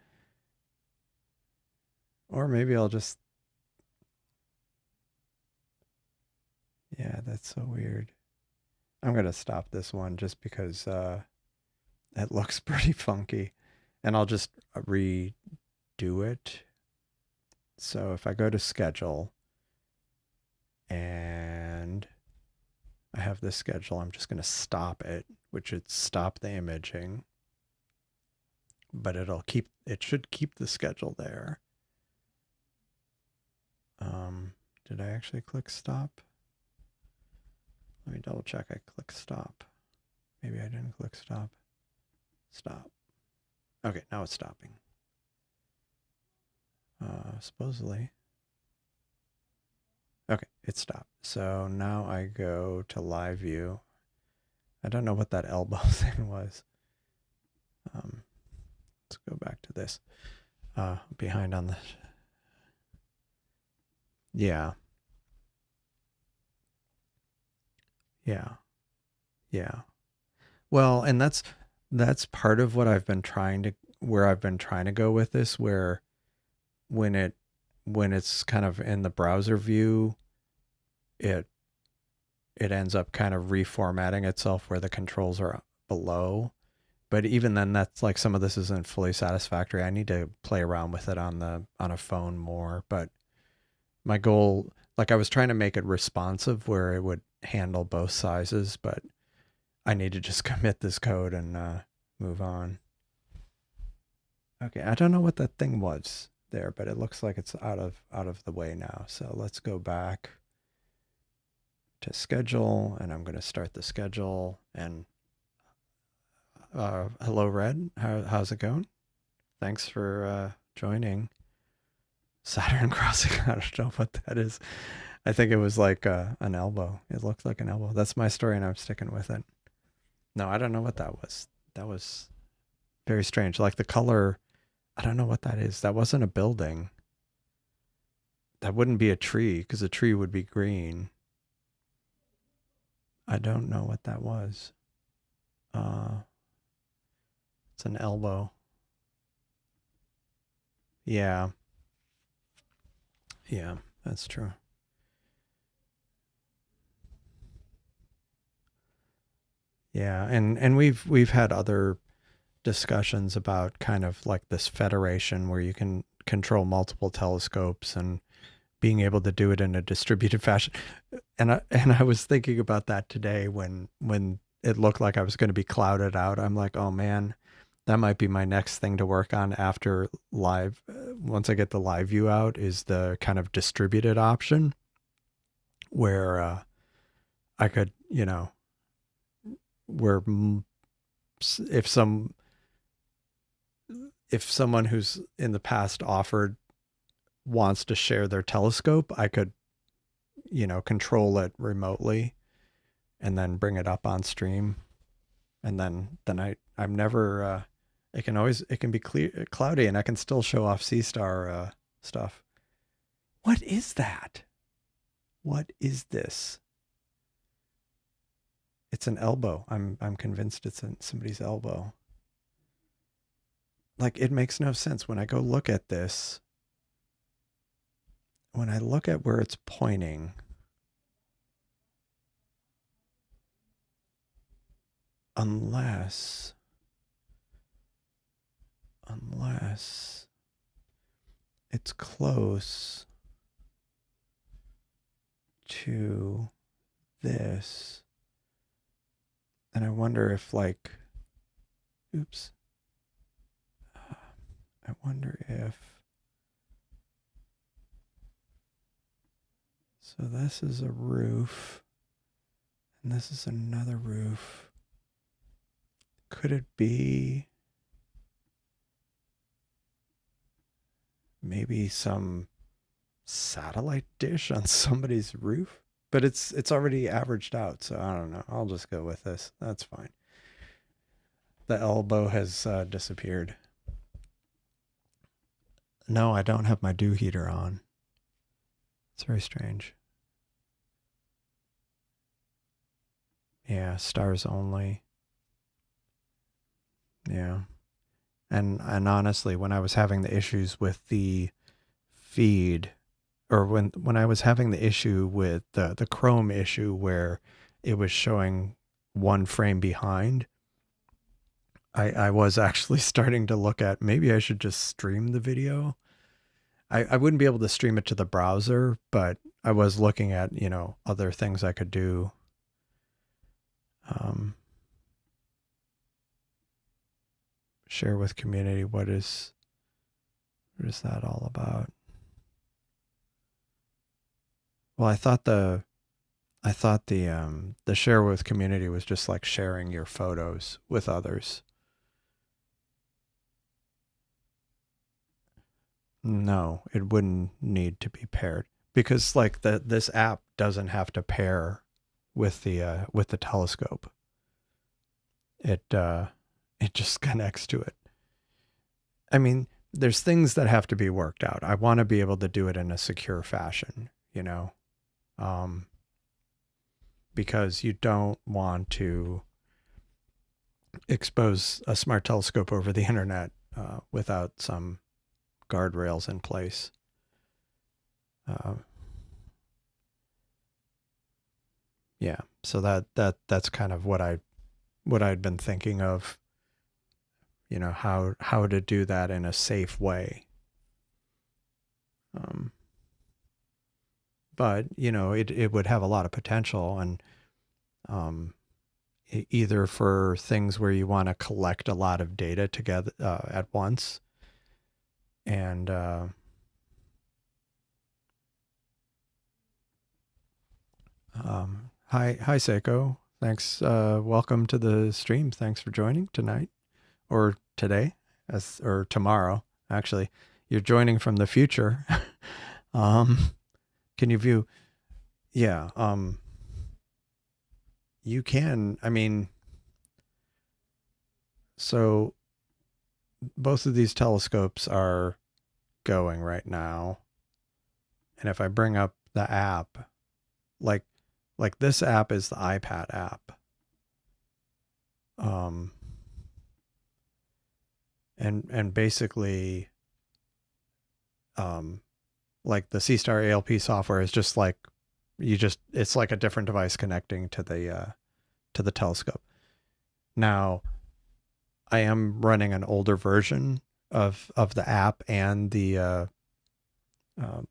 Or maybe I'll just, yeah, that's so weird. I'm going to stop this one just because it looks pretty funky. And I'll just redo it. So if I go to schedule and I have this schedule, I'm just going to stop it, which would stop the imaging. But it should keep the schedule there. Did I actually click stop? Let me double check. I clicked stop. Maybe I didn't click stop. Stop. Okay, now it's stopping. Supposedly. Okay, it stopped. So now I go to live view. I don't know what that elbow thing was. Let's go back to this. Behind on the... Yeah. Yeah. Yeah. Well, and that's part of what I've been trying to go with this, where when it's kind of in the browser view, it ends up kind of reformatting itself where the controls are below. But even then, that's like some of this isn't fully satisfactory. I need to play around with it on a phone more. But my goal, like I was trying to make it responsive where it would handle both sizes, but I need to just commit this code and move on. Okay, I don't know what that thing was there, but it looks like it's out of the way now. So let's go back to schedule, and I'm going to start the schedule. And hello, Red. How's it going? Thanks for joining. Saturn crossing. I don't know what that is. I think it was like an elbow. It looked like an elbow. That's my story, and I'm sticking with it. No, I don't know what that was. That was very strange. Like the color, I don't know what that is. That wasn't a building. That wouldn't be a tree because a tree would be green. I don't know what that was. It's an elbow. Yeah. Yeah, that's true. Yeah, and we've had other discussions about kind of like this federation where you can control multiple telescopes and being able to do it in a distributed fashion. And I was thinking about that today when it looked like I was going to be clouded out. I'm like, oh man, that might be my next thing to work on after live. Once I get the live view out, is the kind of distributed option where I could, where if someone who's in the past offered wants to share their telescope, I could, control it remotely and then bring it up on stream. And then I'm never, it can be cloudy and I can still show off Seestar stuff. What is that? What is this? It's an elbow. I'm convinced it's somebody's elbow. Like it makes no sense when I go look at this. When I look at where it's pointing, unless unless it's close to this. And I wonder if, like, oops. I wonder if, so this is a roof, and this is another roof. Could it be maybe some satellite dish on somebody's roof? But it's already averaged out, so I don't know. I'll just go with this. That's fine. The elbow has disappeared. No, I don't have my dew heater on. It's very strange. Yeah, stars only. Yeah. And honestly, when I was having the issues with the feed, or when I was having the issue with the Chrome issue where it was showing one frame behind, I was actually starting to look at maybe I should just stream the video. I wouldn't be able to stream it to the browser, but I was looking at, other things I could do. Share with community. What is that all about? Well, I thought the share with community was just like sharing your photos with others. No, it wouldn't need to be paired because like this app doesn't have to pair with the telescope. It just connects to it. I mean, there's things that have to be worked out. I want to be able to do it in a secure fashion, because you don't want to expose a smart telescope over the internet without some guardrails in place. Yeah, so that's kind of what I'd been thinking of, how to do that in a safe way. But it would have a lot of potential, and either for things where you want to collect a lot of data together at once, and hi Seiko, thanks, welcome to the stream. Thanks for joining tonight or today, or tomorrow. Actually, you're joining from the future. Can you view? Yeah. You can. I mean, so both of these telescopes are going right now, and if I bring up the app, like this app is the iPad app. And basically, like the Seestar Alp software is just like it's like a different device connecting to the telescope. Now, I am running an older version of the app and the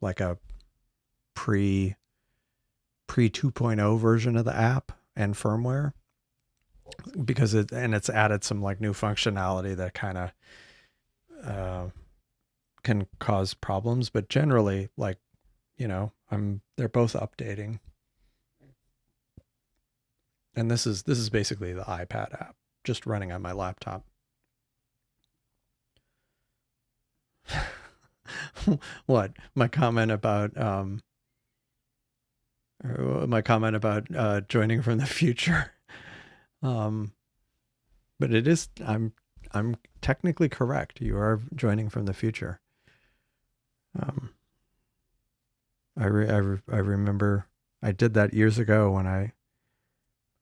like a pre 2.0 version of the app and firmware, because it's added some like new functionality that kind of can cause problems, but generally, like, they're both updating. And this is basically the iPad app just running on my laptop. What? My comment about joining from the future. But it is, I'm technically correct. You are joining from the future. I remember I did that years ago when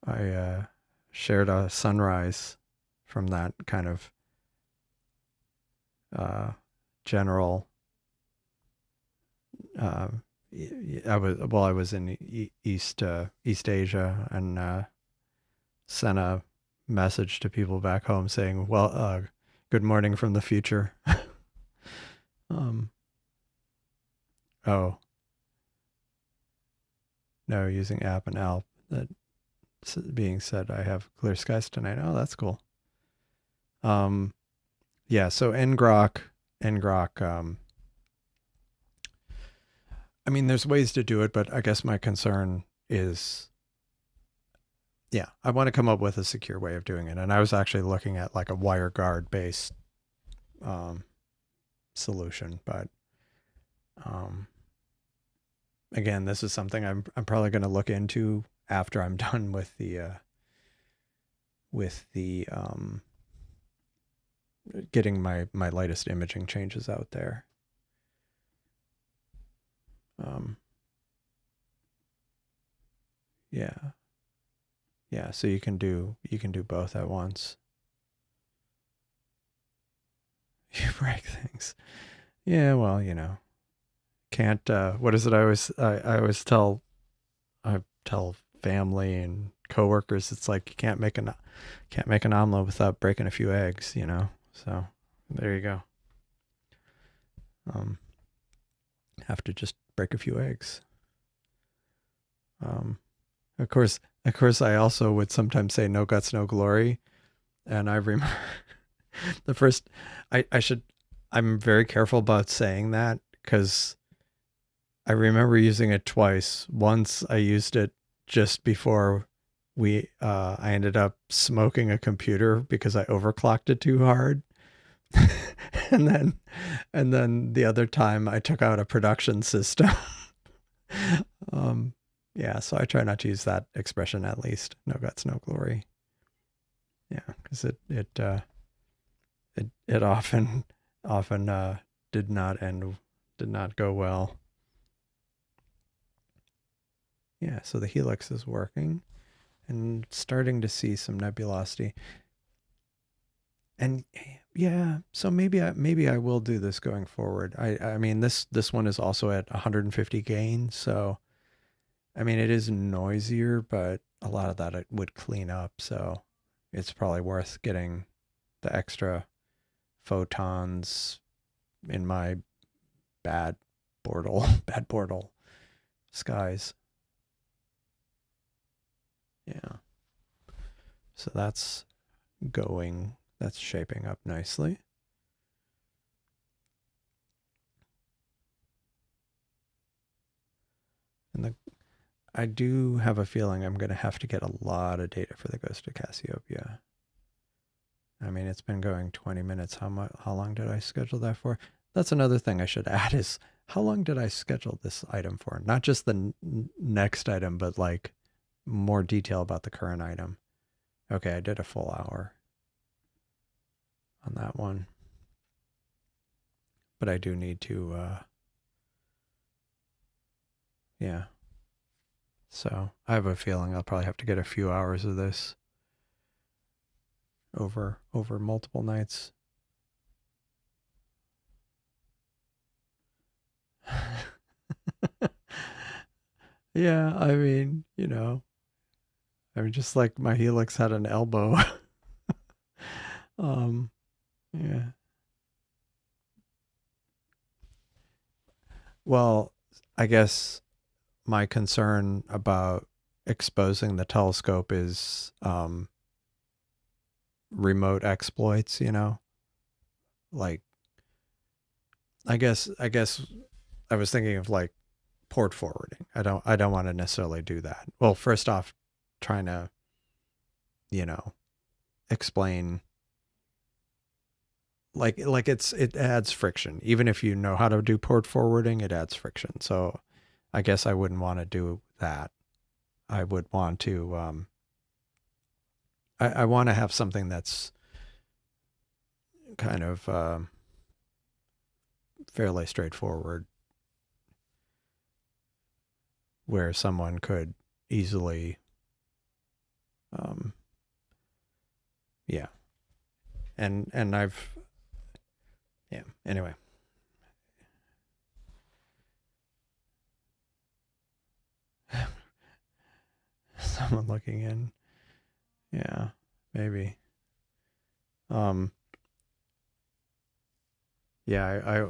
I shared a sunrise from that kind of general. I was in East Asia, and sent a message to people back home saying, well, Good morning from the future. um, oh, no, using app and Alp. That being said, I have clear skies tonight. Oh, that's cool. Yeah, so ngrok, I mean, there's ways to do it, but I guess my concern is, yeah, I want to come up with a secure way of doing it. And I was actually looking at like a WireGuard based um, solution, but um, again, this is something I'm probably going to look into after I'm done with the getting my latest imaging changes out there. Yeah. Yeah, so you can do both at once. You break things. Yeah, well, can't what is it I always tell family and coworkers, it's like you can't make an omelet without breaking a few eggs, So, there you go. Have to just break a few eggs. Of course, I also would sometimes say no guts, no glory. And I remember the first, I'm very careful about saying that because I remember using it twice. Once I used it just before I ended up smoking a computer because I overclocked it too hard. and then, the other time I took out a production system. Yeah, so I try not to use that expression, at least. No guts, no glory. Yeah, because it often did not go well. Yeah, so the helix is working and starting to see some nebulosity. And yeah, so maybe I will do this going forward. I mean, this one is also at 150 gain, so I mean it is noisier, but a lot of that it would clean up, so it's probably worth getting the extra photons in my bad bad portal skies. Yeah. So that's shaping up nicely. And I do have a feeling I'm going to have to get a lot of data for the Ghost of Cassiopeia. I mean, it's been going 20 minutes. How long did I schedule that for? That's another thing I should add is how long did I schedule this item for? Not just the next item, but like more detail about the current item. Okay, I did a full hour on that one. But I do need to, yeah. So I have a feeling I'll probably have to get a few hours of this over multiple nights. Yeah, I mean, I mean, just like my helix had an elbow. Yeah. Well, I guess my concern about exposing the telescope is remote exploits, like I guess I was thinking of like port forwarding. I don't want to necessarily do that. Well, first off, trying to, explain like it adds friction. Even if you know how to do port forwarding, it adds friction. So I guess I wouldn't want to do that. I would want to I want to have something that's kind of fairly straightforward where someone could easily yeah. And I've yeah, anyway. Someone looking in. Yeah, maybe. Yeah,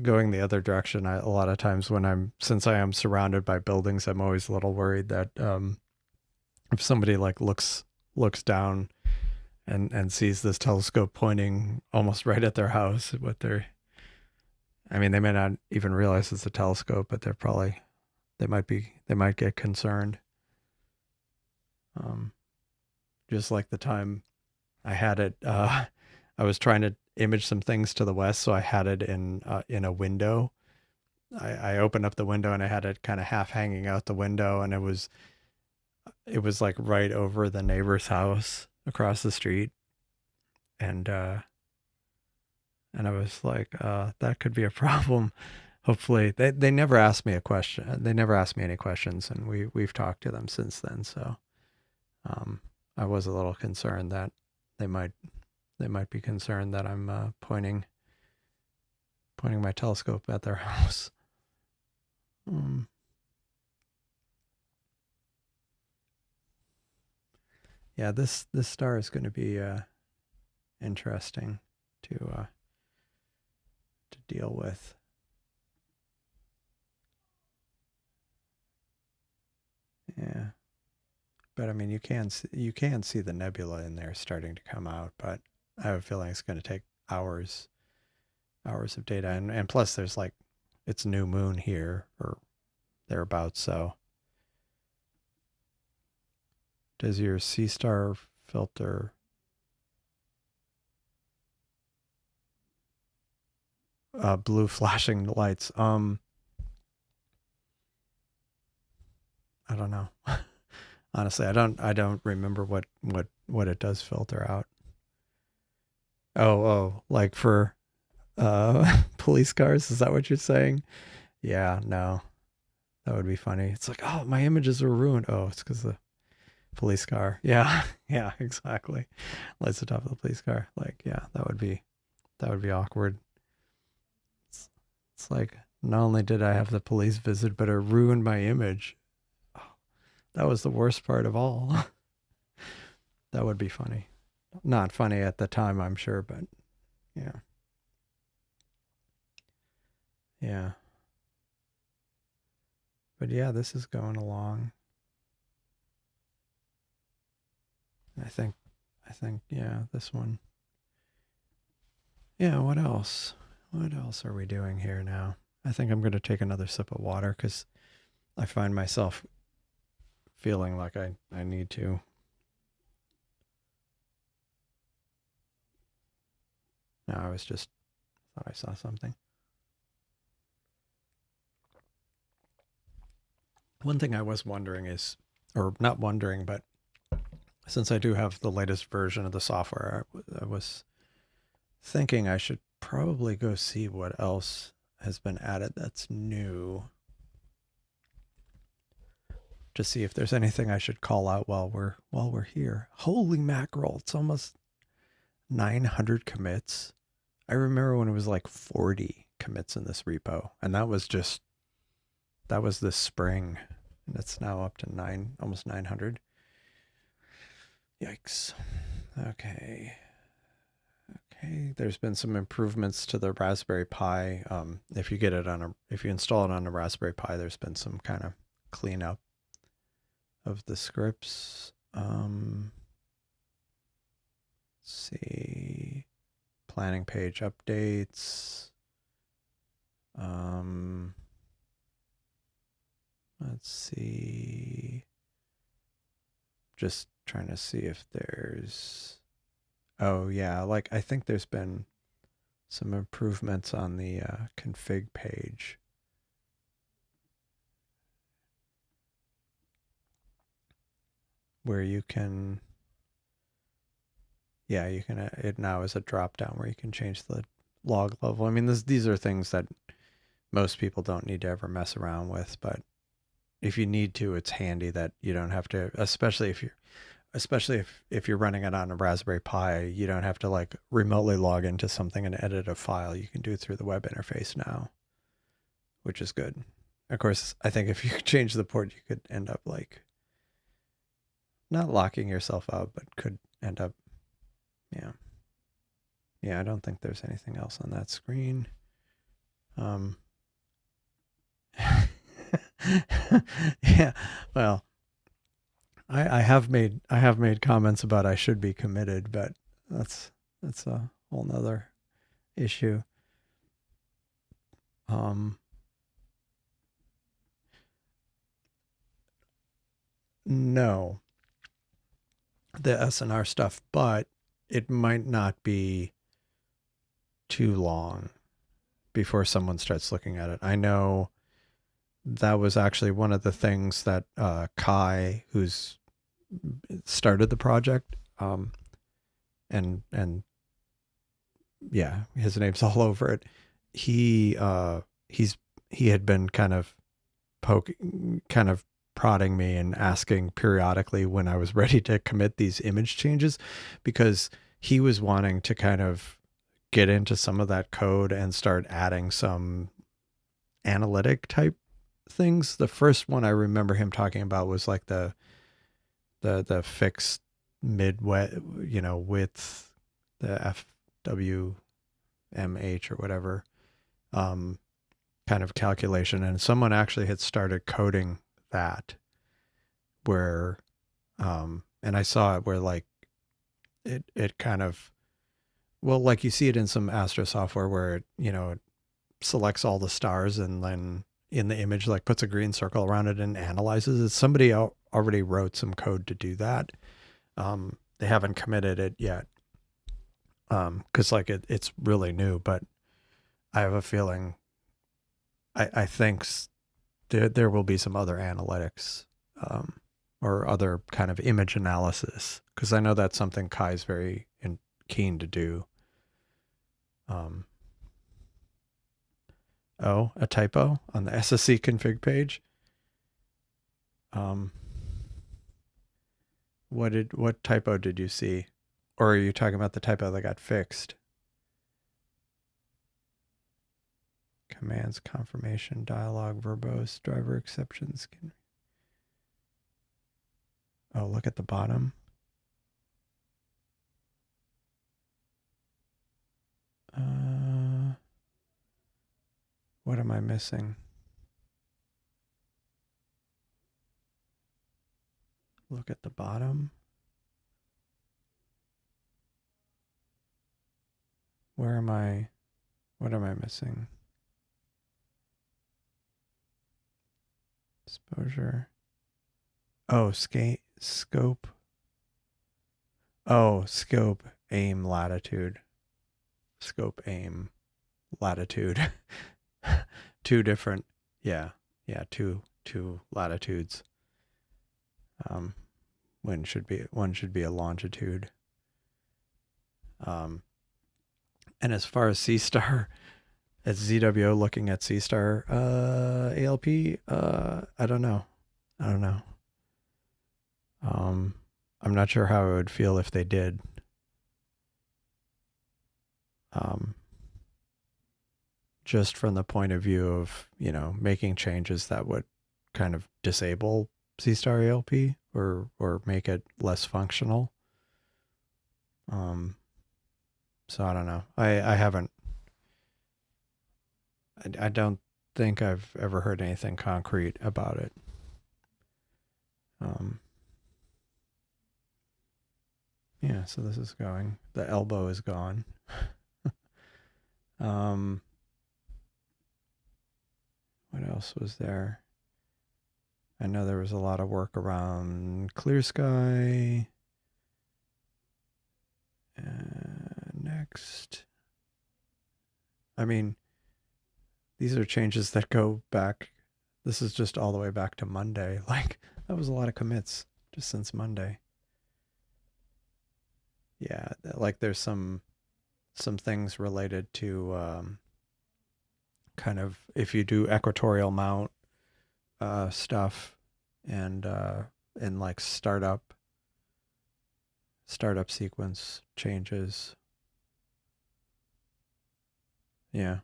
going the other direction. A lot of times since I am surrounded by buildings, I'm always a little worried that if somebody like looks down and sees this telescope pointing almost right at their house, I mean, they may not even realize it's a telescope, but they might get concerned. Um, just like the time I had it, I was trying to image some things to the west, so I had it in a window. I opened up the window and I had it kind of half hanging out the window, and it was like right over the neighbor's house across the street, and I was like, that could be a problem. Hopefully, they never asked me a question. They never asked me any questions, and we've talked to them since then. So, I was a little concerned that they might be concerned that I'm pointing my telescope at their house. Yeah, this star is going to be interesting to deal with. Yeah, but I mean, you can see the nebula in there starting to come out, but I have a feeling it's going to take hours of data, and plus there's like it's new moon here or thereabouts. So does your Seestar filter blue flashing lights? I don't know. Honestly, I don't remember what it does filter out. Oh, like for police cars, is that what you're saying? Yeah, no. That would be funny. It's like, "Oh, my images were ruined." Oh, it's cuz the police car. Yeah. Yeah, exactly. Lights the top of the police car. Like, yeah, that would be awkward. It's, it's like not only did I have the police visit, but it ruined my image. Oh, that was the worst part of all. That would be funny. Not funny at the time, I'm sure, but yeah. Yeah. But yeah, this is going along. I think yeah, this one. Yeah, what else? What else are we doing here now? I think I'm going to take another sip of water cuz I find myself feeling like I need to. No, I was just thought I saw something. One thing I was wondering is, or not wondering, but since I do have the latest version of the software, I was thinking I should probably go see what else has been added that's new to see if there's anything I should call out while we're here. Holy mackerel, it's almost 900 commits. I remember when it was like 40 commits in this repo, and that was this spring, and it's now up to almost 900. Yikes. Okay. There's been some improvements to the Raspberry Pi. If you install it on a Raspberry Pi, there's been some kind of cleanup of the scripts. Let's see, planning page updates. Let's see. Just trying to see if there's. Oh yeah, like I think there's been some improvements on the config page. Where you can, yeah, you can, it now is a drop down where you can change the log level. I mean, these are things that most people don't need to ever mess around with, but if you need to, it's handy that you don't have to, especially if you're running it on a Raspberry Pi, you don't have to like remotely log into something and edit a file. You can do it through the web interface now, which is good. Of course, I think if you change the port, you could end up like not locking yourself out, but could end up, yeah, Yeah, I don't think there's anything else on that screen. Yeah, well, I have made comments about I should be committed, but that's a whole nother issue. No, the SNR stuff, but it might not be too long before someone starts looking at it. I know that was actually one of the things that Kai, who's started the project, and yeah, his name's all over it. He had been kind of prodding me and asking periodically when I was ready to commit these image changes, because he was wanting to kind of get into some of that code and start adding some analytic type things. The first one I remember him talking about was like the fixed mid width, the FWMH or whatever, kind of calculation. And someone actually had started coding that where, and I saw it where like it kind of, well, like you see it in some astro software where it, it selects all the stars and then in the image, like puts a green circle around it and analyzes it. Somebody already wrote some code to do that. They haven't committed it yet. Cause like it's really new, but I have a feeling, I think there will be some other analytics, or other kind of image analysis. Cause I know that's something Kai's very keen to do. Oh, a typo on the SSC config page. What typo did you see? Or are you talking about the typo that got fixed? Commands confirmation dialog verbose driver exceptions. Oh, look at the bottom. What am I missing? Look at the bottom. Where am I? What am I missing? Exposure. Oh, scope. Oh, scope, aim, latitude. Scope, aim, latitude. Two different, yeah, two latitudes. One should be a longitude. And as far as Seestar, as ZWO looking at Seestar ALP, I don't know. I'm not sure how I would feel if they did. Just from the point of view of, making changes that would kind of disable Seestar ALP or make it less functional. So I don't know. I haven't. I don't think I've ever heard anything concrete about it. Yeah, so this is going. The elbow is gone. What else was there? I know there was a lot of work around clear sky. Next. I mean, these are changes that go back. This is just all the way back to Monday. Like, that was a lot of commits just since Monday. Yeah, like there's some things related to kind of if you do equatorial mount stuff and like startup sequence changes. Yeah.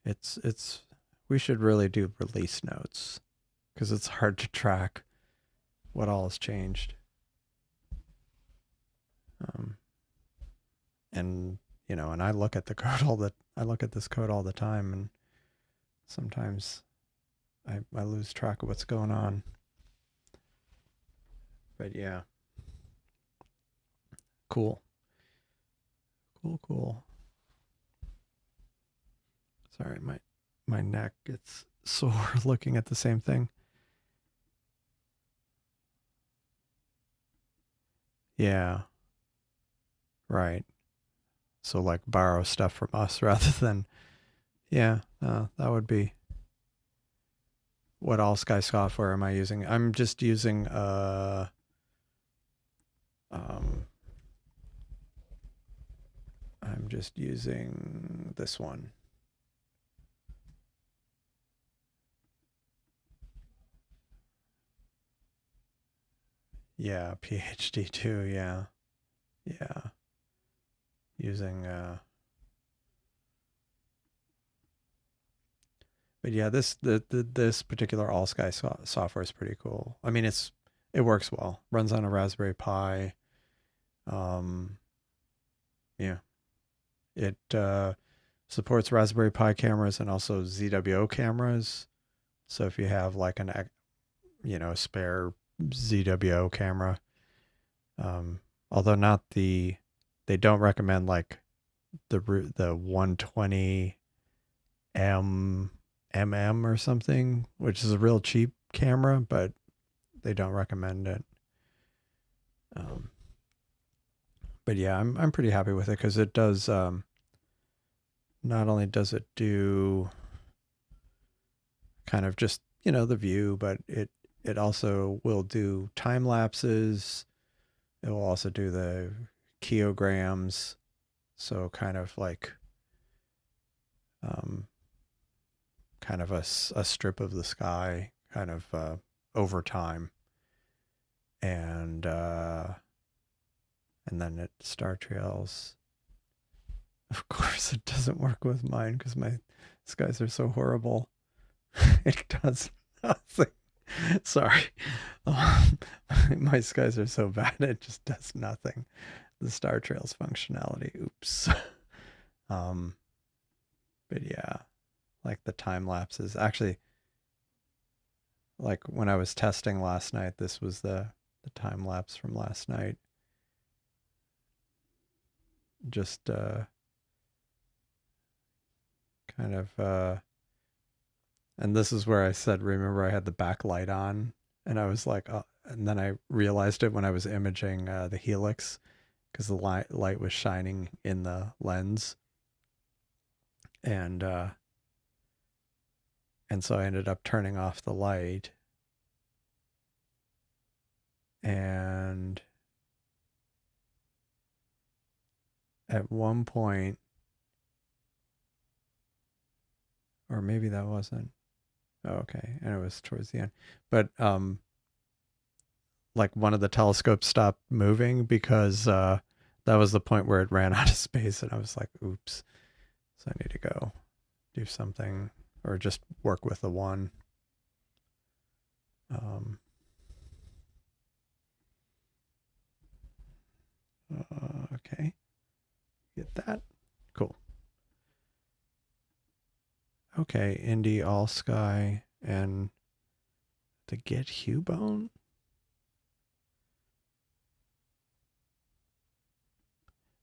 It's we should really do release notes because it's hard to track what all has changed. And, you know, and I look at the code I look at this code all the time, and sometimes I lose track of what's going on. But yeah, cool. Cool. Sorry, my neck gets sore looking at the same thing. Yeah, right. So like borrow stuff from us rather than, yeah, that would be. What all sky software am I using? I'm just using um I'm just using this one. Yeah, PhD too, yeah. Yeah. Using but yeah, this particular all sky software is pretty cool. I mean, it works well. Runs on a Raspberry Pi. Um yeah. It supports Raspberry Pi cameras and also ZWO cameras. So if you have like a spare ZWO camera, although not they don't recommend like the 120 mm or something, which is a real cheap camera, but they don't recommend it. Um, but yeah, I'm pretty happy with it because it does. Not only does it do kind of just the view, but it also will do time lapses. It will also do the kiograms, so kind of like um, kind of a strip of the sky, kind of over time, and then it star trails. Of course, it doesn't work with mine because my skies are so horrible. It does nothing. Sorry. Um, my skies are so bad, it just does nothing. The Star Trails functionality. Oops. Um, but yeah, like the time lapses. Actually, like when I was testing last night, this was the time lapse from last night. Just kind of and this is where I said, remember I had the backlight on, and I was like, and then I realized it when I was imaging the helix because the light was shining in the lens, and so I ended up turning off the light, and at one point, or maybe that wasn't. Oh, okay, and it was towards the end, but like one of the telescopes stopped moving because that was the point where it ran out of space, and I was like, oops. So I need to go do something or just work with the one. Um, okay, get that. Cool. Okay, Indy All Sky and the Get Hubone.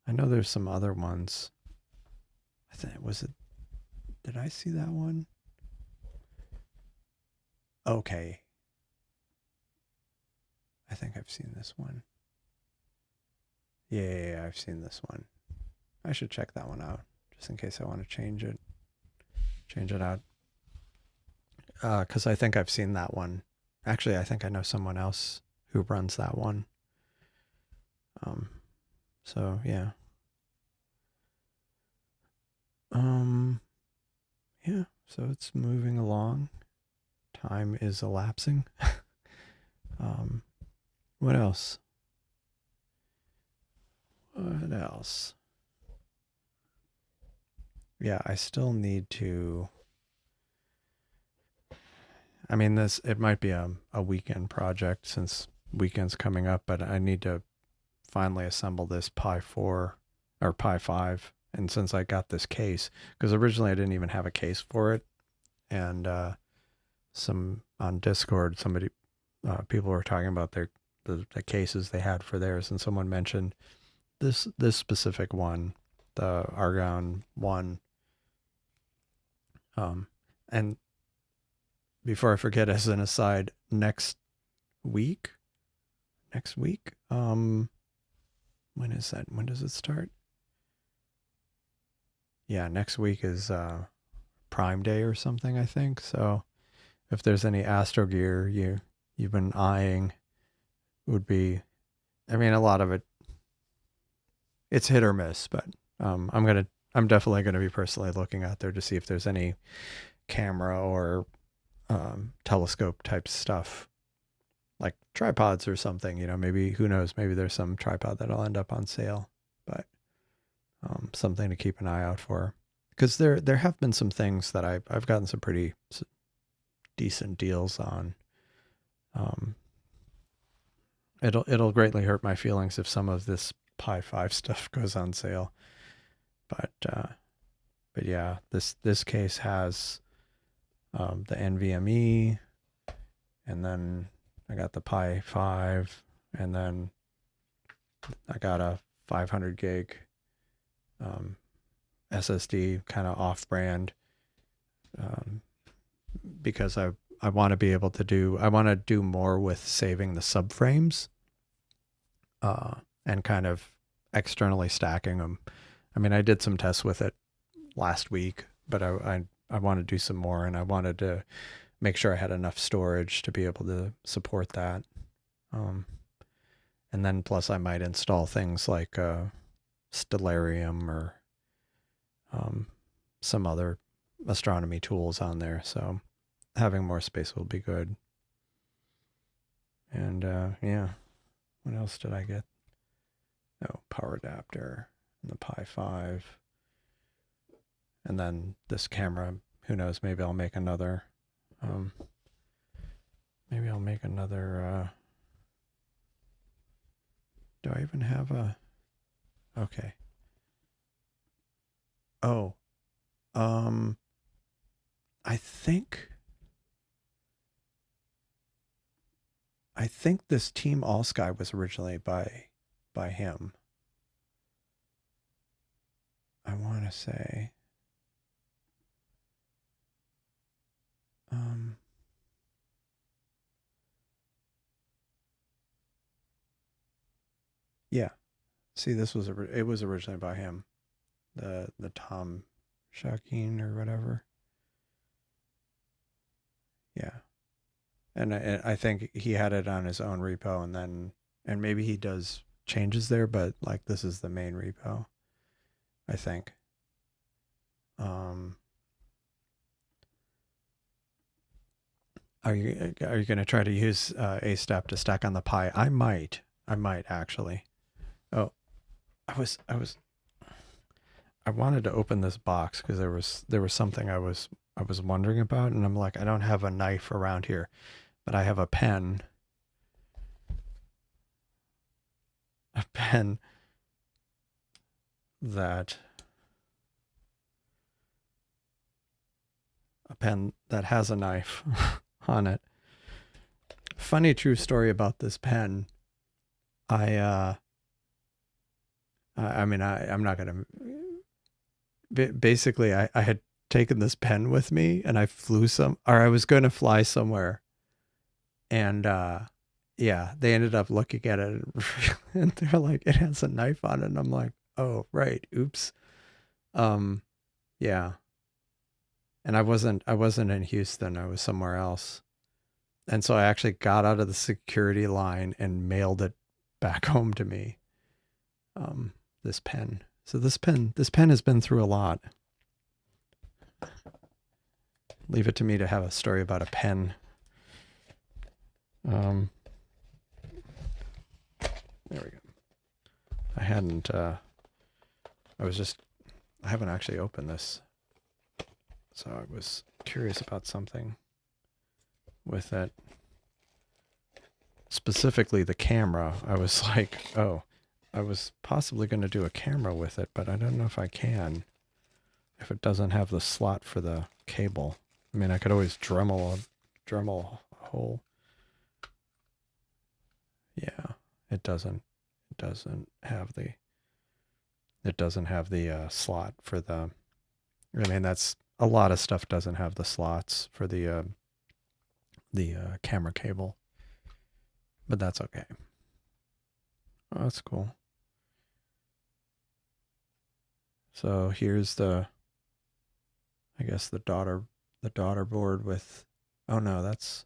I know there's some other ones. I think was it. Did I see that one? Okay. I think I've seen this one. Yeah, I've seen this one. I should check that one out just in case I want to change it. Change it out. Because I think I've seen that one. Actually, I think I know someone else who runs that one. So yeah. Yeah, so it's moving along. Time is elapsing. What else? What else? Yeah, I still need to. I mean, it might be a weekend project since weekend's coming up, but I need to finally assemble this Pi 4 or Pi 5. And since I got this case, because originally I didn't even have a case for it, and some on Discord, people were talking about the cases they had for theirs, and someone mentioned this specific one, the Argon one. And before I forget, as an aside, next week, when is that? When does it start? Yeah, next week is Prime Day or something, I think. So if there's any Astro gear you've been eyeing, would be, I mean, a lot of it's hit or miss, but I'm definitely gonna be personally looking out there to see if there's any camera or telescope type stuff, like tripods or something. Maybe, who knows, maybe there's some tripod that'll end up on sale, but something to keep an eye out for, because there have been some things that I've gotten some pretty decent deals on. It'll greatly hurt my feelings if some of this Pi 5 stuff goes on sale, but yeah, this case has the NVMe, and then I got the Pi 5, and then I got a 500 gig SSD, kind of off-brand, because I want to be able to I want to do more with saving the subframes, and kind of externally stacking them. I mean, I did some tests with it last week, but I want to do some more, and I wanted to make sure I had enough storage to be able to support that. And then plus I might install things like Stellarium or some other astronomy tools on there. So having more space will be good. And yeah, what else did I get? Oh, power adapter and the Pi 5. And then this camera, who knows, maybe I'll make another do I even have a, okay. Oh, I think this Team All Sky was originally by him. I want to say, yeah. See, it was originally by him, the Tom Shakeen or whatever. Yeah, and I think he had it on his own repo, and maybe he does changes there, but like this is the main repo, I think. Are you going to try to use a step to stack on the Pi? I might actually. Oh, I wanted to open this box because there was something I was wondering about, and I'm like, I don't have a knife around here, but I have a pen. A pen that has a knife on it. Funny true story about this pen. I'm not gonna. Basically, I had taken this pen with me, and I was going to fly somewhere, and yeah, they ended up looking at it, and they're like, it has a knife on it, and I'm like, oh right, oops. Yeah, and I wasn't in Houston, I was somewhere else, and so I actually got out of the security line and mailed it back home to me. This pen. So this pen has been through a lot. Leave it to me to have a story about a pen. There we go. I haven't actually opened this. So I was curious about something with it. Specifically the camera. I was like, oh, I was possibly going to do a camera with it, but I don't know if I can. If it doesn't have the slot for the cable. I mean, I could always Dremel a hole. Yeah, it doesn't have the slot for the. I mean, that's a lot of stuff doesn't have the slots for the camera cable, but that's okay. Oh, that's cool. So here's the, I guess the daughter board with, oh no, that's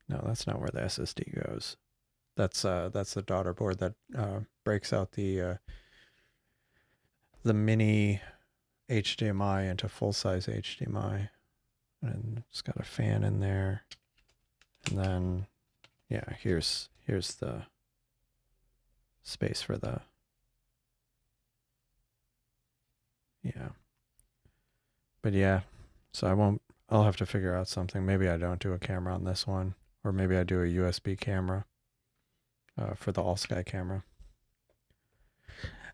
not where the SSD goes. That's the daughter board that breaks out the mini HDMI into full-size HDMI, and it's got a fan in there. And then, yeah, here's the space for the, yeah. But yeah, so I'll have to figure out something. Maybe I don't do a camera on this one, or maybe I do a USB camera for the all sky camera.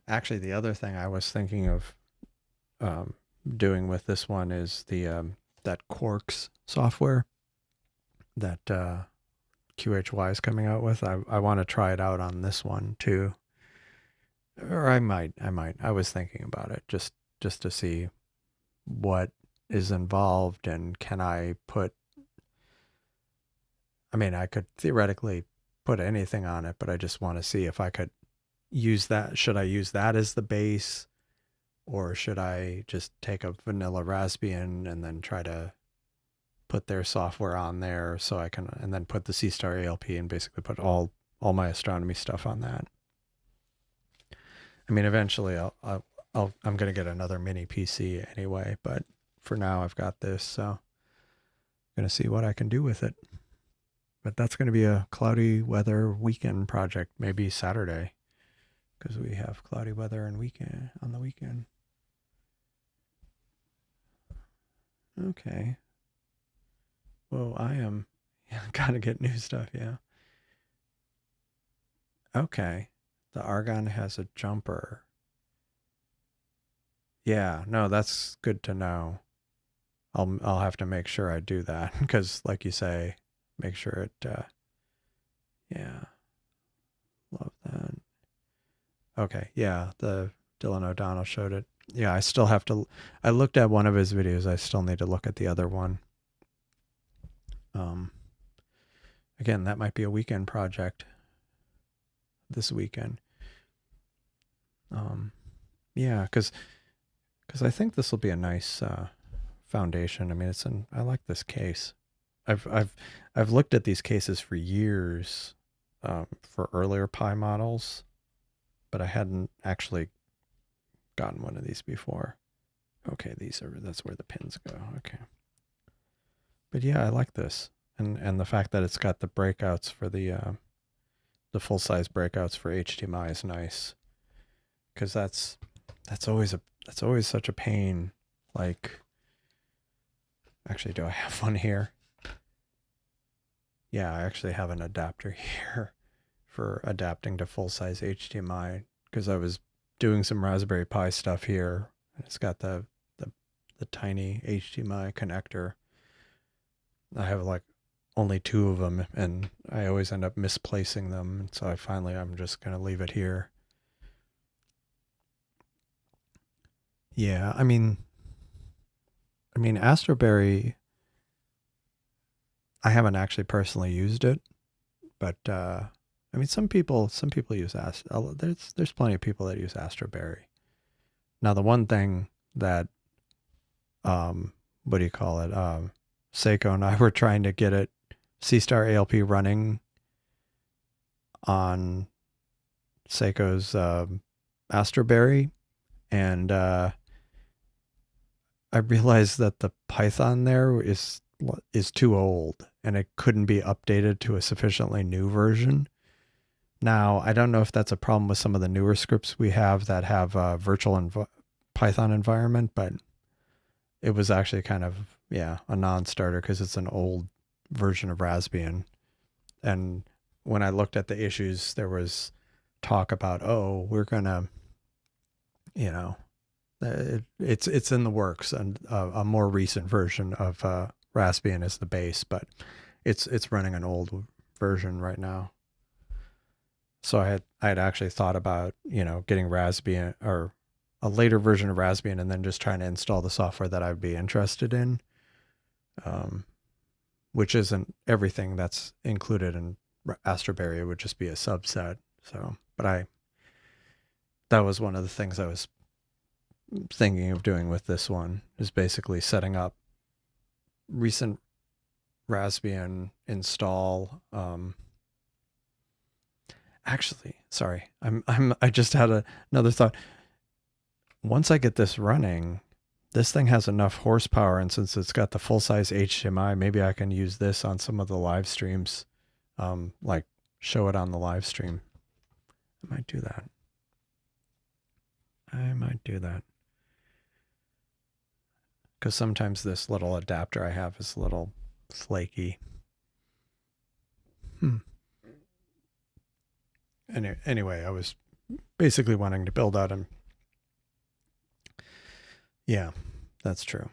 Actually, the other thing I was thinking of doing with this one is the that Quarks software that QHY is coming out with. I want to try it out on this one too, or I might. I was thinking about it just to see what is involved, and can I put, I mean, I could theoretically put anything on it, but I just want to see if I could use that. Should I use that as the base, or should I just take a vanilla Raspbian and then try to put their software on there, so I can, and then put the Seestar ALP and basically put all my astronomy stuff on that. I mean, eventually I'm going to get another mini PC anyway, but for now I've got this, so I'm going to see what I can do with it. But that's going to be a cloudy weather weekend project, maybe Saturday, because we have cloudy weather and on the weekend. Okay. Well, I am gotta get new stuff, yeah. Okay. The Argon has a jumper. Yeah, no, that's good to know. I'll have to make sure I do that, because like you say, make sure it yeah. Love that. Okay, yeah, the Dylan O'Donnell showed it. Yeah, I still have to, I looked at one of his videos. I still need to look at the other one. Again, that might be a weekend project this weekend. Yeah, because I think this will be a nice foundation. I mean, I like this case. I've looked at these cases for years for earlier Pi models, but I hadn't actually gotten one of these before. Okay, that's where the pins go. Okay. But yeah, I like this. And the fact that it's got the breakouts for the full-size breakouts for HDMI is nice. Cuz that's always such a pain. Like, actually, do I have one here? Yeah, I actually have an adapter here for adapting to full-size HDMI, because I was doing some Raspberry Pi stuff here, and it's got the tiny HDMI connector. I have like only 2 of them, and I always end up misplacing them, so I'm just going to leave it here. Yeah, I mean Astroberry, I haven't actually personally used it, but I mean, some people use there's plenty of people that use Astroberry. Now, the one thing that what do you call it? Seiko and I were trying to get Seestar ALP running on Seiko's Astroberry, and I realized that the Python there is too old, and it couldn't be updated to a sufficiently new version. Now, I don't know if that's a problem with some of the newer scripts we have that have a virtual Python environment, but it was actually kind of, yeah, a non-starter, because it's an old version of Raspbian. And when I looked at the issues, there was talk about, oh, we're gonna, you know, it's in the works, and a more recent version of Raspbian is the base, but it's running an old version right now. So I had actually thought about, getting Raspbian or a later version of Raspbian, and then just trying to install the software that I'd be interested in, um, which isn't everything that's included in Astroberry. It would just be a subset. So, but that was one of the things I was thinking of doing with this one, is basically setting up recent Raspbian install. Actually, sorry, I just had another thought. Once I get this running, this thing has enough horsepower, and since it's got the full size HDMI, maybe I can use this on some of the live streams, like show it on the live stream. I might do that. Because sometimes this little adapter I have is a little flaky. Anyway, I was basically wanting to build out yeah, that's true.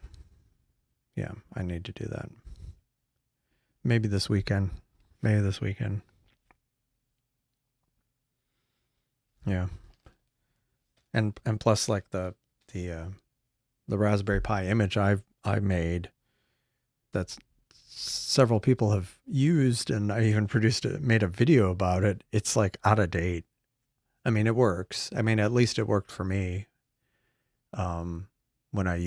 Yeah, I need to do that. Maybe this weekend. Yeah. And plus, like the Raspberry Pi image I made, that's several people have used, and I even made a video about it. It's like out of date. I mean, it works. I mean, at least it worked for me when I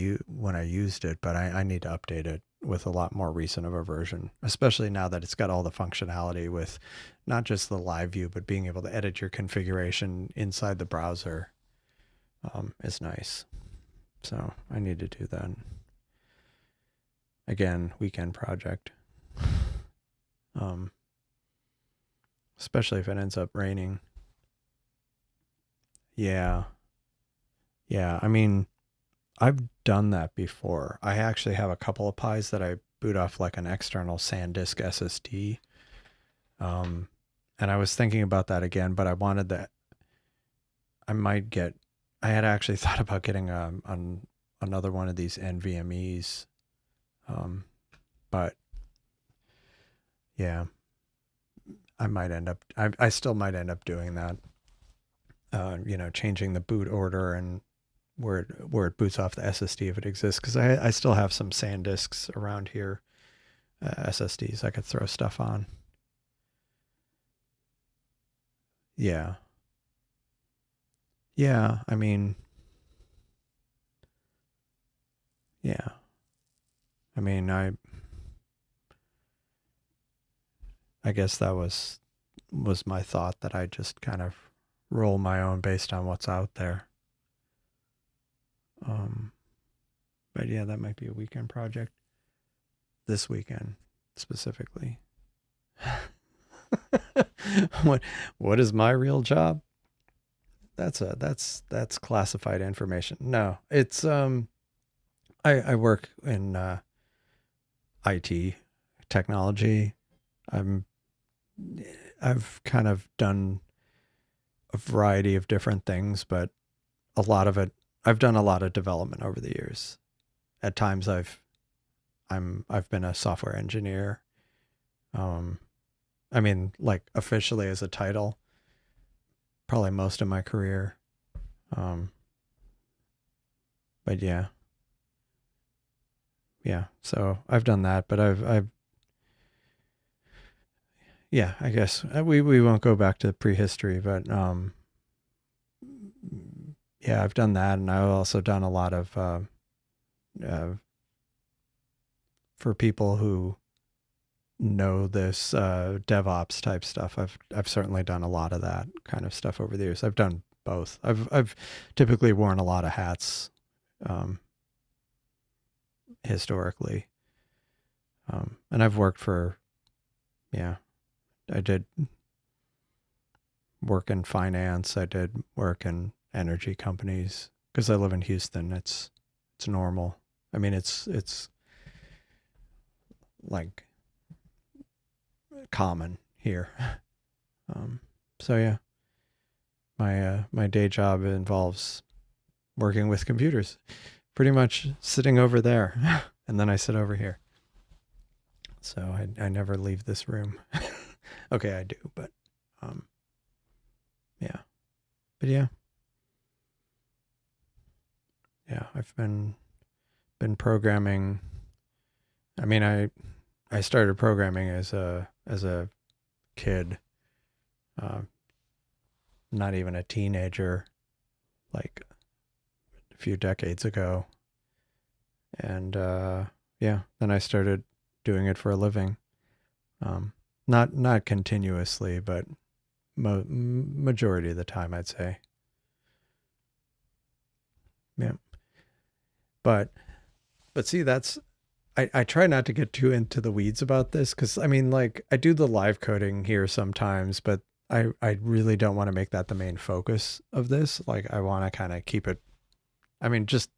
used it, but I need to update it with a lot more recent of a version, especially now that it's got all the functionality with not just the live view, but being able to edit your configuration inside the browser is nice. So I need to do that. Again, weekend project. Especially if it ends up raining. Yeah. I mean, I've done that before. I actually have a couple of Pis that I boot off like an external SanDisk SSD. And I was thinking about that again, but I wanted that. I had actually thought about getting another one of these NVMEs. But yeah, I still might end up doing that. Changing the boot order and where it boots off the SSD if it exists, because I still have some SanDisks around here, SSDs I could throw stuff on. Yeah. I mean, yeah. I mean, I guess that was my thought, that I just kind of roll my own based on what's out there. But yeah, that might be a weekend project. This weekend specifically. What is my real job? That's classified information. No, it's I work in IT technology. I've kind of done a variety of different things, but a lot of it, I've done a lot of development over the years. At times I've been a software engineer. I mean, like officially as a title, probably most of my career. But yeah. So I've done that, but yeah, I guess we won't go back to prehistory, but yeah, I've done that, and I've also done a lot of for people who know this DevOps type stuff. I've certainly done a lot of that kind of stuff over the years. I've done both. I've typically worn a lot of hats historically, and I've worked for I did work in finance. I did work in energy companies, because I live in Houston. It's normal. I mean, it's like common here. So yeah, my day job involves working with computers, pretty much sitting over there, and then I sit over here. So I never leave this room. Okay, I do, but um, yeah, but yeah, I've been programming. I mean, I started programming as a kid, uh, not even a teenager, like a few decades ago, and yeah, then I started doing it for a living. Um, not continuously, but majority of the time, I'd say. Yeah, but see, that's I try not to get too into the weeds about this because I mean, like, I do the live coding here sometimes, but I really don't want to make that the main focus of this. Like, I want to kind of keep it. I mean, just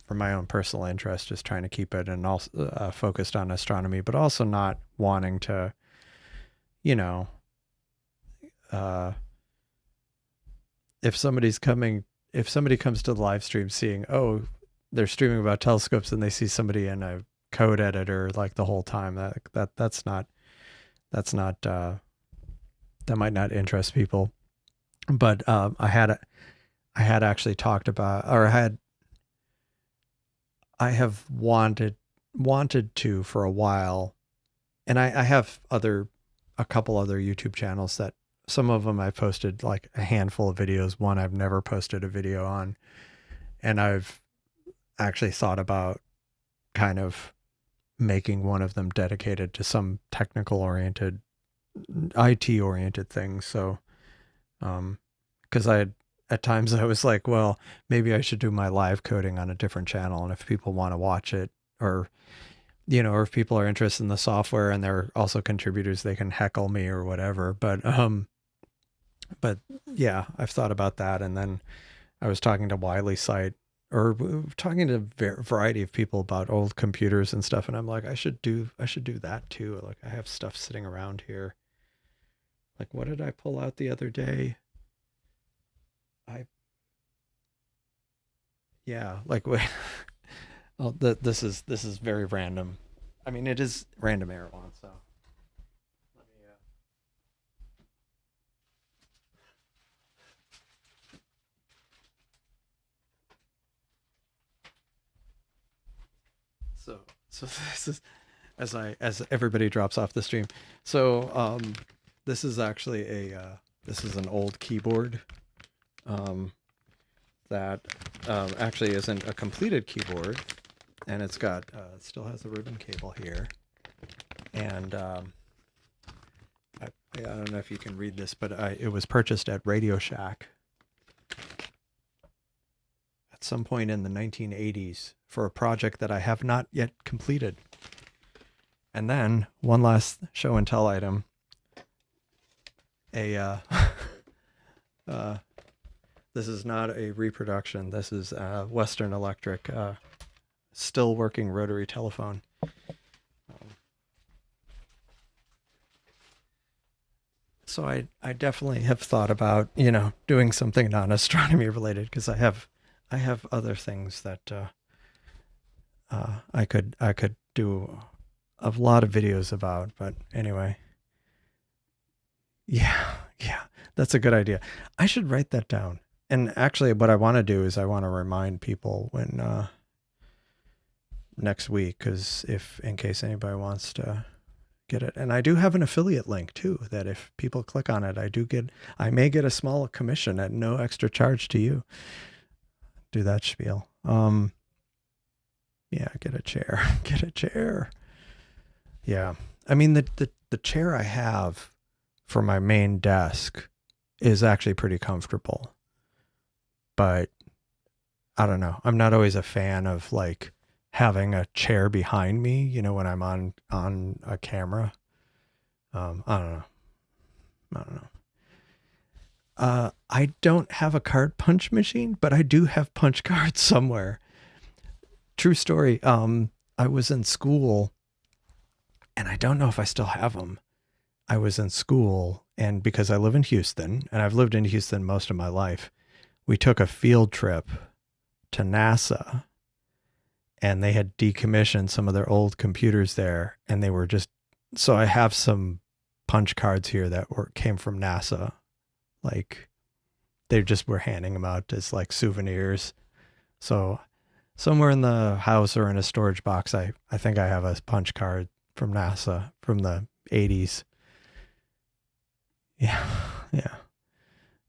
for my own personal interest, just trying to keep it and also focused on astronomy, but also not wanting to, you know, uh, if somebody's coming, if somebody comes to the live stream seeing, oh, they're streaming about telescopes and they see somebody in a code editor like the whole time, that's not that might not interest people. But I had actually talked about, or I have wanted to for a while, and I have a couple other YouTube channels that some of them I posted like a handful of videos. One I've never posted a video on, and I've actually thought about kind of making one of them dedicated to some technical oriented, IT oriented things. So, because at times I was like, well, maybe I should do my live coding on a different channel, and if people want to watch it, or or if people are interested in the software and they're also contributors, they can heckle me or whatever. But yeah, I've thought about that, and then I was talking to Wiley Site, or talking to a variety of people about old computers and stuff, and I'm like, I should do that too. Like, I have stuff sitting around here. Like, what did I pull out the other day? I Yeah, like, wait. Oh, this is very random. I mean, it is random error one, so let me. So this is, as everybody drops off the stream. So this is actually this is an old keyboard um, that actually isn't a completed keyboard, and it's got it still has the ribbon cable here, and I don't know if you can read this, but it was purchased at Radio Shack at some point in the 1980s for a project that I have not yet completed. And then one last show and tell item. This is not a reproduction. This is Western Electric still working rotary telephone. So I definitely have thought about, doing something non-astronomy related, because I have other things that I could do a lot of videos about. But anyway, yeah, that's a good idea. I should write that down. And actually, what I want to do is I want to remind people when next week, because in case anybody wants to get it. And I do have an affiliate link too, that if people click on it, I may get a small commission at no extra charge to you. Do that spiel. Yeah, get a chair. Get a chair. Yeah. I mean, the chair I have for my main desk is actually pretty comfortable. But I don't know. I'm not always a fan of like having a chair behind me, when I'm on a camera. I don't know. I don't have a card punch machine, but I do have punch cards somewhere. True story. I was in school, and I don't know if I still have them. I was in school, and because I live in Houston, and I've lived in Houston most of my life, we took a field trip to NASA, and they had decommissioned some of their old computers there, and they were just, so I have some punch cards here that came from NASA. Like, they just were handing them out as like souvenirs. So somewhere in the house or in a storage box, I think I have a punch card from NASA from the 80s. Yeah. Yeah.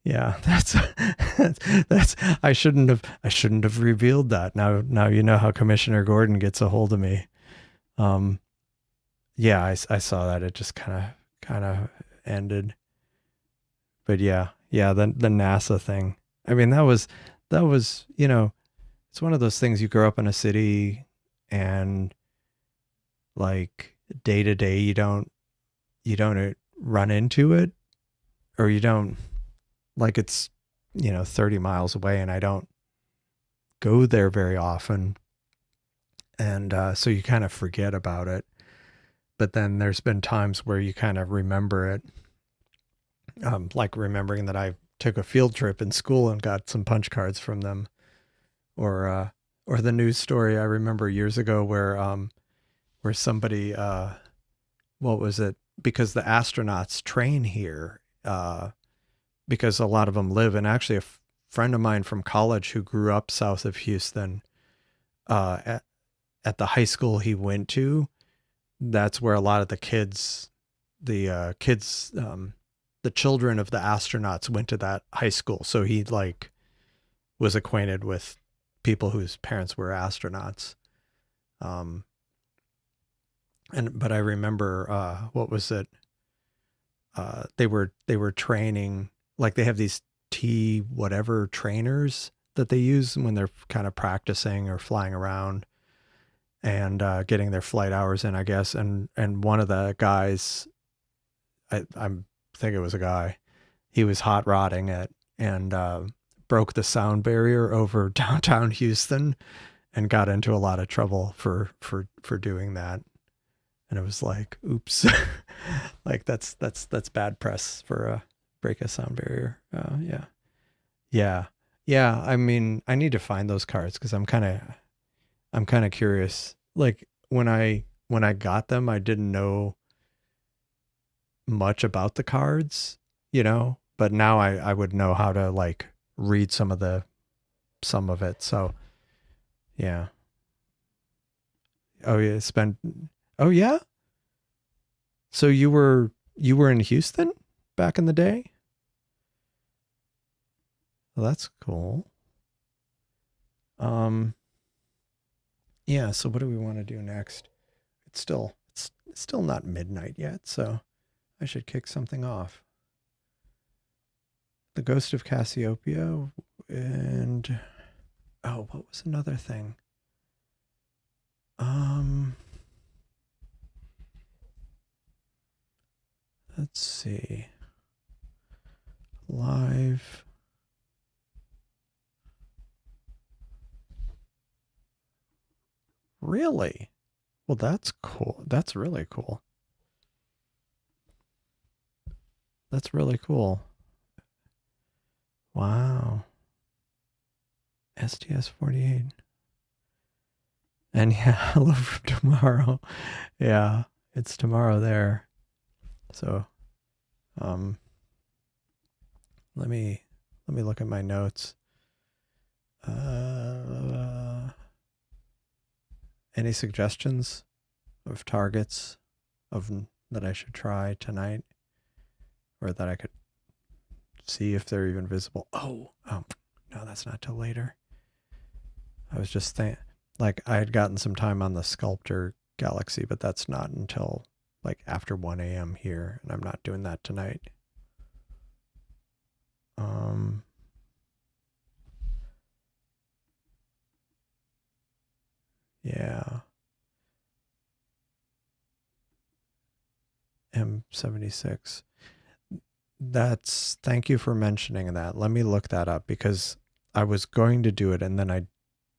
Yeah, that's I shouldn't have revealed that. Now you know how Commissioner Gordon gets a hold of me. Yeah, I saw that. It just kind of ended. But yeah, the NASA thing. I mean, that was, it's one of those things. You grow up in a city, and like day to day you don't run into it, or you don't, like, it's 30 miles away, and I don't go there very often, and so you kind of forget about it. But then there's been times where you kind of remember it, like remembering that I took a field trip in school and got some punch cards from them, or the news story I remember years ago where somebody, what was it? Because the astronauts train here, because a lot of them live, and actually friend of mine from college who grew up south of Houston, at the high school he went to, that's where a lot of the kids, the children of the astronauts went to that high school. So he like was acquainted with people whose parents were astronauts. But I remember, what was it? They were training, like they have these T whatever trainers that they use when they're kind of practicing or flying around, and getting their flight hours in, I guess. And one of the guys, I think it was a guy, he was hot rodding it, and broke the sound barrier over downtown Houston, and got into a lot of trouble for doing that. And it was like, oops, like that's bad press for break a sound barrier. Yeah, yeah, yeah. I mean, I need to find those cards because I'm kind of curious. Like when I got them, I didn't know much about the cards, but now I would know how to like read some of it. So yeah. Oh yeah, oh yeah. So you were in Houston back in the day? Well, that's cool. Um yeah, so what do we want to do next? It's still not midnight yet, so I should kick something off. The Ghost of Cassiopeia, and oh, what was another thing? Um let's see. Live. Really? Well, that's cool. That's really cool. That's really cool. Wow. STS 48. And yeah, hello from tomorrow. Yeah, it's tomorrow there. So, um, let me look at my notes. Any suggestions of targets that I should try tonight, or that I could see if they're even visible? Oh, no, that's not till later. I was just like I had gotten some time on the Sculptor Galaxy, but that's not until like after 1 a.m. here, and I'm not doing that tonight. Yeah. M76. Thank you for mentioning that. Let me look that up, because I was going to do it and then I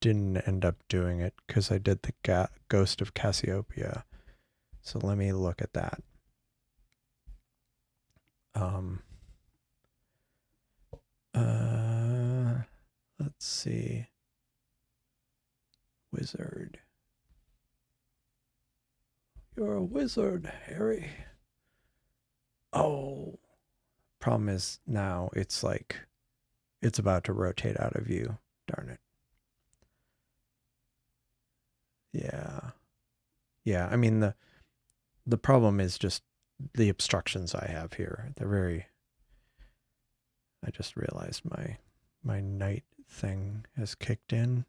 didn't end up doing it because I did the Ghost of Cassiopeia. So let me look at that. Um, let's see. Wizard. You're a wizard, Harry. Oh, problem is now it's like it's about to rotate out of view. Darn it. Yeah. Yeah, I mean the problem is just the obstructions I have here. They're very I just realized my night thing has kicked in.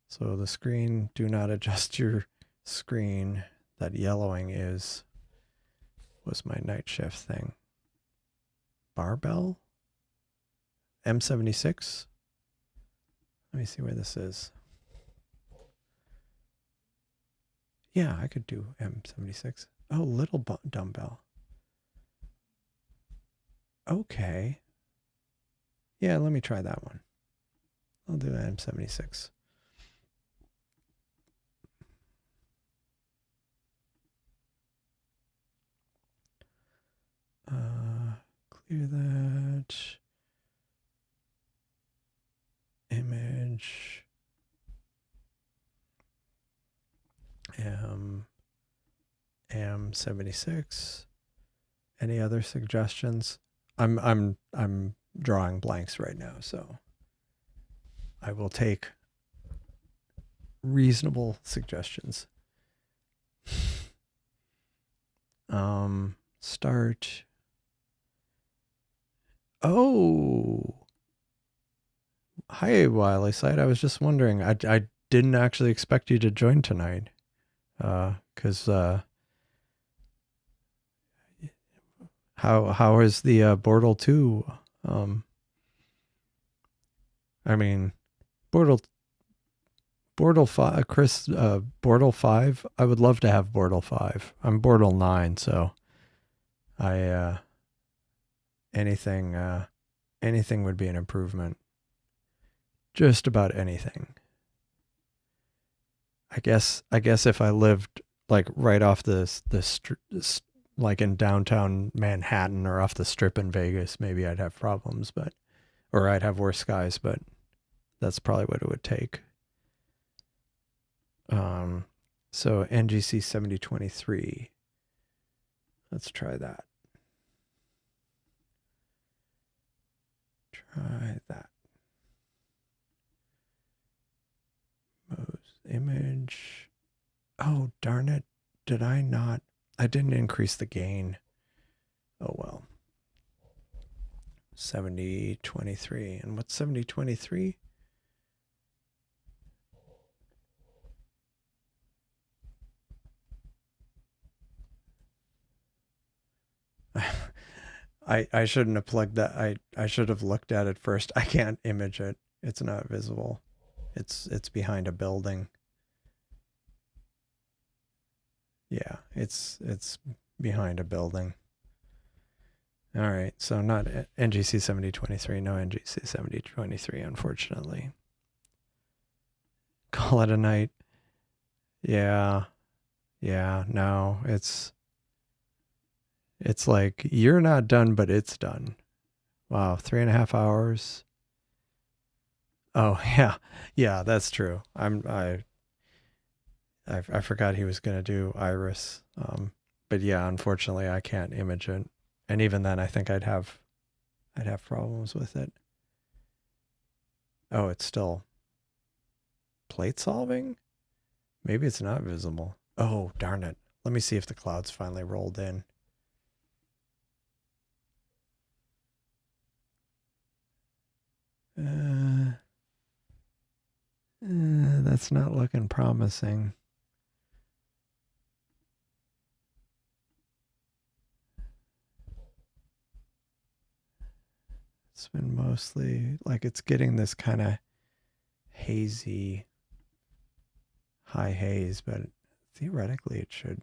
So the screen, do not adjust your screen. That yellowing was my night shift thing. Barbell? M76? Let me see where this is. Yeah, I could do M76. Oh, little dumbbell. Okay. Yeah, let me try that one. I'll do M76. Clear that. Image. M76. Any other suggestions? I'm drawing blanks right now, so I will take reasonable suggestions. Start. Oh. Hi, Wily Sight. I was just wondering. I didn't actually expect you to join tonight. Cause how is the Bortle 2? I mean, Bortle 5, Chris, Bortle 5. I would love to have Bortle 5. I'm Bortle 9, so I anything would be an improvement. Just about anything. I guess if I lived like right off like in downtown Manhattan or off the strip in Vegas, maybe I'd have problems, or I'd have worse skies, but that's probably what it would take. So NGC 7023. Let's try that. Try that. Most image. Oh, darn it. Did I not? I didn't increase the gain. Oh, well. 7023. And what's 7023? I shouldn't have plugged that. I should have looked at it first. I can't image it. It's not visible. It's behind a building. Yeah, it's behind a building. All right, so not NGC 7023, no NGC 7023, unfortunately. Call it a night. Yeah, no, it's like you're not done, but it's done. Wow, 3.5 hours. Oh yeah, that's true. I forgot he was gonna do Iris. But yeah, unfortunately, I can't image it, and even then, I think I'd have problems with it. Oh, it's still plate solving? Maybe it's not visible. Oh, darn it. Let me see if the clouds finally rolled in. That's not looking promising. It's been mostly like it's getting this kind of hazy, high haze, but theoretically it should.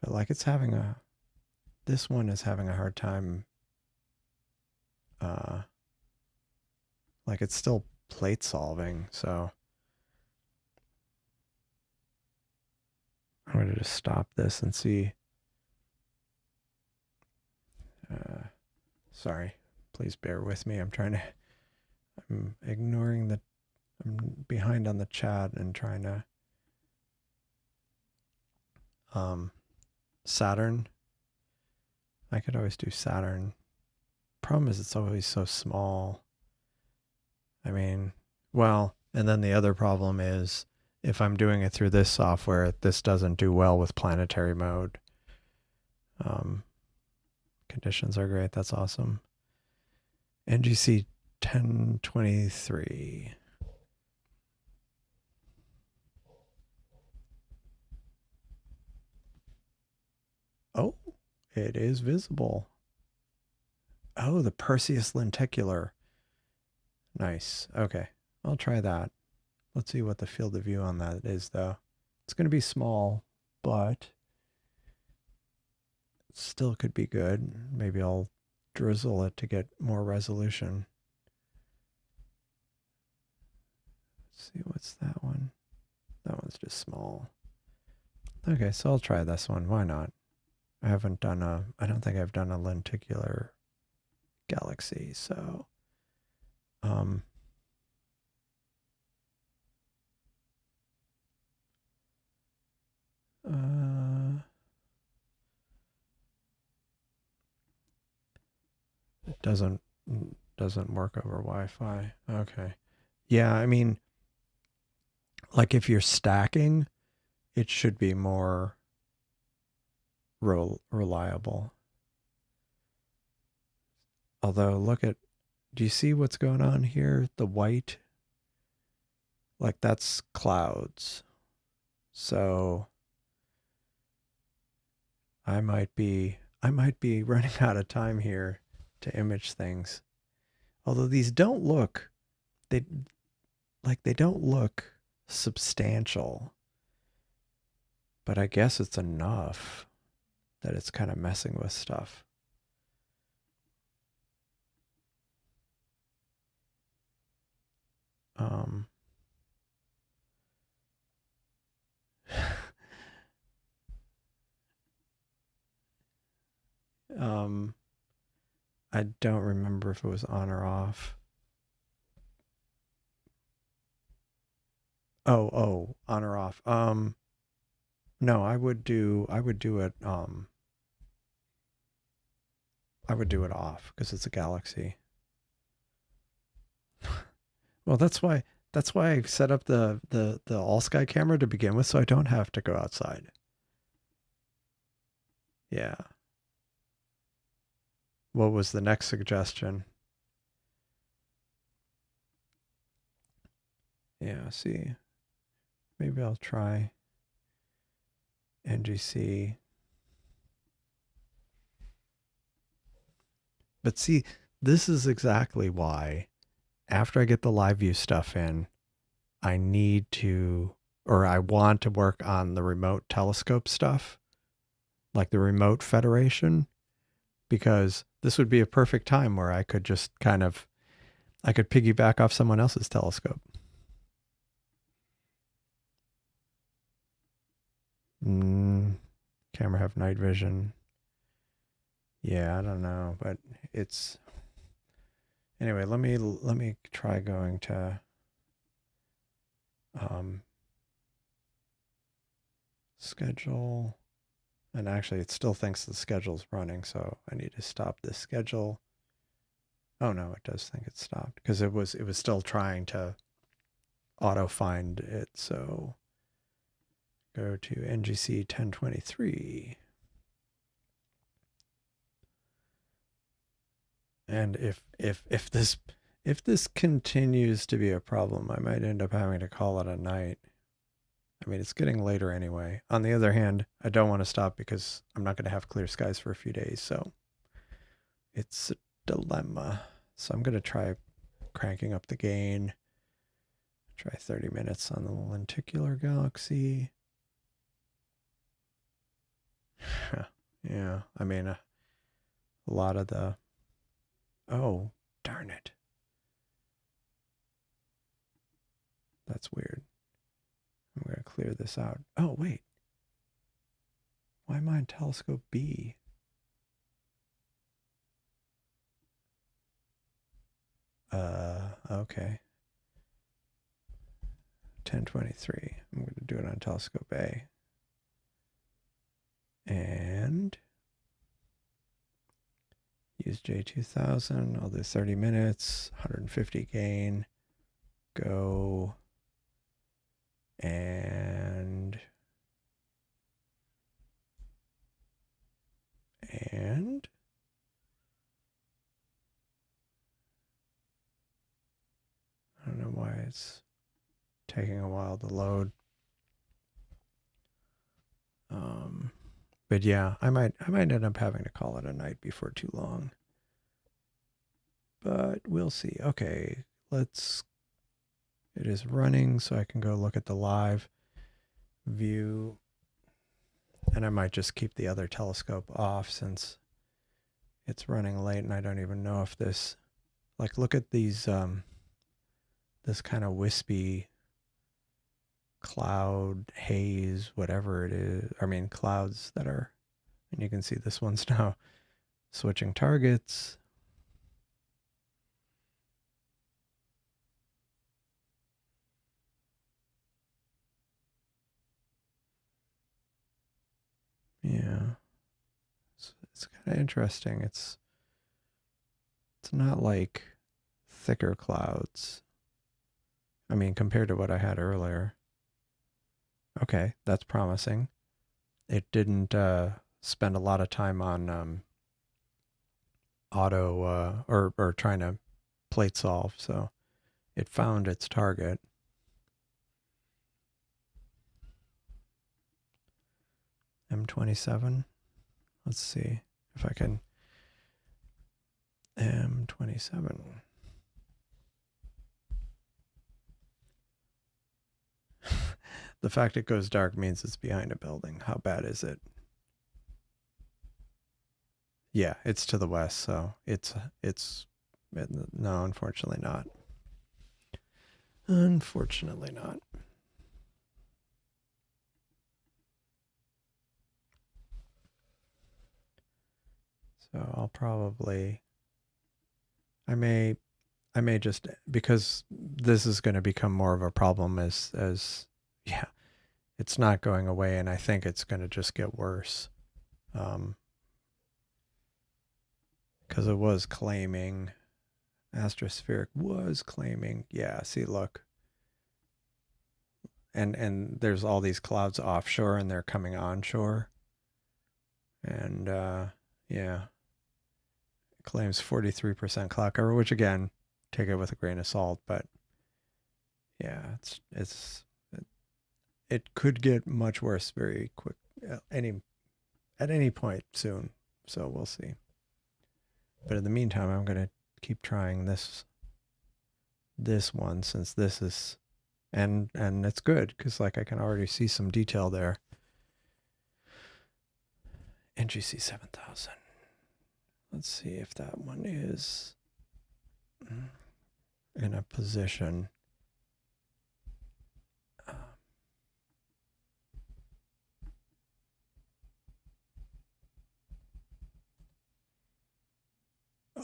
But like it's having this one is having a hard time. Like it's still plate solving, so I'm going to just stop this and see. Sorry, please bear with me. I'm ignoring I'm behind on the chat and trying to, Saturn. I could always do Saturn. Problem is it's always so small. I mean, well, and then the other problem is if I'm doing it through this software, this doesn't do well with planetary mode. Conditions are great. That's awesome. NGC 1023. Oh, it is visible. Oh, the Perseus lenticular. Nice. Okay, I'll try that. Let's see what the field of view on that is, though. It's going to be small, but still could be good. Maybe I'll drizzle it to get more resolution. Let's see, what's that one? That one's just small. Okay, so I'll try this one. Why not? I don't think I've done a lenticular galaxy, so it doesn't work over Wi-Fi. Okay. Yeah, I mean, like if you're stacking, it should be more reliable. Although do you see what's going on here? The white, like that's clouds. So I might be running out of time here to image things. Although these don't look, they don't look substantial. But I guess it's enough that it's kind of messing with stuff. I don't remember if it was on or off. Oh, on or off. No, I would do it I would do it off because it's a galaxy. Well, that's why I set up the all sky camera to begin with, so I don't have to go outside. Yeah. What was the next suggestion? Yeah, see. Maybe I'll try NGC. But see, this is exactly why after I get the live view stuff in, I need to, or I want to work on the remote telescope stuff, like the remote federation, because this would be a perfect time where I could just I could piggyback off someone else's telescope. Camera have night vision. Yeah, I don't know, but it's anyway. Let me try going to schedule, and actually, it still thinks the schedule's running, so I need to stop this schedule. Oh no, it does think it stopped because it was still trying to auto find it. So go to NGC 1023. And if this continues to be a problem, I might end up having to call it a night. I mean, it's getting later anyway. On the other hand, I don't want to stop because I'm not going to have clear skies for a few days, so it's a dilemma. So I'm going to try cranking up the gain. Try 30 minutes on the lenticular galaxy. Yeah, I mean, a lot of the... Oh, darn it. That's weird. I'm going to clear this out. Oh, wait. Why am I on telescope B? Okay. 1023. I'm going to do it on telescope A. And use J2000. I'll do 30 minutes, 150 gain. Go. And I don't know why it's taking a while to load. But yeah, I might end up having to call it a night before too long. But we'll see. Okay, it is running, so I can go look at the live view. And I might just keep the other telescope off since it's running late and I don't even know if this, like, look at these, this kind of wispy cloud haze, whatever it is. I mean, clouds that are, and you can see this one's now switching targets. Yeah, it's kind of interesting. It's not like thicker clouds. I mean, compared to what I had earlier. Okay, that's promising. It didn't spend a lot of time on auto or trying to plate solve, so it found its target. M27. Let's see if I can. M27. The fact it goes dark means it's behind a building. How bad is it? Yeah, it's to the west, so it's no, unfortunately not. Unfortunately not. So I'll probably I may just, because this is going to become more of a problem as yeah, it's not going away, and I think it's going to just get worse. Because it was claiming, Astrospheric was claiming, yeah, see, look. And there's all these clouds offshore and they're coming onshore. And yeah, it claims 43% cloud cover, which again, take it with a grain of salt, but yeah, it could get much worse very quick, at any point soon. So we'll see. But in the meantime, I'm gonna keep trying this one, since this is, and it's good because, like, I can already see some detail there. NGC 7000. Let's see if that one is in a position.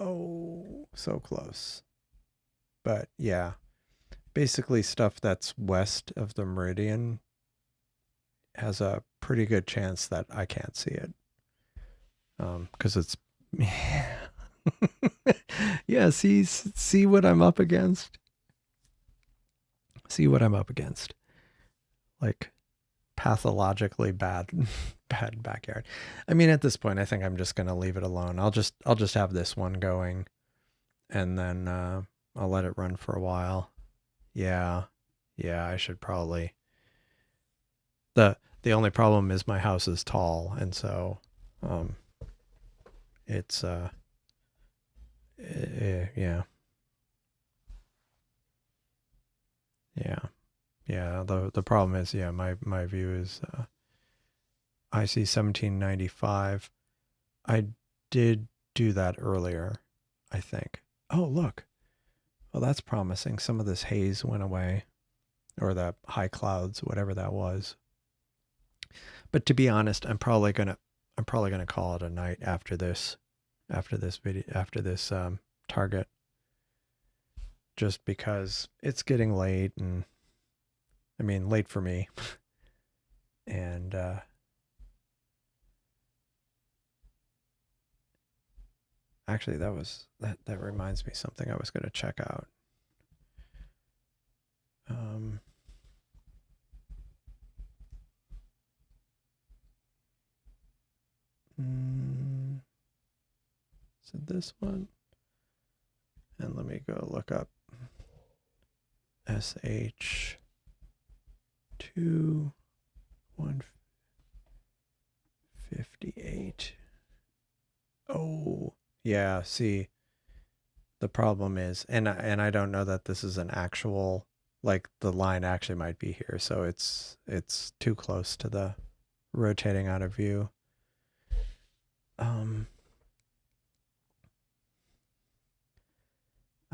Oh, so close. But yeah, basically stuff that's west of the meridian has a pretty good chance that I can't see it. Because it's yeah, see what I'm up against? See what I'm up against? Like, pathologically bad bad backyard. I mean, at this point I think I'm just going to leave it alone. I'll just have this one going, and then I'll let it run for a while. Yeah. Yeah, I should probably. The only problem is my house is tall, and so it's yeah. Yeah. Yeah, the problem is, yeah, my view is IC 1795. I did do that earlier, I think. Oh, look. Well, that's promising. Some of this haze went away, or the high clouds, whatever that was. But to be honest, I'm probably gonna call it a night after this video, after this target. just because it's getting late, and I mean late for me. And actually that reminds me something I was going to check out. Um, is it this one? And let me go look up SH2 158. Oh, yeah, see, the problem is, and I don't know that this is an actual, like the line actually might be here, so it's too close to the rotating out of view.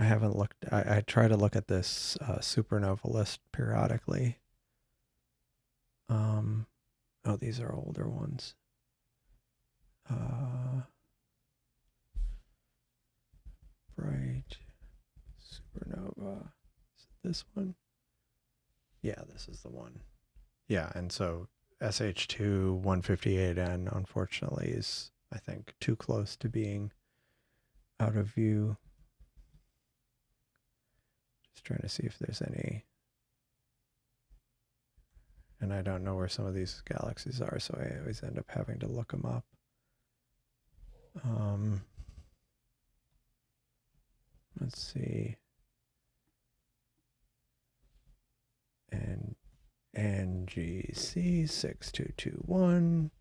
I haven't looked. I try to look at this supernova list periodically. Oh, these are older ones. Bright supernova. Is it this one? Yeah, this is the one. Yeah, and so SH2 158N unfortunately is, I think, too close to being out of view. Just trying to see if there's any. And I don't know where some of these galaxies are, so I always end up having to look them up. Let's see. And NGC 6221.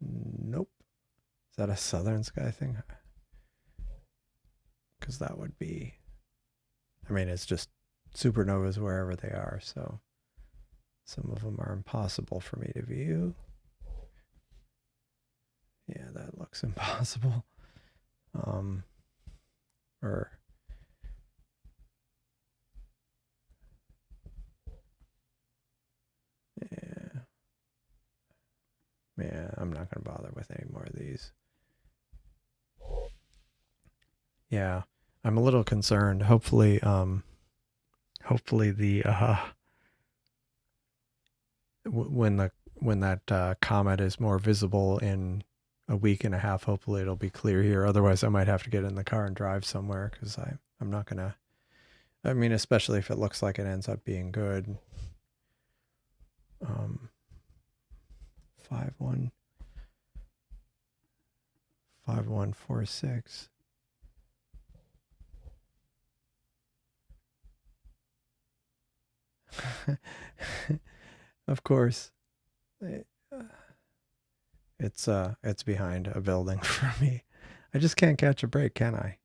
Nope. Is that a southern sky thing? Because that would be, I mean, it's just supernovas wherever they are, so some of them are impossible for me to view. Yeah, that looks impossible. Or yeah, I'm not going to bother with any more of these. Yeah, I'm a little concerned. Hopefully the when that comet is more visible in a week and a half, hopefully it'll be clear here. Otherwise, I might have to get in the car and drive somewhere, because I'm not gonna. I mean, especially if it looks like it ends up being good. 5146. Of course, it's behind a building for me. I just can't catch a break, can I?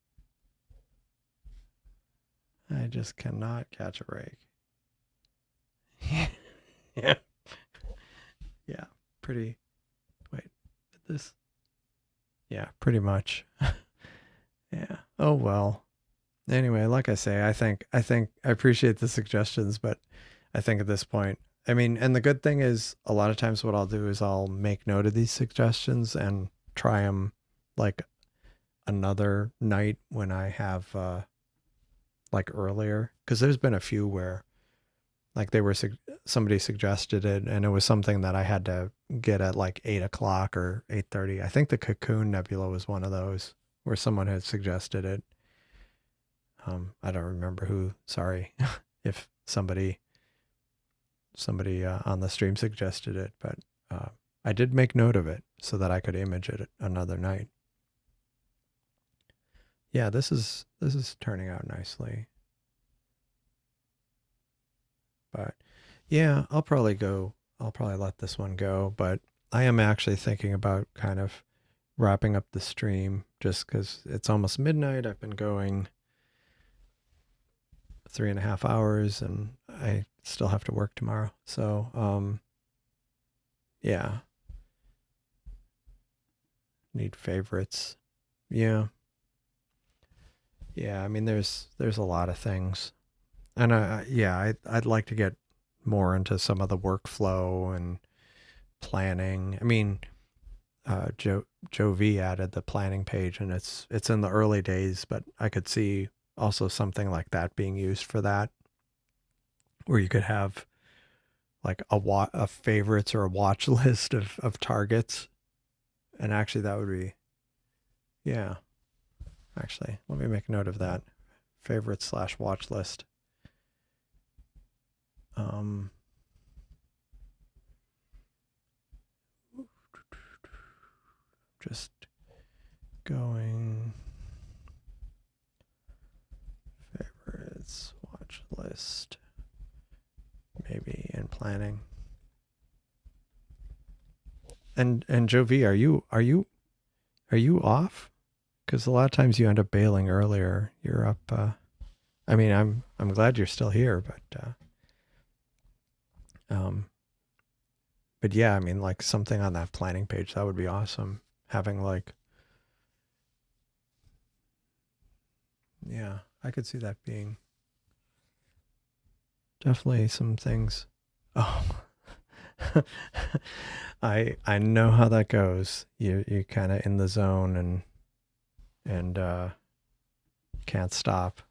I just cannot catch a break. Yeah. Yeah, pretty. Wait, this. Yeah, pretty much. Yeah. Oh well. Anyway, like I say, I think I appreciate the suggestions, but I think at this point, I mean, and the good thing is, a lot of times what I'll do is I'll make note of these suggestions and try them like another night when I have like earlier, because there's been a few where like they were somebody suggested it, and it was something that I had to get at like 8 o'clock or 8:30. I think the Cocoon Nebula was one of those where someone had suggested it. I don't remember who. Sorry, if somebody on the stream suggested it, but I did make note of it so that I could image it another night. Yeah, this is turning out nicely. But yeah, I'll probably let this one go, but I am actually thinking about kind of wrapping up the stream, just because it's almost midnight. I've been going 3.5 hours and I still have to work tomorrow. So, yeah. Need favorites. Yeah. Yeah, I mean, there's a lot of things. And I'd like to get more into some of the workflow and planning. I mean, Joe V added the planning page, and it's in the early days, but I could see also something like that being used for that, where you could have like a favorites or a watch list of targets. And actually that would be, yeah, actually, let me make note of that. Favorites / watch list. Just going favorites watch list, maybe in planning. And Joe V, are you off? Because a lot of times you end up bailing earlier. You're up. I mean, I'm glad you're still here, but yeah, I mean, like something on that planning page that would be awesome. Having like, yeah, I could see that being definitely some things. Oh, I know how that goes. You kind of in the zone and can't stop.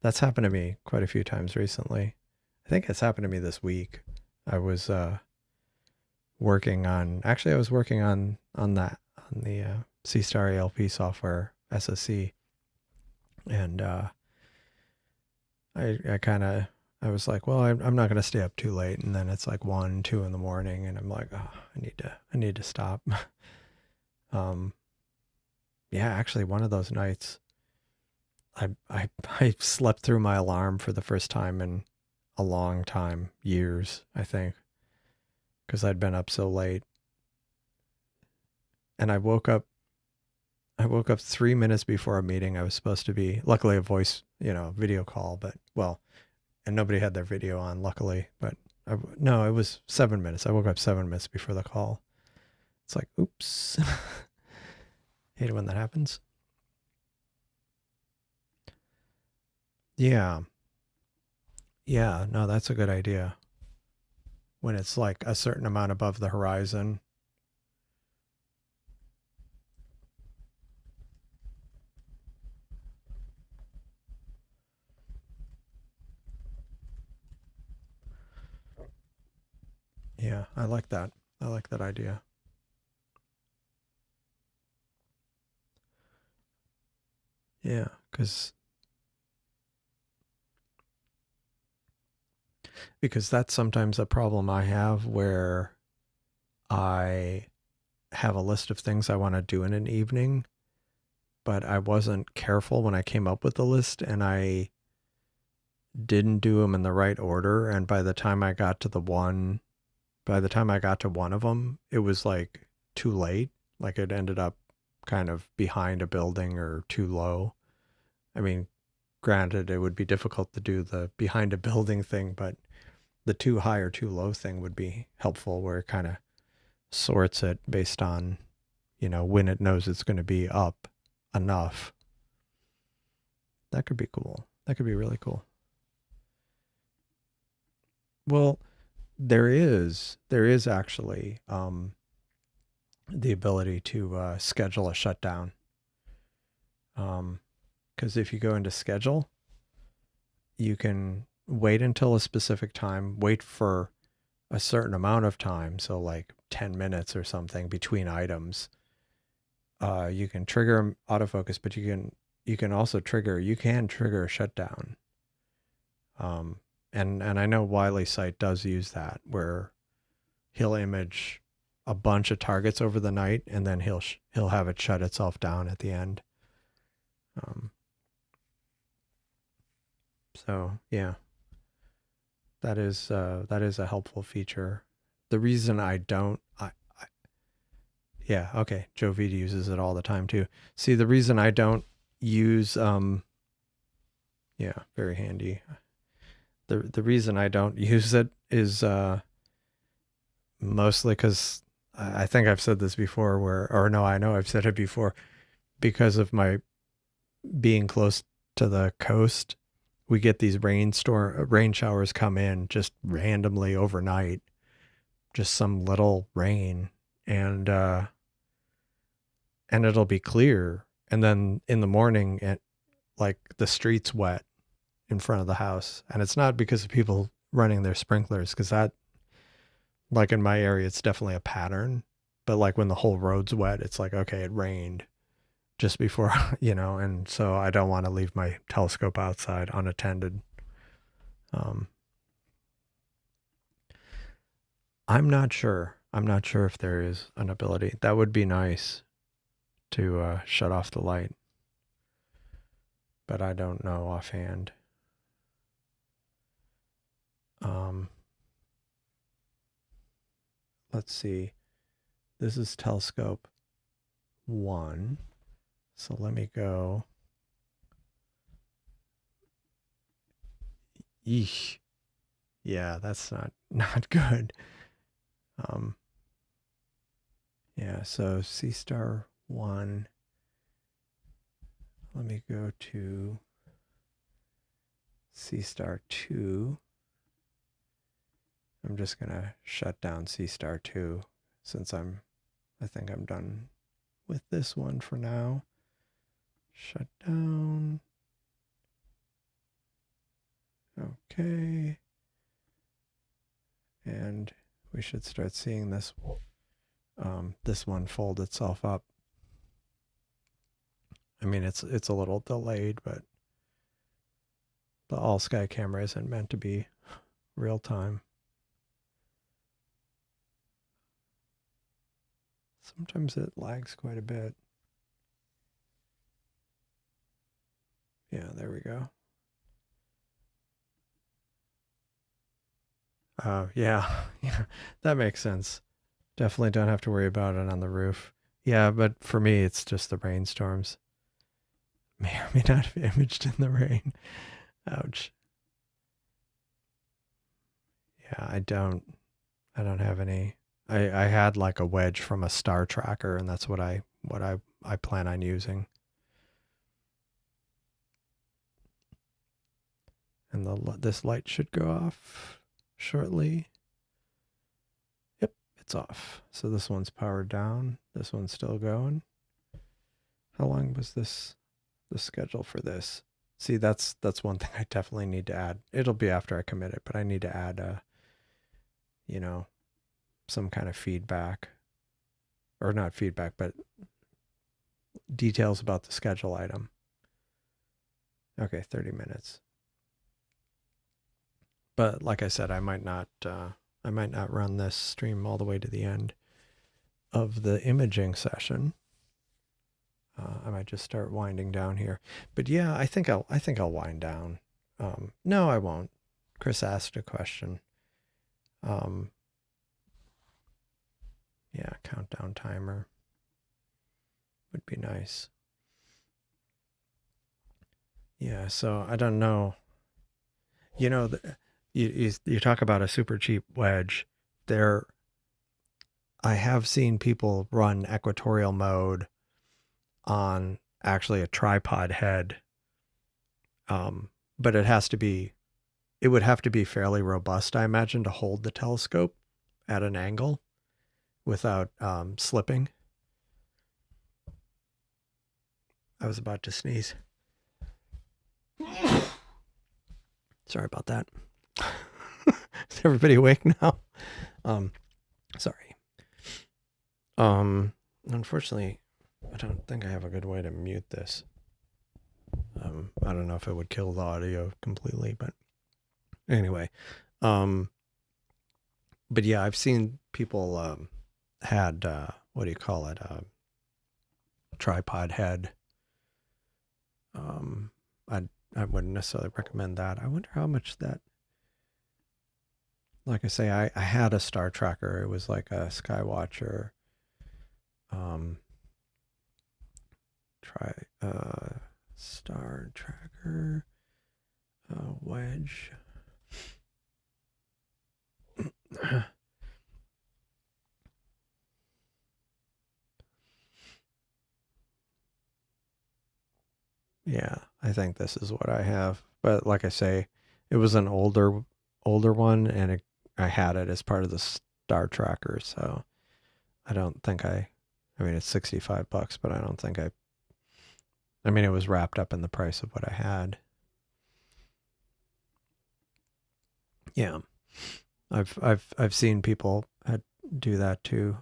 That's happened to me quite a few times recently. I think it's happened to me this week. I was working on that on the Seestar Alp software SSC, and I was like, well, I'm not going to stay up too late, and then it's like 1, 2 in the morning, and I'm like, oh, I need to stop. Yeah, actually, one of those nights, I slept through my alarm for the first time in a long time, years, I think, because I'd been up so late. And I woke up 3 minutes before a meeting I was supposed to be. Luckily, a voice, video call, but well, and nobody had their video on, luckily. But no, it was 7 minutes. I woke up 7 minutes before the call. It's like, oops. Hate it when that happens. Yeah. Yeah, no, that's a good idea. When it's like a certain amount above the horizon. Yeah, I like that. I like that idea. Yeah, because that's sometimes a problem I have where I have a list of things I want to do in an evening, but I wasn't careful when I came up with the list and I didn't do them in the right order. And by the time I got to one of them, it was like too late. Like it ended up kind of behind a building or too low. I mean, granted, it would be difficult to do the behind a building thing, but the too high or too low thing would be helpful, where it kind of sorts it based on, when it knows it's going to be up enough. That could be cool. That could be really cool. Well, there is actually the ability to schedule a shutdown. Because if you go into schedule, you can wait until a specific time, wait for a certain amount of time, so like 10 minutes or something between items. You can trigger autofocus, but you can also trigger a shutdown. And I know Wiley's site does use that, where he'll image a bunch of targets over the night, and then he'll have it shut itself down at the end. So yeah, that is a helpful feature. The reason I don't, yeah, okay, Joe Vita uses it all the time too. See, the reason I don't use, yeah, very handy. The reason I don't use it is mostly because I think I've said this before, or no, I know I've said it before, because of my being close to the coast. We get these rain showers come in just randomly overnight, just some little rain, and it'll be clear, and then in the morning like the streets wet in front of the house. And it's not because of people running their sprinklers, because that, like in my area, it's definitely a pattern. But like when the whole road's wet, it's like, okay, it rained just before, and so I don't want to leave my telescope outside unattended. I'm not sure. I'm not sure if there is an ability. That would be nice to shut off the light, but I don't know offhand. Let's see. This is telescope 1. So let me go. Yeesh. Yeah, that's not good. Yeah, so Seestar 1. Let me go to Seestar 2. I'm just going to shut down Seestar 2 since I think I'm done with this one for now. Shut down. Okay. And we should start seeing this one fold itself up. I mean, it's a little delayed, but the all sky camera isn't meant to be real time. Sometimes it lags quite a bit. Yeah, there we go. Yeah, that makes sense. Definitely don't have to worry about it on the roof. Yeah, but for me, it's just the rainstorms. May or may not have imaged in the rain. Ouch. Yeah, I don't have any. I had like a wedge from a star tracker, and that's what I plan on using. And this light should go off shortly. Yep, it's off. So this one's powered down. This one's still going. How long was the schedule for this? See, that's one thing I definitely need to add. It'll be after I commit it, but I need to add some kind of feedback, or not feedback, but details about the schedule item. Okay, 30 minutes. But like I said, I might not run this stream all the way to the end of the imaging session. I might just start winding down here. But yeah, I think I'll wind down. No, I won't. Chris asked a question. Yeah, countdown timer would be nice. Yeah, so I don't know. You talk about a super cheap wedge. I have seen people run equatorial mode on actually a tripod head. But it would have to be fairly robust, I imagine, to hold the telescope at an angle without slipping. I was about to sneeze. Sorry about that. Is everybody awake now? Sorry. Unfortunately, I don't think I have a good way to mute this. I don't know if it would kill the audio completely, but anyway. But yeah, I've seen people had what do you call it? Tripod head. I wouldn't necessarily recommend that. I wonder how much that. Like I say, I had a star tracker. It was like a Skywatcher. Star tracker wedge. Yeah, I think this is what I have. But like I say, it was an older one, and I had it as part of the star tracker. So I don't think I mean, it's $65, but I don't think I I mean, it was wrapped up in the price of what I had. Yeah. I've seen people do that too.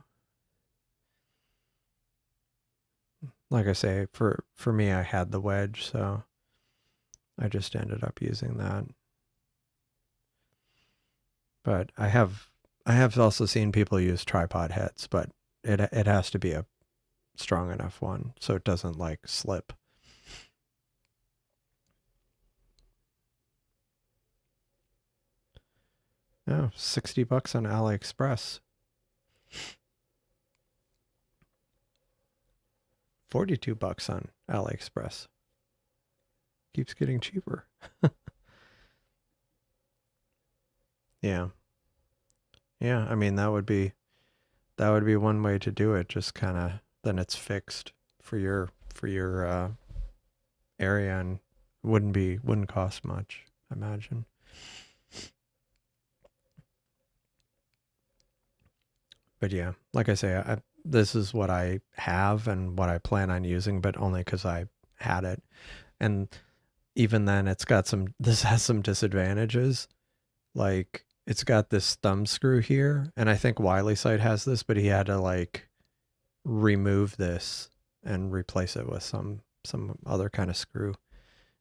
Like I say, for me, I had the wedge, so I just ended up using that. But I have also seen people use tripod heads, but it has to be a strong enough one so it doesn't like slip. Oh, $60 on AliExpress. 42 bucks on AliExpress. Keeps getting cheaper. Yeah. Yeah, I mean that would be one way to do it. Just kind of then it's fixed for your area and wouldn't cost much, I imagine. But yeah, like I say, this is what I have and what I plan on using, but only because I had it. And even then, this has some disadvantages. Like, it's got this thumb screw here, and I think Wiley Site has this, but he had to like remove this and replace it with some other kind of screw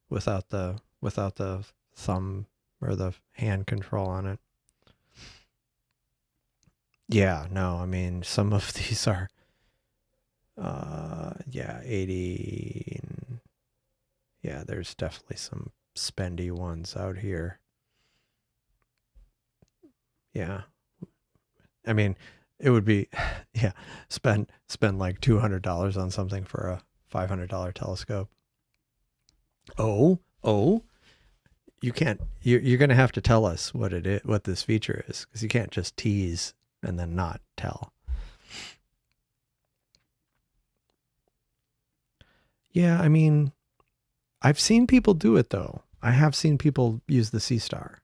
without the thumb or the hand control on it. Yeah, no, I mean some of these are yeah, 80. Yeah, there's definitely some spendy ones out here. Yeah. I mean, it would be yeah, spend like $200 on something for a $500 telescope. Oh, you can't you're going to have to tell us what it is, what this feature is, cuz you can't just tease and then not tell. Yeah, I mean, I've seen people do it though. I have seen people use the Seestar.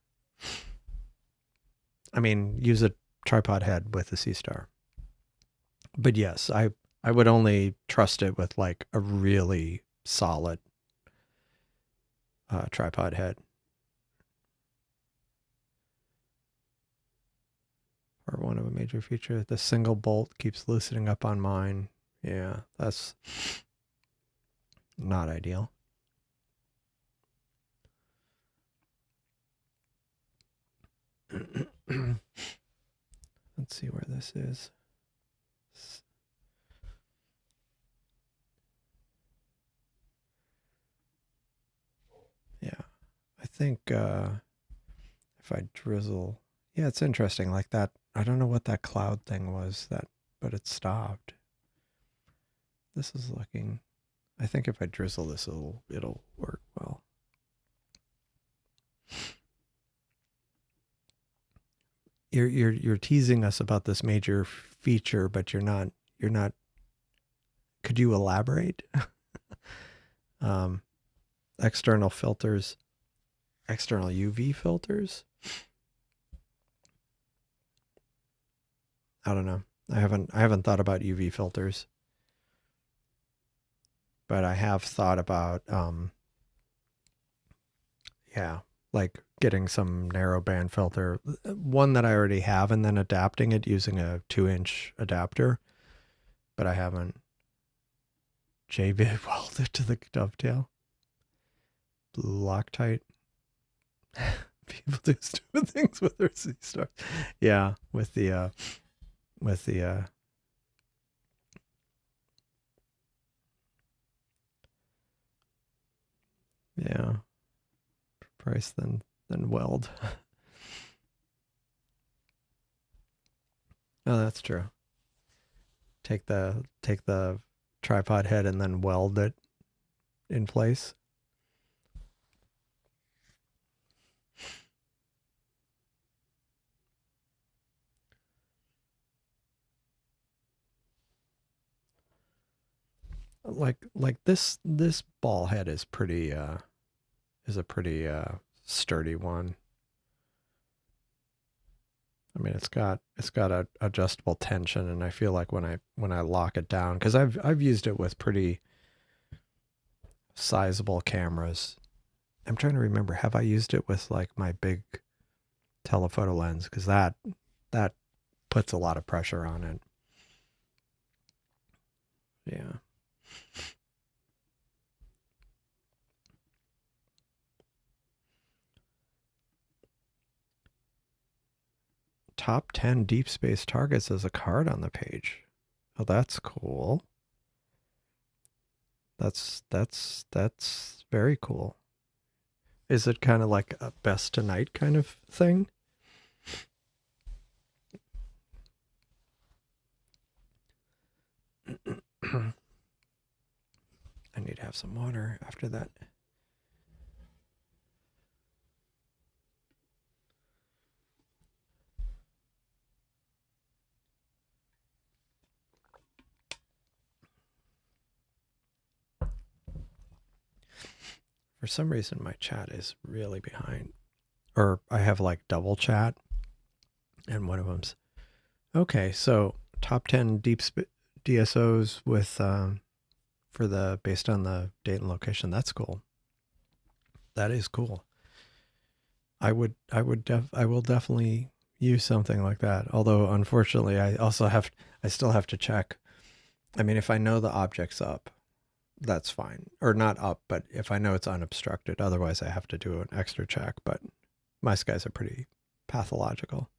I mean, use a tripod head with the Seestar. But yes, I would only trust it with like a really solid tripod head. Or one of a major feature. The single bolt keeps loosening up on mine. Yeah, that's not ideal. Let's see where this is. Yeah, I think if I drizzle, yeah, it's interesting. Like that, I don't know what that cloud thing was that, but it stopped. This is looking. I think if I drizzle this, it'll work well. You're teasing us about this major feature, but you're not. Could you elaborate? um, external filters, external UV filters. I don't know. I haven't thought about UV filters, but I have thought about yeah, like getting some narrow band filter, one that I already have, and then adapting it using a 2-inch adapter. But I haven't J-bit welded to the dovetail. Blue Loctite. People do stupid things with their Seestars. Yeah, with the yeah, price than weld. Oh, that's true. Take the tripod head and then weld it in place. Like this ball head is pretty is a pretty sturdy one. I mean, it's got a adjustable tension, and I feel like when I lock it down, because I've used it with pretty sizable cameras. I'm trying to remember, have I used it with like my big telephoto lens? Because that puts a lot of pressure on it. Yeah. Top 10 deep space targets as a card on the page. Oh, that's cool. That's very cool. Is it kind of like a best tonight kind of thing? I need to have some water after that. For some reason, my chat is really behind. Or I have like double chat, and one of them's okay. So top 10 DSOs with for the based on the date and location. That's cool. That is cool. I will definitely use something like that. Although unfortunately, I still have to check. I mean, if I know the object's up, that's fine. Or not up, but if I know it's unobstructed, otherwise I have to do an extra check. But my skies are pretty pathological.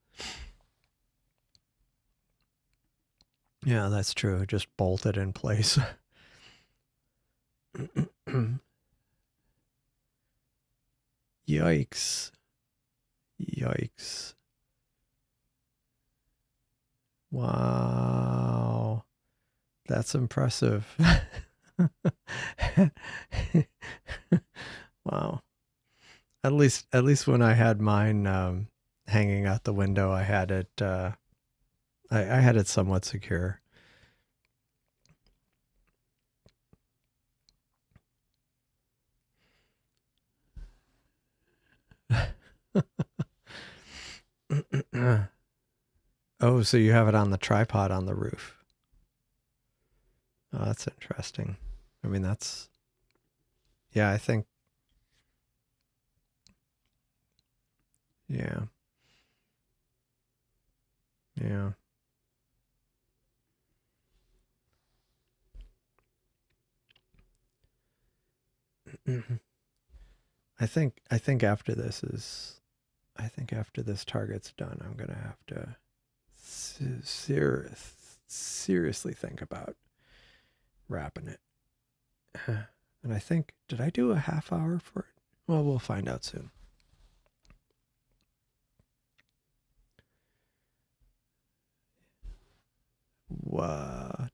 Yeah, that's true. Just bolted in place. Yikes. Yikes. Wow. That's impressive. Wow. At least when I had mine hanging out the window, I had it I had it somewhat secure. Oh, so you have it on the tripod on the roof. Oh, that's interesting. I mean, yeah, I think, yeah, yeah. I think after this is, I think after this target's done, I'm gonna have to seriously think about wrapping it. And I think, did I do a half hour for it? Well, we'll find out soon.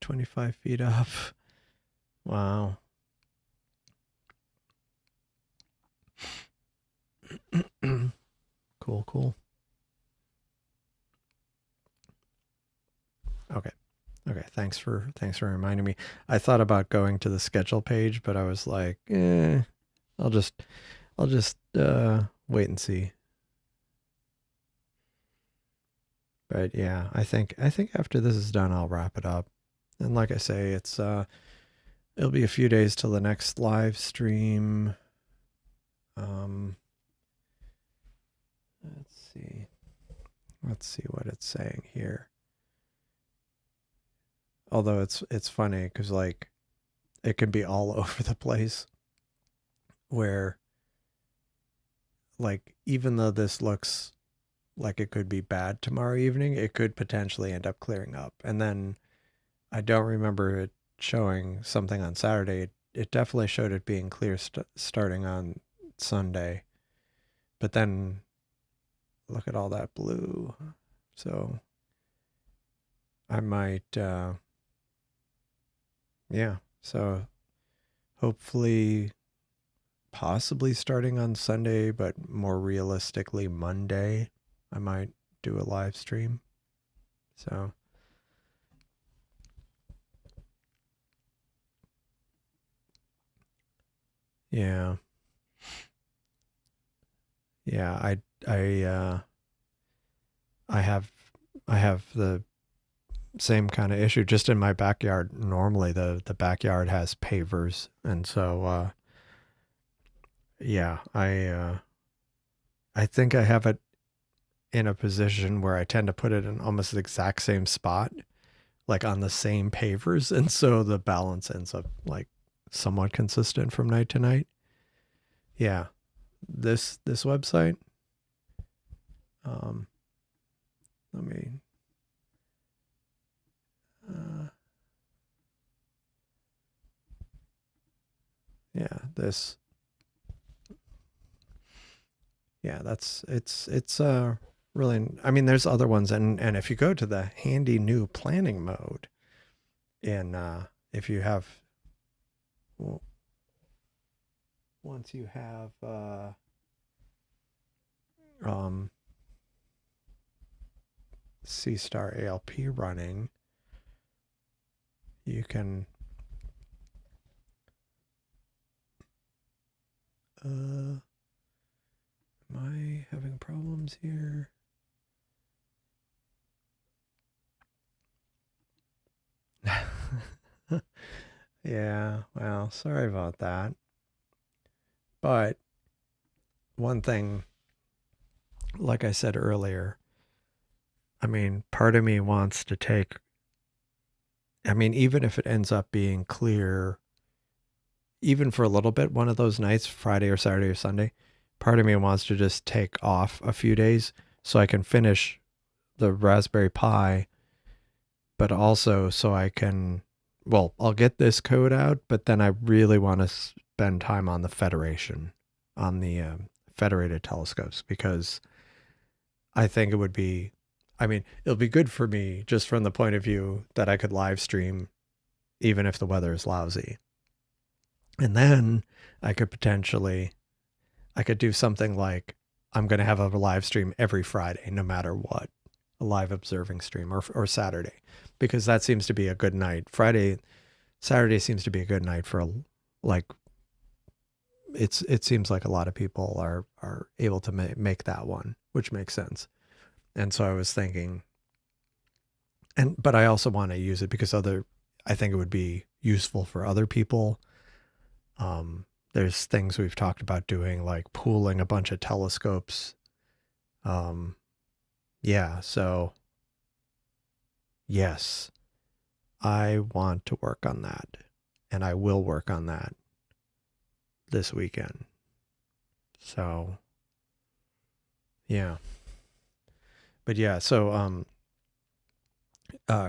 25 feet up. Wow. Cool, cool. Okay. Okay, thanks for reminding me. I thought about going to the schedule page, but I was like, I'll just wait and see. But yeah, I think after this is done, I'll wrap it up. And like I say, it'll be a few days till the next live stream. Let's see. Let's see what it's saying here. Although it's funny because like it can be all over the place. Where like even though this looks like it could be bad tomorrow evening, it could potentially end up clearing up. And then I don't remember it showing something on Saturday. It definitely showed it being clear starting on Sunday. But then look at all that blue. So I might, yeah. So hopefully, possibly starting on Sunday, but more realistically Monday, I might do a live stream. So yeah. Yeah, I have the same kind of issue just in my backyard. Normally the backyard has pavers, and so yeah, I think I have it in a position where I tend to put it in almost the exact same spot, like on the same pavers, and so the balance ends up like somewhat consistent from night to night. Yeah, this website. Um, let me. Uh, yeah, this. Yeah, it's really. I mean, there's other ones, and if you go to the handy new planning mode, in if you have, well, once you have um Seestar Alp running, you can am I having problems here? Yeah, well, sorry about that. But one thing, like I said earlier, I mean, part of me wants to take, I mean, even if it ends up being clear, even for a little bit, one of those nights, Friday or Saturday or Sunday, part of me wants to just take off a few days so I can finish the Raspberry Pi, but also so I can, well, I'll get this code out, but then I really want to spend time on the Federation, on the federated telescopes, because I think it would be, I mean, it'll be good for me just from the point of view that I could live stream even if the weather is lousy. And then I could potentially, I could do something like I'm going to have a live stream every Friday, no matter what, a live observing stream, or Saturday, because that seems to be a good night. Saturday seems to be a good night for like, it seems like a lot of people are able to make that one, which makes sense. And so I was thinking, but I also want to use it because I think it would be useful for other people. There's things we've talked about doing, like pooling a bunch of telescopes. Um, yeah, so yes, I want to work on that, and I will work on that this weekend. So yeah, but yeah, so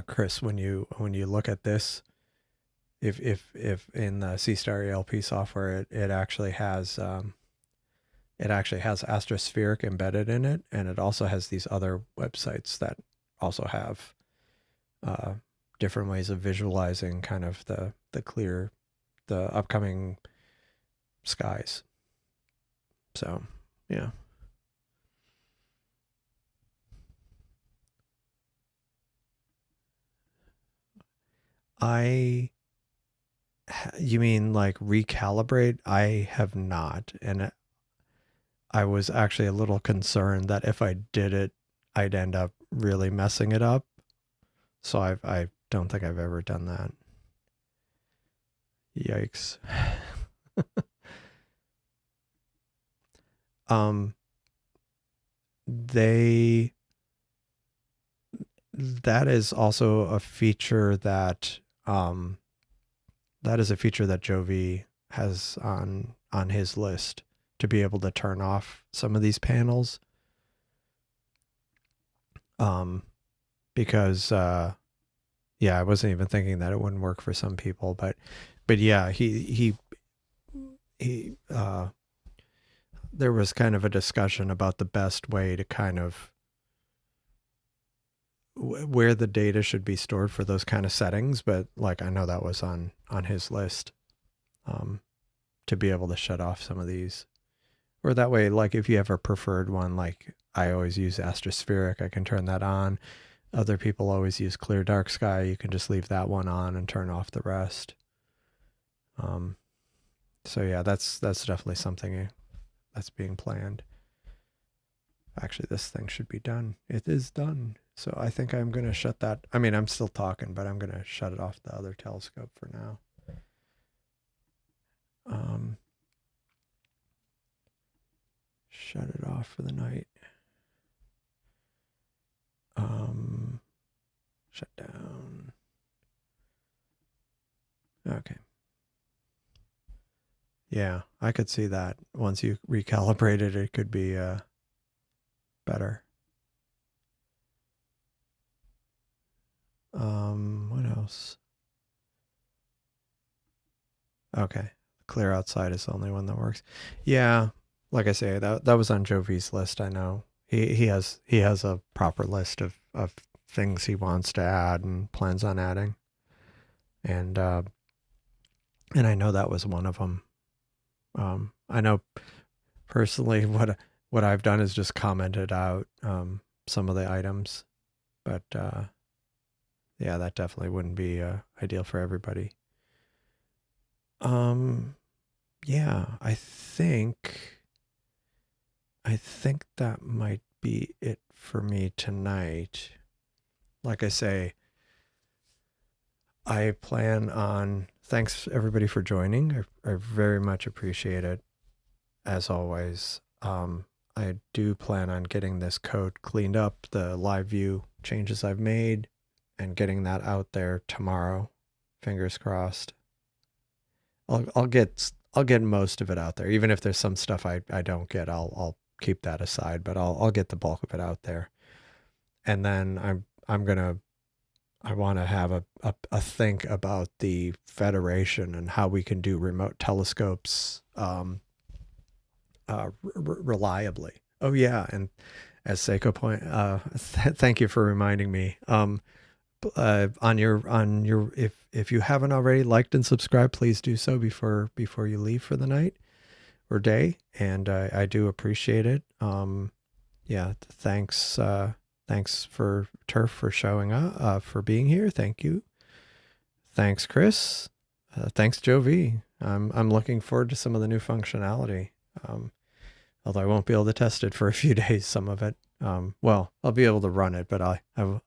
Chris, when you look at this, if in the Seestar LP software, it actually has Astrospheric embedded in it, and it also has these other websites that also have uh, different ways of visualizing kind of the upcoming skies. So yeah, I you mean like recalibrate? I have not, and I was actually a little concerned that if I did it, I'd end up really messing it up. So I don't think I've ever done that. Yikes. um, they that is also a feature that is a feature that Jovi has on his list, to be able to turn off some of these panels. Um, because yeah, I wasn't even thinking that it wouldn't work for some people, but yeah, he there was kind of a discussion about the best way to kind of where the data should be stored for those kind of settings, but like I know that was on his list, um, to be able to shut off some of these, or that way, like if you have a preferred one, like I always use Astrospheric, I can turn that on. Other people always use Clear Dark Sky. You can just leave that one on and turn off the rest. Um, so yeah, that's definitely something that's being planned. Actually, this thing should be done. It is done. So I think I'm going to shut that. I mean, I'm still talking, but I'm going to shut it off the other telescope for now. Um, shut it off for the night. Shut down. Okay. Yeah, I could see that. Once you recalibrate it, it could be better. What else? Okay. Clear outside is the only one that works. Yeah, like I say, that was on Jovi's list, I know. He has a proper list of things he wants to add and plans on adding. And I know that was one of them. I know personally what I've done is just commented out some of the items, but yeah, that definitely wouldn't be ideal for everybody. Yeah, I think that might be it for me tonight. Like I say, I plan on, thanks everybody for joining. I very much appreciate it, as always. I do plan on getting this code cleaned up, the live view changes I've made, and getting that out there tomorrow. Fingers crossed. I'll get most of it out there. Even if there's some stuff I don't get, I'll keep that aside, but I'll get the bulk of it out there. And then I want to have a think about the Federation and how we can do remote telescopes reliably. Oh yeah, and as Seiko point, thank you for reminding me. On your if you haven't already liked and subscribed, please do so before you leave for the night or day, and I do appreciate it. Yeah, thanks for Turf for showing up, for being here. Thank you. Thanks, Chris. Thanks, Joe V. I'm looking forward to some of the new functionality. Although I won't be able to test it for a few days, some of it. Well, I'll be able to run it, but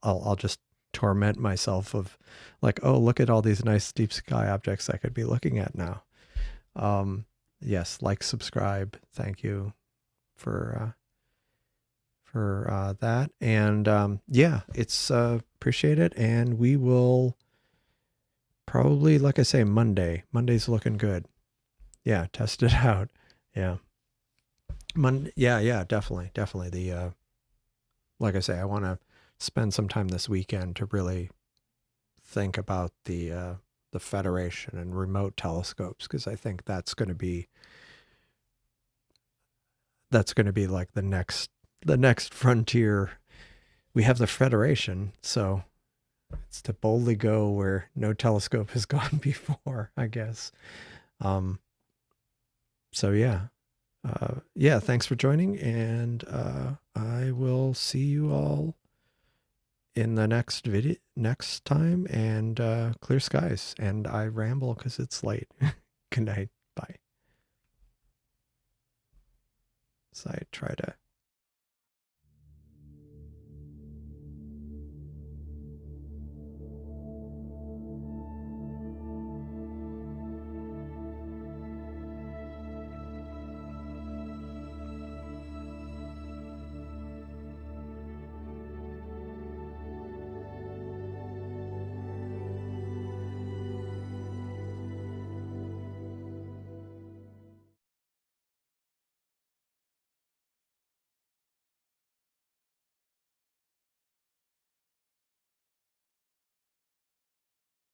I'll just torment myself of like, oh, look at all these nice deep sky objects I could be looking at now. Yes, like, subscribe. Thank you for that. And yeah, it's appreciate it. And we will probably, like I say, Monday's looking good. Yeah, test it out. Yeah. Yeah, definitely. The like I say, I want to spend some time this weekend to really think about the Federation and remote telescopes, because I think that's going to be like the next frontier. We have the Federation, so it's to boldly go where no telescope has gone before, I guess. So yeah. Yeah, thanks for joining, and I will see you all in the next video next time, and clear skies. And I ramble because it's late. Good night. Bye. So I try to